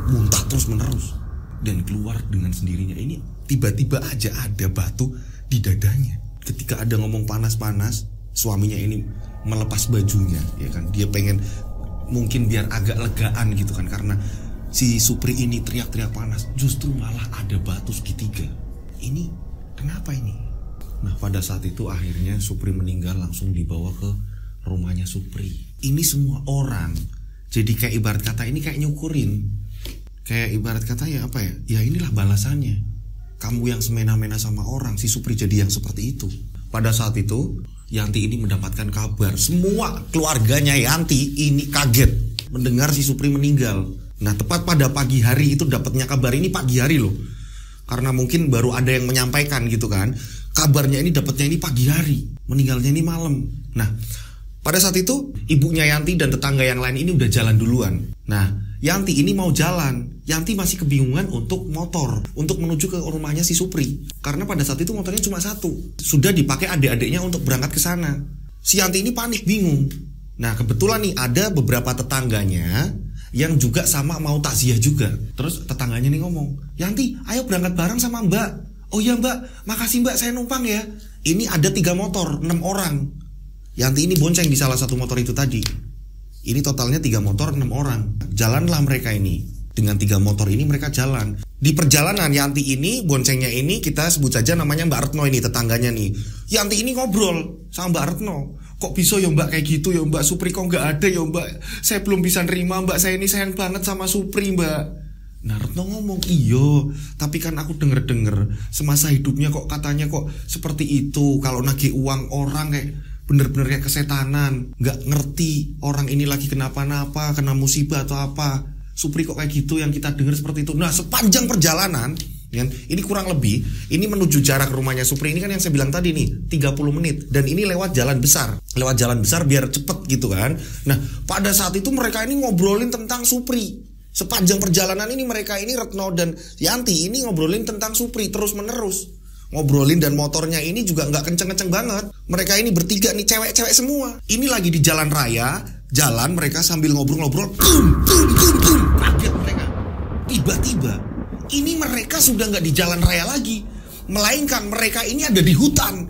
Muntah terus menerus dan keluar dengan sendirinya. Ini tiba-tiba aja ada batu di dadanya. Ketika ada ngomong panas-panas, suaminya ini melepas bajunya ya kan. Dia pengen mungkin biar agak legaan gitu kan, karena si Supri ini teriak-teriak panas, justru malah ada batu segitiga. Ini kenapa ini? Nah, pada saat itu akhirnya Supri meninggal, langsung dibawa ke rumahnya Supri. Ini semua orang jadi kayak ibarat kata ini kayak nyukurin. Kayak ibarat kata ya apa ya? Ya inilah balasannya. Kamu yang semena-mena sama orang, si Supri jadi yang seperti itu. Pada saat itu Yanti ini mendapatkan kabar. Semua keluarganya Yanti ini kaget mendengar si Supri meninggal. Nah, tepat pada pagi hari itu dapatnya kabar ini pagi hari loh. Karena mungkin baru ada yang menyampaikan gitu kan. Kabarnya ini dapatnya ini pagi hari, meninggalnya ini malam. Nah, pada saat itu ibunya Yanti dan tetangga yang lain ini udah jalan duluan. Nah, Yanti ini mau jalan. Yanti masih kebingungan untuk motor, untuk menuju ke rumahnya si Supri. Karena pada saat itu motornya cuma satu. Sudah dipakai adik-adiknya untuk berangkat ke sana. Si Yanti ini panik, bingung. Nah, kebetulan nih ada beberapa tetangganya yang juga sama mau takziah juga. Terus tetangganya nih ngomong, Yanti, ayo berangkat bareng sama Mbak. Oh iya Mbak, makasih Mbak, saya numpang ya. Ini ada 3 motor, 6 orang. Yanti ini bonceng di salah satu motor itu tadi. Ini totalnya 3 motor, 6 orang. Jalanlah mereka ini. Dengan 3 motor ini mereka jalan. Di perjalanan Yanti ini, boncengnya ini kita sebut saja namanya Mbak Retno ini, tetangganya nih. Yanti ini ngobrol sama Mbak Retno. Kok bisa ya Mbak kayak gitu ya Mbak? Supri kok nggak ada ya Mbak? Saya belum bisa nerima Mbak, saya ini sayang banget sama Supri Mbak. Nah, Retno ngomong, iyo, tapi kan aku denger-denger semasa hidupnya kok katanya kok seperti itu. Kalau nagih uang orang kayak bener-bener kayak kesetanan, nggak ngerti orang ini lagi kenapa-napa, kena musibah atau apa. Supri kok kayak gitu yang kita dengar seperti itu. Nah, sepanjang perjalanan kan, ini kurang lebih, ini menuju jarak rumahnya Supri ini kan yang saya bilang tadi nih 30 menit. Dan ini lewat jalan besar. Lewat jalan besar biar cepet gitu kan. Nah, pada saat itu mereka ini ngobrolin tentang Supri. Sepanjang perjalanan ini mereka ini Retno dan Yanti ini ngobrolin tentang Supri terus menerus. ngobrolin dan motornya ini juga nggak kenceng-kenceng banget. Mereka ini bertiga nih cewek-cewek semua. Ini lagi di jalan raya, jalan mereka sambil ngobrol-ngobrol. Kaget mereka. Tiba-tiba ini mereka sudah nggak di jalan raya lagi, melainkan mereka ini ada di hutan.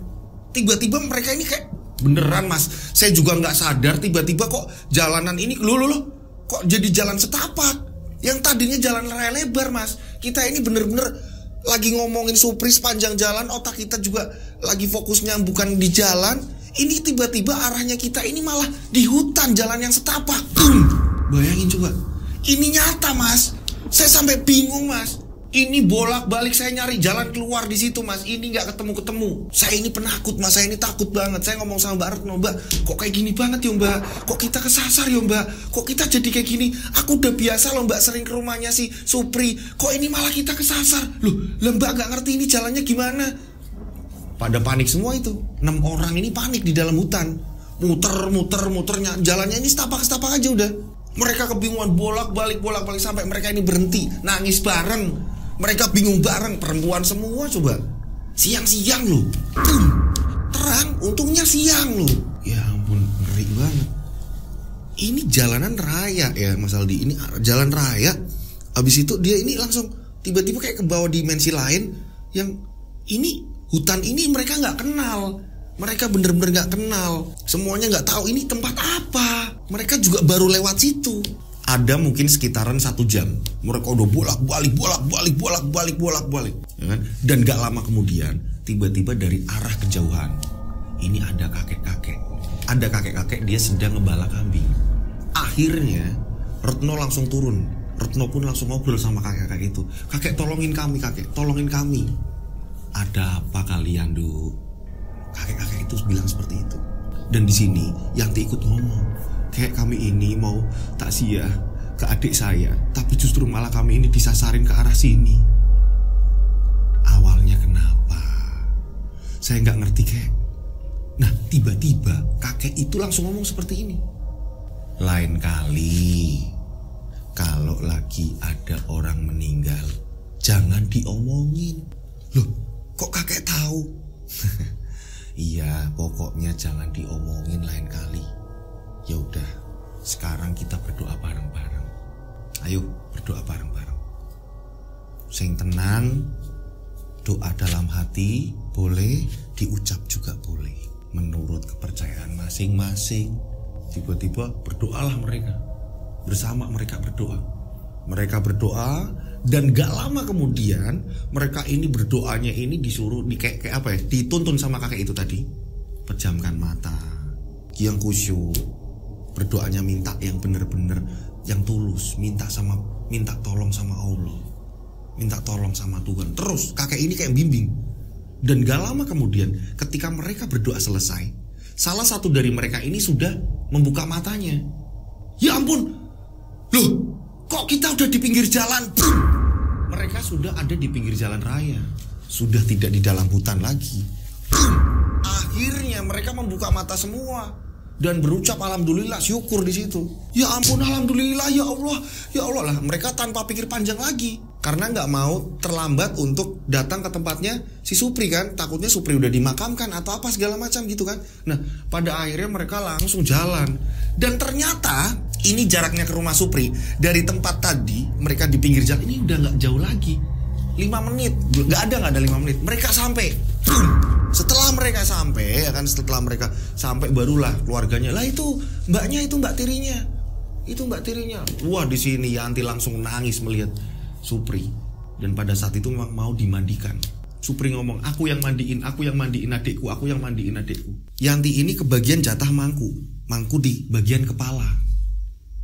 Tiba-tiba mereka ini kayak beneran mas, saya juga nggak sadar tiba-tiba kok jalanan ini loh kok jadi jalan setapak. Yang tadinya jalan raya lebar mas. Kita ini bener-bener lagi ngomongin Supri sepanjang jalan, otak kita juga lagi fokusnya bukan di jalan. Ini tiba-tiba arahnya kita ini malah di hutan, jalan yang setapak. Bayangin coba. Ini nyata mas. Saya sampai bingung mas. Ini bolak-balik saya nyari jalan keluar di situ mas. Ini nggak ketemu-ketemu. Saya ini penakut mas. Saya ini takut banget. Saya ngomong sama Mbak Retno, Mbak, kok kayak gini banget ya Mbak? Kok kita kesasar ya Mbak? Kok kita jadi kayak gini? Aku udah biasa loh Mbak sering ke rumahnya si Supri. Kok ini malah kita kesasar? Loh, Mbak nggak ngerti ini jalannya gimana? Pada panik semua itu. 6 orang ini panik di dalam hutan. Muter-muternya. Jalannya ini setapak-setapak aja udah. Mereka kebingungan bolak-balik sampai mereka ini berhenti. Nangis bareng. Mereka bingung bareng, perempuan semua coba. Siang-siang loh. Terang, untungnya siang loh. Ya ampun, ngeri banget. Ini jalanan raya ya Mas Aldi. Ini jalan raya. Habis itu dia ini langsung tiba-tiba kayak ke bawah dimensi lain. Yang ini hutan ini mereka gak kenal. Mereka bener-bener gak kenal. Semuanya gak tahu ini tempat apa. Mereka juga baru lewat situ. Ada mungkin sekitaran 1 jam. Mereka udah bolak-balik ya kan? Dan gak lama kemudian tiba-tiba dari arah kejauhan ini ada kakek-kakek. Ada kakek-kakek dia sedang ngebala kambing. Akhirnya Retno langsung turun. Retno pun langsung ngobrol sama kakek-kakek itu. Kakek tolongin kami kakek, tolongin kami. Ada apa kalian Du? Kakek-kakek itu bilang seperti itu. Dan di sini Yanti ikut ngomong. Kayak kami ini mau takziah ke adik saya, tapi justru malah kami ini disasarin ke arah sini. Awalnya kenapa? Saya nggak ngerti kek. Nah tiba-tiba kakek itu langsung ngomong seperti ini. Lain kali kalau lagi ada orang meninggal, jangan diomongin. Loh, kok kakek tahu? Iya, pokoknya jangan diomongin lain kali. Ya udah, sekarang kita berdoa bareng-bareng. Ayo berdoa bareng-bareng. Sing tenang, doa dalam hati boleh, diucap juga boleh. Menurut kepercayaan masing-masing. Tiba-tiba berdoalah mereka. Bersama mereka berdoa. Mereka berdoa dan gak lama kemudian mereka ini berdoanya ini disuruh kayak apa ya? Dituntun sama kakek itu tadi. Pejamkan mata, yang khusyuk. Berdoanya minta yang benar-benar yang tulus, minta tolong sama Allah, minta tolong sama Tuhan. Terus kakek ini kayak bimbing. Dan gak lama kemudian ketika mereka berdoa selesai, salah satu dari mereka ini sudah membuka matanya. Ya ampun, loh kok kita udah di pinggir jalan? Mereka sudah ada di pinggir jalan raya, sudah tidak di dalam hutan lagi. Akhirnya mereka membuka mata semua dan berucap alhamdulillah, syukur di situ. Ya ampun, alhamdulillah, ya Allah lah. Mereka tanpa pikir panjang lagi karena nggak mau terlambat untuk datang ke tempatnya si Supri kan. Takutnya Supri udah dimakamkan atau apa segala macam gitu kan. Nah pada akhirnya mereka langsung jalan. Dan ternyata ini jaraknya ke rumah Supri dari tempat tadi mereka di pinggir jalan ini udah nggak jauh lagi. 5 menit, nggak ada 5 menit. Mereka sampai. Setelah mereka sampai barulah keluarganya. Lah itu mbaknya, itu mbak tirinya. Wah di sini Yanti langsung nangis melihat Supri. Dan pada saat itu memang mau dimandikan. Supri ngomong, aku yang mandiin adikku. Yanti ini kebagian jatah mangku di bagian kepala.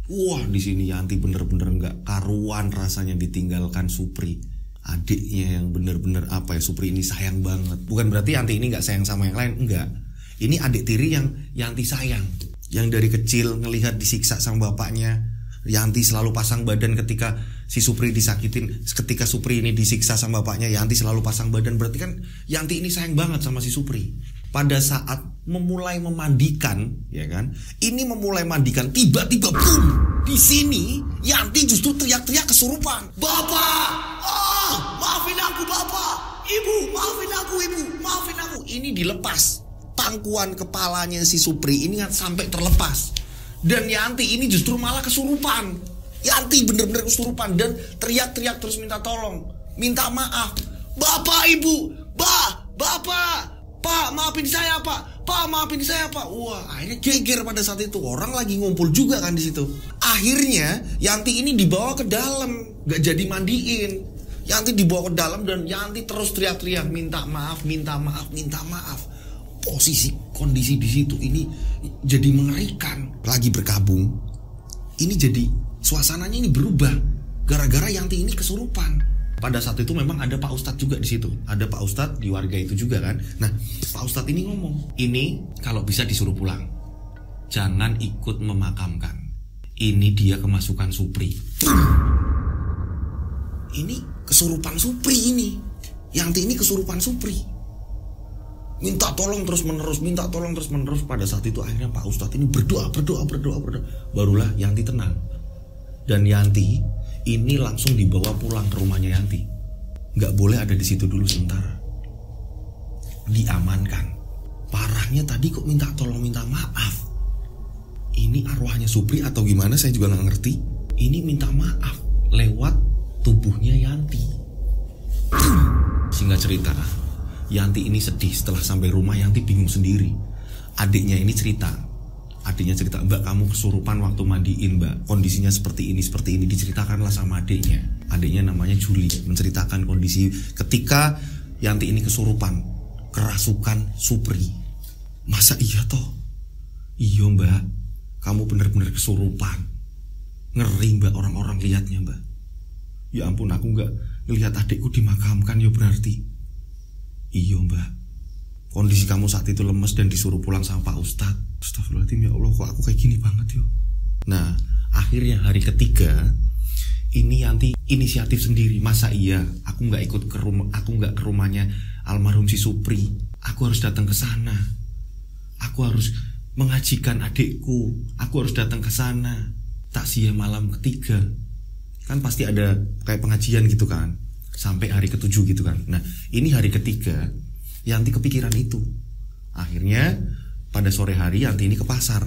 Wah di sini Yanti bener-bener nggak karuan rasanya ditinggalkan Supri. Adiknya yang bener-bener Supri ini sayang banget. Bukan berarti Yanti ini gak sayang sama yang lain, enggak. Ini adik tiri yang Yanti sayang. Yang dari kecil ngelihat disiksa sama bapaknya. Yanti selalu pasang badan ketika si Supri disakitin. Ketika Supri ini disiksa sama bapaknya, Yanti selalu pasang badan. Berarti kan Yanti ini sayang banget sama si Supri. Pada saat memulai memandikan, ya kan? Ini memulai mandikan, tiba-tiba boom! Di sini Yanti justru teriak-teriak kesurupan. Bapak! Maafin aku Bapak. Ibu, maafin aku ibu, maafin aku. Ini dilepas. Pangkuan kepalanya si Supri ini sampai terlepas. Dan Yanti ini justru malah kesurupan. Yanti bener-bener kesurupan dan teriak-teriak terus minta tolong, minta maaf. Bapak, ibu, bapak, pak, maafin saya pak, maafin saya pak. Wah, akhirnya geger pada saat itu. Orang lagi ngumpul juga kan di situ. Akhirnya Yanti ini dibawa ke dalam, gak jadi mandiin. Yanti dibawa ke dalam dan Yanti terus teriak-teriak minta maaf, minta maaf, minta maaf. Kondisi di situ ini jadi mengerikan. Lagi berkabung, ini jadi suasananya ini berubah gara-gara Yanti ini kesurupan. Pada saat itu memang ada Pak Ustadz juga di situ. Ada Pak Ustadz di warga itu juga kan. Nah, Pak Ustadz ini ngomong, ini kalau bisa disuruh pulang, jangan ikut memakamkan. Ini dia kemasukan Supri. Ini kesurupan Supri ini. Yanti ini kesurupan Supri. Minta tolong terus menerus, minta tolong terus menerus. Pada saat itu akhirnya Pak Ustadz ini berdoa. Barulah Yanti tenang. Dan Yanti ini langsung dibawa pulang ke rumahnya Yanti. Gak boleh ada di situ dulu sementara. Diamankan. Parahnya tadi kok minta tolong, minta maaf. Ini arwahnya Supri atau gimana saya juga gak ngerti. Ini minta maaf lewat tubuhnya Yanti. Singkat cerita, Yanti ini sedih. Setelah sampai rumah Yanti bingung sendiri. Adiknya cerita, Mbak, kamu kesurupan waktu mandiin Mbak, kondisinya seperti ini. Diceritakanlah sama adiknya. Adiknya namanya Juli, menceritakan kondisi ketika Yanti ini kesurupan, kerasukan Supri. Masa iya toh? Iya Mbak, kamu benar-benar kesurupan. Ngeri Mbak, orang-orang lihatnya Mbak. Ya ampun, aku gak ngelihat adikku dimakamkan ya berarti. Iya Mbak, kondisi kamu saat itu lemes dan disuruh pulang sama Pak Ustadz. Astagfirullahaladzim, ya Allah, kok aku kayak gini banget yo. Nah, akhirnya hari ketiga ini Yanti inisiatif sendiri. Masa iya aku nggak ikut ke rumah, aku nggak ke rumahnya almarhum si Supri. Aku harus datang ke sana. Aku harus mengajikan adikku. Aku harus datang ke sana. Takziah malam ketiga. Kan pasti ada kayak pengajian gitu kan. Sampai hari ketujuh gitu kan. Nah, ini hari ketiga Yanti kepikiran itu. Akhirnya pada sore hari Yanti ini ke pasar.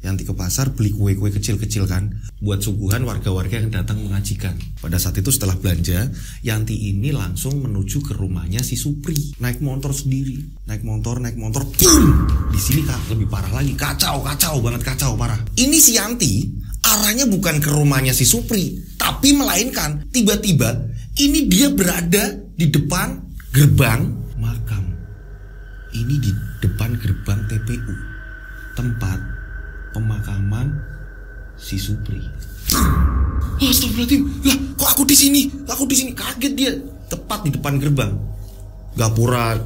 Yanti ke pasar beli kue-kue kecil-kecil kan, buat suguhan warga-warga yang datang mengajikan. Pada saat itu setelah belanja, Yanti ini langsung menuju ke rumahnya si Supri. Naik motor sendiri. Naik motor, boom! Di sini lebih parah lagi. Kacau parah. Ini si Yanti arahnya bukan ke rumahnya si Supri, tapi melainkan tiba-tiba ini dia berada di depan gerbang makam. Ini di depan gerbang TPU, tempat pemakaman si Supri. Astagfirullahaladzim, lah kok aku di sini? Kaget dia. Tepat di depan gerbang gapura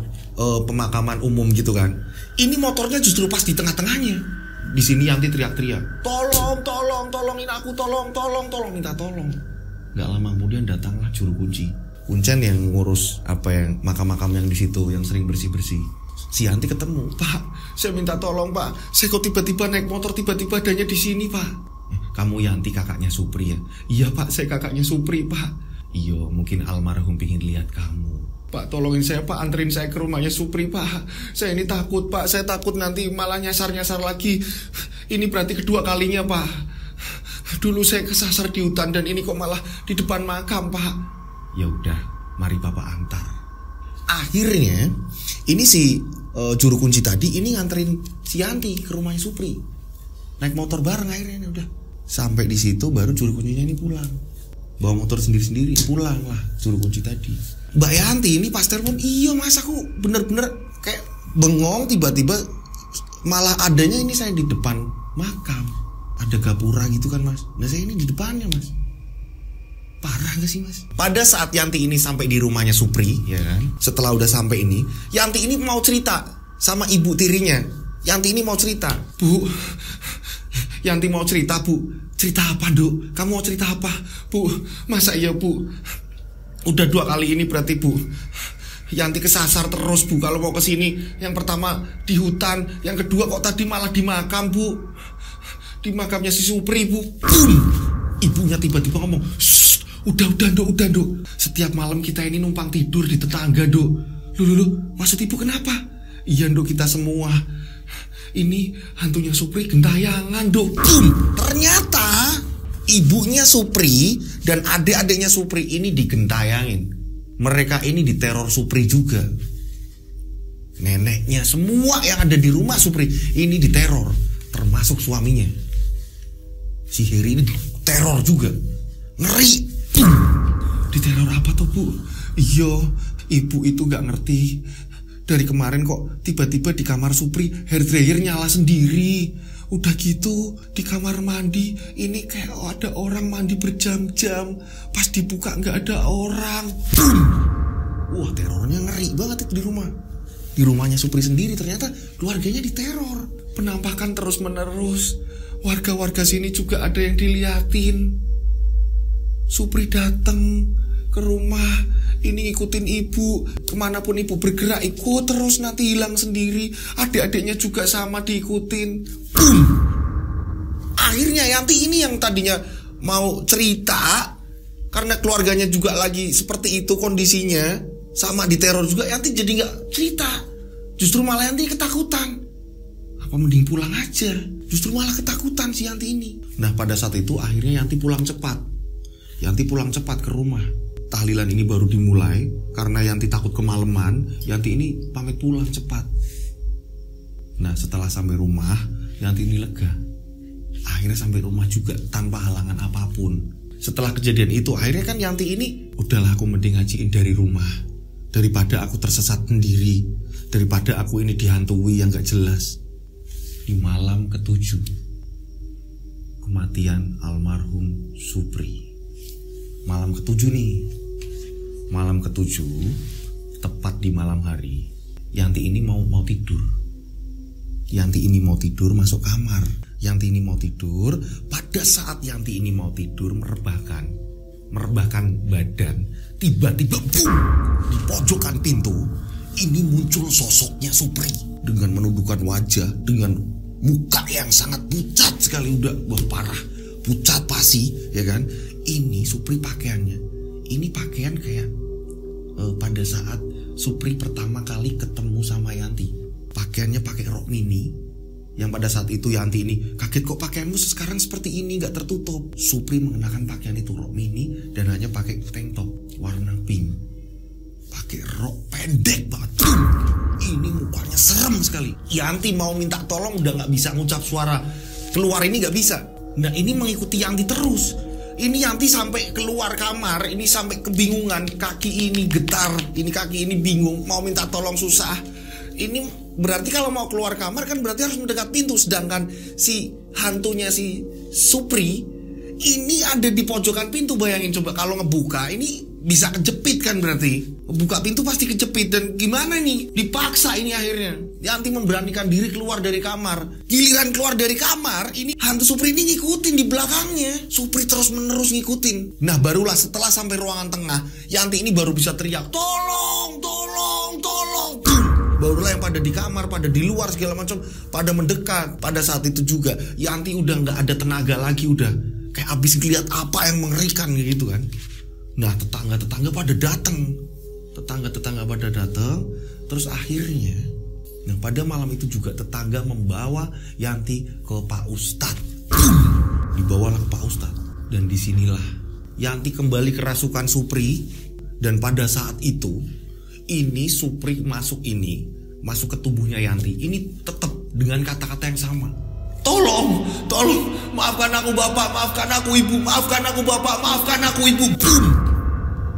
pemakaman umum gitu kan. Ini motornya justru pas di tengah-tengahnya. Di sini Yanti teriak-teriak, tolongin aku, tolong, minta tolong. Gak lama kemudian datanglah juru kunci, kuncen yang ngurus makam-makam yang di situ, yang sering bersih-bersih. Si Yanti ketemu, Pak, saya minta tolong Pak, saya kok tiba-tiba naik motor, tiba-tiba adanya di sini Pak. Kamu Yanti kakaknya Supri ya? Iya Pak, saya kakaknya Supri Pak. Iya, mungkin almarhum pingin lihat kamu. Pak, tolongin saya Pak, anterin saya ke rumahnya Supri Pak. Saya ini takut Pak, saya takut nanti malah nyasar-nyasar lagi. Ini berarti kedua kalinya Pak. Dulu saya kesasar di hutan dan ini kok malah di depan makam Pak. Ya udah, mari Bapak antar. Akhirnya ini si juru kunci tadi ini nganterin si Yanti ke rumahnya Supri. Naik motor bareng akhirnya udah. Sampai di situ baru juru kuncinya ini pulang. Bawa motor sendiri-sendiri, pulang lah juru kunci tadi. Mbak Yanti ini pas telepon, iya mas aku bener-bener kayak bengong, tiba-tiba malah adanya ini saya di depan makam. Ada gapura gitu kan mas. Nah saya ini di depannya mas. Parah gak sih mas? Pada saat Yanti ini sampai di rumahnya Supri, ya kan? Setelah udah sampai ini, Yanti ini mau cerita sama ibu tirinya. Yanti ini mau cerita, Bu. Yanti mau cerita Bu. Cerita apa Duk? Kamu mau cerita apa Bu? Masa iya Bu? Udah 2 kali ini berarti Bu. Yanti kesasar terus Bu kalau mau kesini. Yang pertama di hutan, yang kedua kok tadi malah di makam Bu. Di makamnya si Supri Bu. Boom! Ibunya tiba-tiba ngomong, Udah Dok. Setiap malam kita ini numpang tidur di tetangga, Dok. Loh, maksud ibu kenapa? Iya, Dok, kita semua. Ini hantunya Supri gentayangan, Dok. Ternyata ibunya Supri dan adik-adiknya Supri ini digentayangin. Mereka ini diteror Supri juga. Neneknya, semua yang ada di rumah Supri ini diteror, termasuk suaminya. Si Heri ini teror juga. Ngeri. Diteror apa tuh, Bu? Iya, ibu itu gak ngerti. Dari kemarin kok tiba-tiba di kamar Supri hair dryer nyala sendiri. Udah gitu di kamar mandi ini kayak ada orang mandi berjam-jam. Pas dibuka gak ada orang. Wah, terornya ngeri banget itu di rumah. Di rumahnya Supri sendiri ternyata keluarganya diteror. Penampakan terus menerus. Warga-warga sini juga ada yang diliatin. Supri datang ke rumah, ini ngikutin ibu. Kemanapun ibu bergerak ikut terus, nanti hilang sendiri. Adik-adiknya juga sama diikutin. Akhirnya Yanti ini yang tadinya mau cerita, karena keluarganya juga lagi seperti itu kondisinya, sama diteror juga, Yanti jadi gak cerita. Justru malah Yanti ketakutan. Apa mending pulang aja? Justru malah ketakutan si Yanti ini. Nah, pada saat itu akhirnya Yanti pulang cepat. Yanti pulang cepat ke rumah. Tahlilan ini baru dimulai. Karena Yanti takut kemalaman, Yanti ini pamit pulang cepat. Nah, setelah sampai rumah, Yanti ini lega. Akhirnya sampai rumah juga tanpa halangan apapun. Setelah kejadian itu, akhirnya kan Yanti ini, udahlah aku mending ngajiin dari rumah. Daripada aku tersesat sendiri, daripada aku ini dihantui yang gak jelas. Di malam ke-7 kematian almarhum Supri. Malam ke-7 nih. Malam ke-7, tepat di malam hari, Yanti ini mau tidur. Yanti ini mau tidur masuk kamar. Yanti ini mau tidur. Pada saat Yanti ini mau tidur merebahkan badan, tiba-tiba boom, di pojokan pintu ini muncul sosoknya Supri dengan menundukkan wajah, dengan muka yang sangat pucat sekali, udah parah, pucat pasi, ya kan? Ini Supri pakaiannya, ini pakaian kayak pada saat Supri pertama kali ketemu sama Yanti. Pakaiannya pakai rok mini, yang pada saat itu Yanti ini kaget, kok pakaianmu sekarang seperti ini, gak tertutup. Supri mengenakan pakaian itu rok mini dan hanya pakai tank top warna pink, pakai rok pendek banget. Ini mukanya serem sekali. Yanti mau minta tolong udah gak bisa ngucap suara keluar, ini gak bisa. Nah, ini mengikuti Yanti terus. Ini Yanti sampai keluar kamar, ini sampai kebingungan, kaki ini getar, ini kaki ini bingung, mau minta tolong susah. Ini berarti kalau mau keluar kamar kan berarti harus mendekat pintu. Sedangkan si hantunya si Supri ini ada di pojokan pintu. Bayangin coba kalau ngebuka ini bisa kejepit kan, berarti buka pintu pasti kejepit. Dan gimana nih, dipaksa ini akhirnya Yanti memberanikan diri keluar dari kamar. Giliran keluar dari kamar, ini hantu Supri ini ngikutin di belakangnya. Supri terus menerus ngikutin. Nah, barulah setelah sampai ruangan tengah, Yanti ini baru bisa teriak, tolong, tolong, tolong. Barulah yang pada di kamar, pada di luar segala macam pada mendekat. Pada saat itu juga Yanti udah gak ada tenaga lagi, udah kayak abis ngeliat apa yang mengerikan gitu kan. Nah, tetangga-tetangga pada datang. Tetangga-tetangga pada datang. Terus akhirnya, nah pada malam itu juga tetangga membawa Yanti ke Pak Ustadz. Dibawalah ke Pak Ustadz. Dan disinilah Yanti kembali kerasukan Supri. Dan pada saat itu, ini Supri masuk ke tubuhnya Yanti. Ini tetap dengan kata-kata yang sama. Tolong, tolong, maafkan aku Bapak, maafkan aku Ibu, maafkan aku Bapak, maafkan aku Ibu. Boom.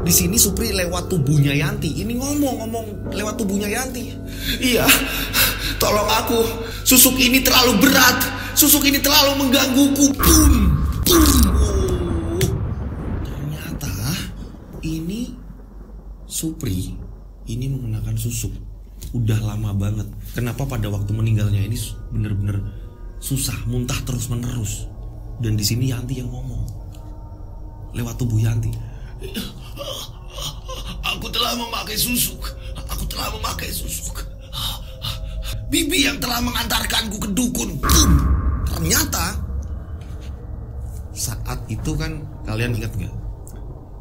Di sini Supri lewat tubuhnya Yanti. Ini ngomong lewat tubuhnya Yanti. Iya, tolong aku. Susuk ini terlalu berat. Susuk ini terlalu menggangguku. Boom, boom. Oh. Ternyata ini Supri ini mengenakan susuk. Udah lama banget. Kenapa pada waktu meninggalnya ini bener-bener susah, muntah terus menerus. Dan di sini Yanti yang ngomong lewat tubuh Yanti. Aku telah memakai susuk. Aku telah memakai susuk. Bibi yang telah mengantarkanku ke dukun. Ternyata saat itu kan, kalian ingat gak?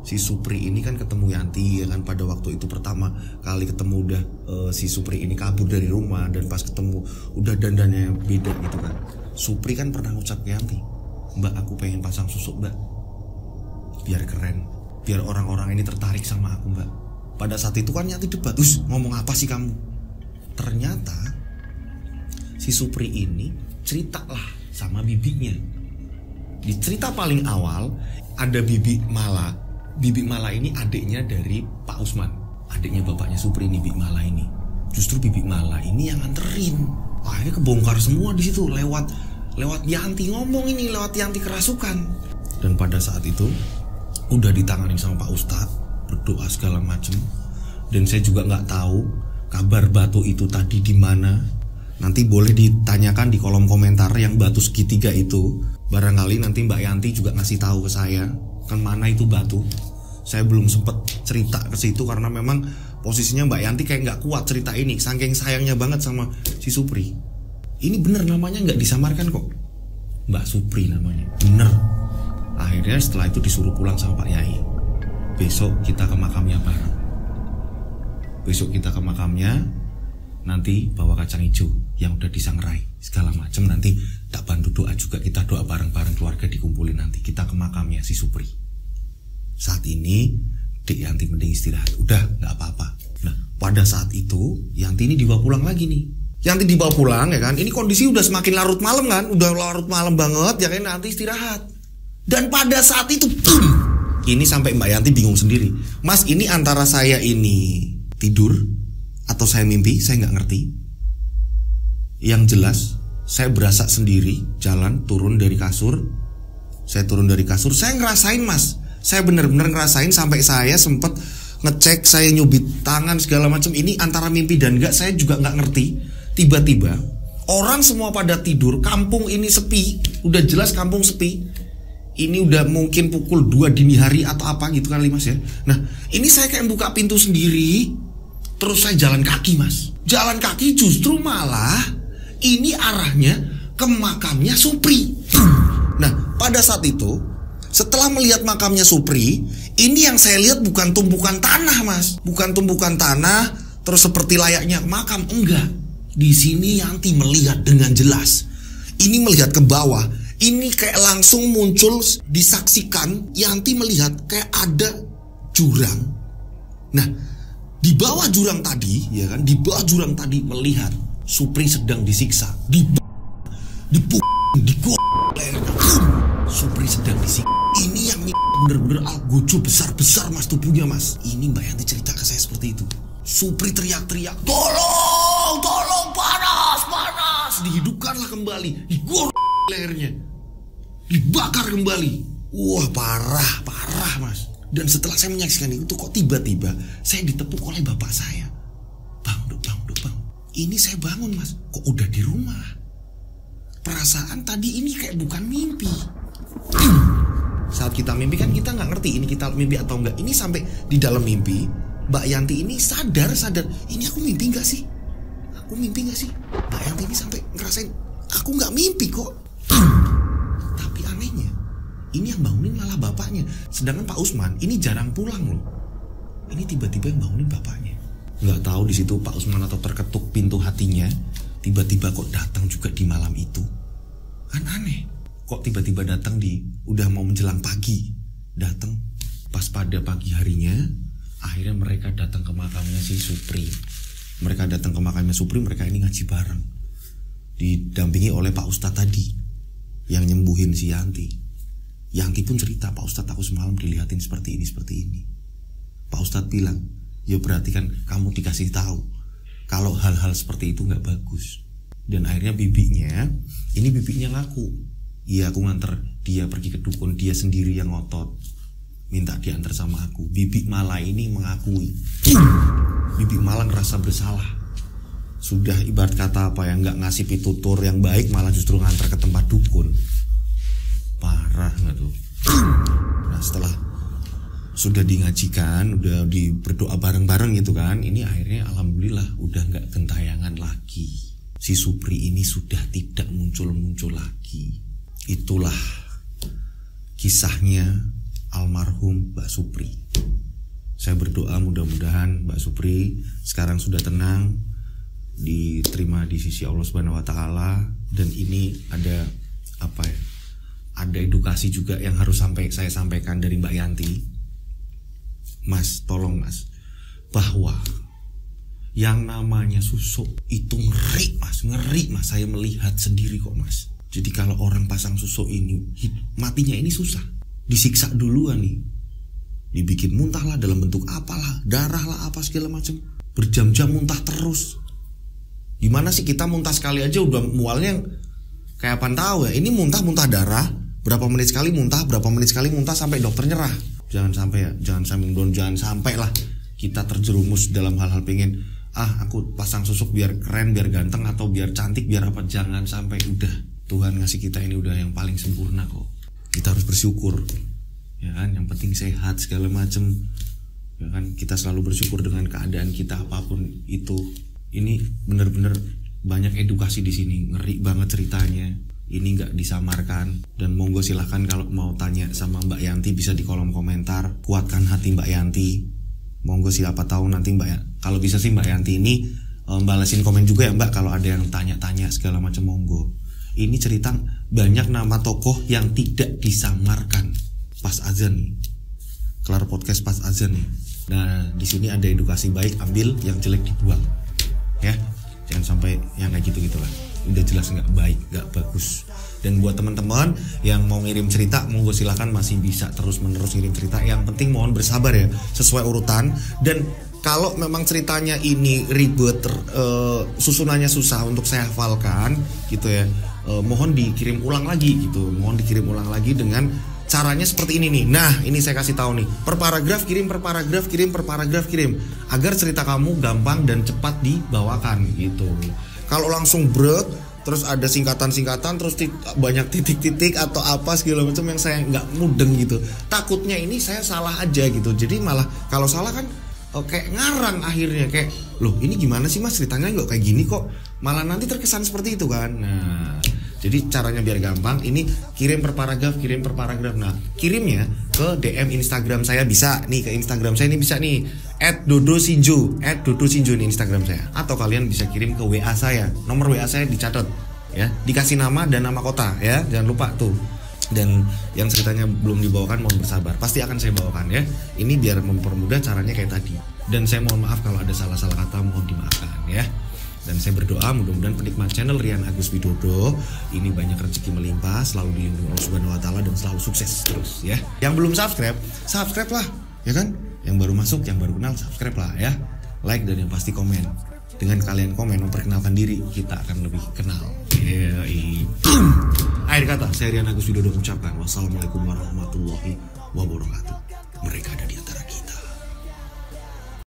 Si Supri ini kan ketemu Yanti ya kan, pada waktu itu pertama kali ketemu udah si Supri ini kabur dari rumah, dan pas ketemu udah dandannya beda gitu kan. Supri kan pernah ngucap ke Yanti, "Mbak, aku pengen pasang susuk, Mbak, biar keren, biar orang-orang ini tertarik sama aku, Mbak." Pada saat itu kan Yanti debat, ngomong apa sih kamu?" Ternyata si Supri ini ceritalah sama bibinya. Di cerita paling awal ada Bibi Mala. Bibi Mala ini adiknya dari Pak Usman, adiknya bapaknya Supri ini, Bibi Mala ini. Justru Bibi Mala ini yang nganterin. Akhirnya kebongkar semua di situ lewat Yanti ngomong ini, lewat Yanti kerasukan. Dan pada saat itu udah ditangani sama Pak Ustadz, berdoa segala macem. Dan saya juga nggak tahu kabar batu itu tadi di mana. Nanti boleh ditanyakan di kolom komentar yang batu segitiga itu. Barangkali nanti Mbak Yanti juga ngasih tahu ke saya kan mana itu batu. Saya belum sempet cerita ke situ karena memang posisinya Mbak Yanti kayak nggak kuat cerita ini, saking sayangnya banget sama si Supri. Ini bener namanya, nggak disamarkan kok, Mbak Supri namanya, bener. Akhirnya setelah itu disuruh pulang sama Pak Yai. Besok kita ke makamnya bareng. Besok kita ke makamnya, nanti bawa kacang hijau yang udah disangrai segala macam. Nanti tak bantu doa juga, kita doa bareng-bareng keluarga dikumpulin. Nanti kita ke makamnya si Supri. Saat ini Dek Yanti mending istirahat, udah nggak apa-apa. Nah pada saat itu Yanti ini dibawa pulang lagi nih. Yanti dibawa pulang ya kan, ini kondisi udah semakin larut malam kan, udah larut malam banget ya kan, nanti istirahat. Dan pada saat itu boom, ini sampai Mbak Yanti bingung sendiri, "Mas, ini antara saya ini tidur atau saya mimpi, saya nggak ngerti. Yang jelas saya berasa sendiri jalan turun dari kasur. Saya turun dari kasur, saya ngerasain, Mas, saya bener-bener ngerasain sampai saya sempet ngecek, saya nyubit tangan segala macam. Ini antara mimpi dan enggak, saya juga nggak ngerti. Tiba-tiba orang semua pada tidur, kampung ini sepi, udah jelas kampung sepi. Ini udah mungkin pukul 2 dini hari atau apa gitu kali, Mas ya. Nah ini saya kayak buka pintu sendiri, terus saya jalan kaki, Mas. Jalan kaki justru malah ini arahnya ke makamnya Supri. Nah pada saat itu setelah melihat makamnya Supri, ini yang saya lihat bukan tumpukan tanah, Mas. Bukan tumpukan tanah terus seperti layaknya makam, enggak. Di sini Yanti melihat dengan jelas. Ini melihat ke bawah. Ini kayak langsung muncul, disaksikan Yanti melihat kayak ada jurang. Nah, di bawah jurang tadi, ya kan? Di bawah jurang tadi melihat Supri sedang disiksa. Supri sedang disiksa. Ini yang bener-bener algojo besar-besar, Mas, tubuhnya, Mas. Ini Mbak Yanti cerita ke saya seperti itu. Supri teriak-teriak, tolong, panas. Dihidupkanlah kembali, digoreng lehernya, dibakar kembali. Wah, parah, Mas. Dan setelah saya menyaksikan itu, kok tiba-tiba saya ditepuk oleh bapak saya. Bang. Ini saya bangun, Mas. Kok udah di rumah? Perasaan tadi ini kayak bukan mimpi. Saat kita mimpi kan kita nggak ngerti ini kita mimpi atau enggak. Ini sampai di dalam mimpi Mbak Yanti ini sadar. Ini aku mimpi nggak sih? Mbak Yanti ini sampai ngerasain aku nggak mimpi kok. Tapi anehnya ini yang bangunin malah bapaknya. Sedangkan Pak Usman ini jarang pulang loh. Ini tiba-tiba yang bangunin bapaknya. Nggak tahu di situ Pak Usman atau terketuk pintu hatinya. Tiba-tiba kok datang juga di malam itu. Kan aneh. Kok tiba-tiba datang udah mau menjelang pagi. Datang pas pada pagi harinya. Akhirnya mereka datang ke makamnya si Supri. Mereka ini ngaji bareng. Didampingi oleh Pak Ustadz tadi yang nyembuhin si Yanti. Yanti pun cerita, "Pak Ustadz, aku semalam dilihatin seperti ini. Pak Ustadz bilang, ya berarti kan kamu dikasih tahu kalau hal-hal seperti itu gak bagus." Dan akhirnya bibinya ngaku, "Iya, aku nganter dia pergi ke dukun, dia sendiri yang ngotot minta diantar sama aku." Bibi Mala ini mengakui. Bibi Mala ngerasa bersalah. Sudah ibarat kata apa ya, nggak ngasih pitutur yang baik, malah justru nganter ke tempat dukun. Parah nggak tuh? Nah setelah sudah ngajikan, udah berdoa bareng-bareng gitu kan, ini akhirnya alhamdulillah udah nggak gentayangan lagi. Si Supri ini sudah tidak muncul-muncul lagi. Itulah kisahnya almarhum Mbak Supri. Saya berdoa mudah-mudahan Mbak Supri sekarang sudah tenang, diterima di sisi Allah Subhanahu wa taala, dan ini ada ada edukasi juga yang harus saya sampaikan dari Mbak Yanti. Mas, tolong Mas, bahwa yang namanya susuk itu ngeri Mas, saya melihat sendiri kok Mas. Jadi kalau orang pasang susuk ini, matinya ini susah, disiksa duluan nih, dibikin muntah lah dalam bentuk apalah, darah lah apa segala macam, berjam-jam muntah terus. Gimana sih kita muntah sekali aja udah mualnya kayak apaan tahu ya, ini muntah darah, berapa menit sekali muntah sampai dokter nyerah. Jangan sampai lah kita terjerumus dalam hal-hal pengen aku pasang susuk biar keren, biar ganteng, atau biar cantik, biar apa. Jangan sampai. Udah, Tuhan ngasih kita ini udah yang paling sempurna kok. Kita harus bersyukur, ya kan. Yang penting sehat segala macem, ya kan. Kita selalu bersyukur dengan keadaan kita apapun itu. Ini bener-bener banyak edukasi di sini, ngeri banget ceritanya. Ini nggak disamarkan. Dan monggo silahkan kalau mau tanya sama Mbak Yanti bisa di kolom komentar. Kuatkan hati Mbak Yanti. Monggo, siapa tahu nanti kalau bisa sih Mbak Yanti ini balesin komen juga ya Mbak, kalau ada yang tanya-tanya segala macam. Monggo. Ini cerita banyak nama tokoh yang tidak disamarkan pas azan nih. Kelar podcast pas azan nih. Nah, di sini ada edukasi baik, ambil, yang jelek dibuang. Ya, jangan sampai yang kayak gitu-gitulah. Udah jelas nggak baik, nggak bagus. Dan buat teman-teman yang mau ngirim cerita, monggo silahkan masih bisa terus-menerus ngirim cerita. Yang penting mohon bersabar ya, sesuai urutan. Dan kalau memang ceritanya ini ribet, susunannya susah untuk saya hafalkan gitu ya, mohon dikirim ulang lagi gitu. Mohon dikirim ulang lagi dengan caranya seperti ini nih. Nah, ini saya kasih tahu nih. Per paragraf kirim, agar cerita kamu gampang dan cepat dibawakan gitu. Kalau langsung brek, terus ada singkatan-singkatan, terus banyak titik-titik atau apa segala macam yang saya nggak mudeng gitu. Takutnya ini saya salah aja gitu. Jadi malah kalau salah kan kayak ngarang akhirnya, kayak loh ini gimana sih Mas, ceritanya nggak kayak gini kok. Malah nanti terkesan seperti itu kan. Nah, jadi caranya biar gampang, ini kirim per paragraf. Nah, kirimnya ke DM Instagram saya bisa nih, ke Instagram saya ini bisa nih, @dodosinjo nih Instagram saya. Atau kalian bisa kirim ke WA saya. Nomor WA saya dicatat ya, dikasih nama dan nama kota ya, jangan lupa tuh. Dan yang ceritanya belum dibawakan mohon bersabar, pasti akan saya bawakan ya. Ini biar mempermudah caranya kayak tadi. Dan saya mohon maaf kalau ada salah-salah kata, mohon dimaafkan ya. Dan saya berdoa mudah-mudahan penikmat channel Rian Agus Widodo ini banyak rezeki melimpah, selalu dilindungi Allah Subhanahu wa taala, dan selalu sukses terus ya. Yang belum subscribe lah ya kan. Yang baru masuk, yang baru kenal, subscribe lah ya. Like, dan yang pasti komen. Dengan kalian komen memperkenalkan diri, kita akan lebih kenal. Akhir kata, saya Rian Agus Widodo mengucapkan wassalamualaikum warahmatullahi wabarakatuh. Mereka ada di antara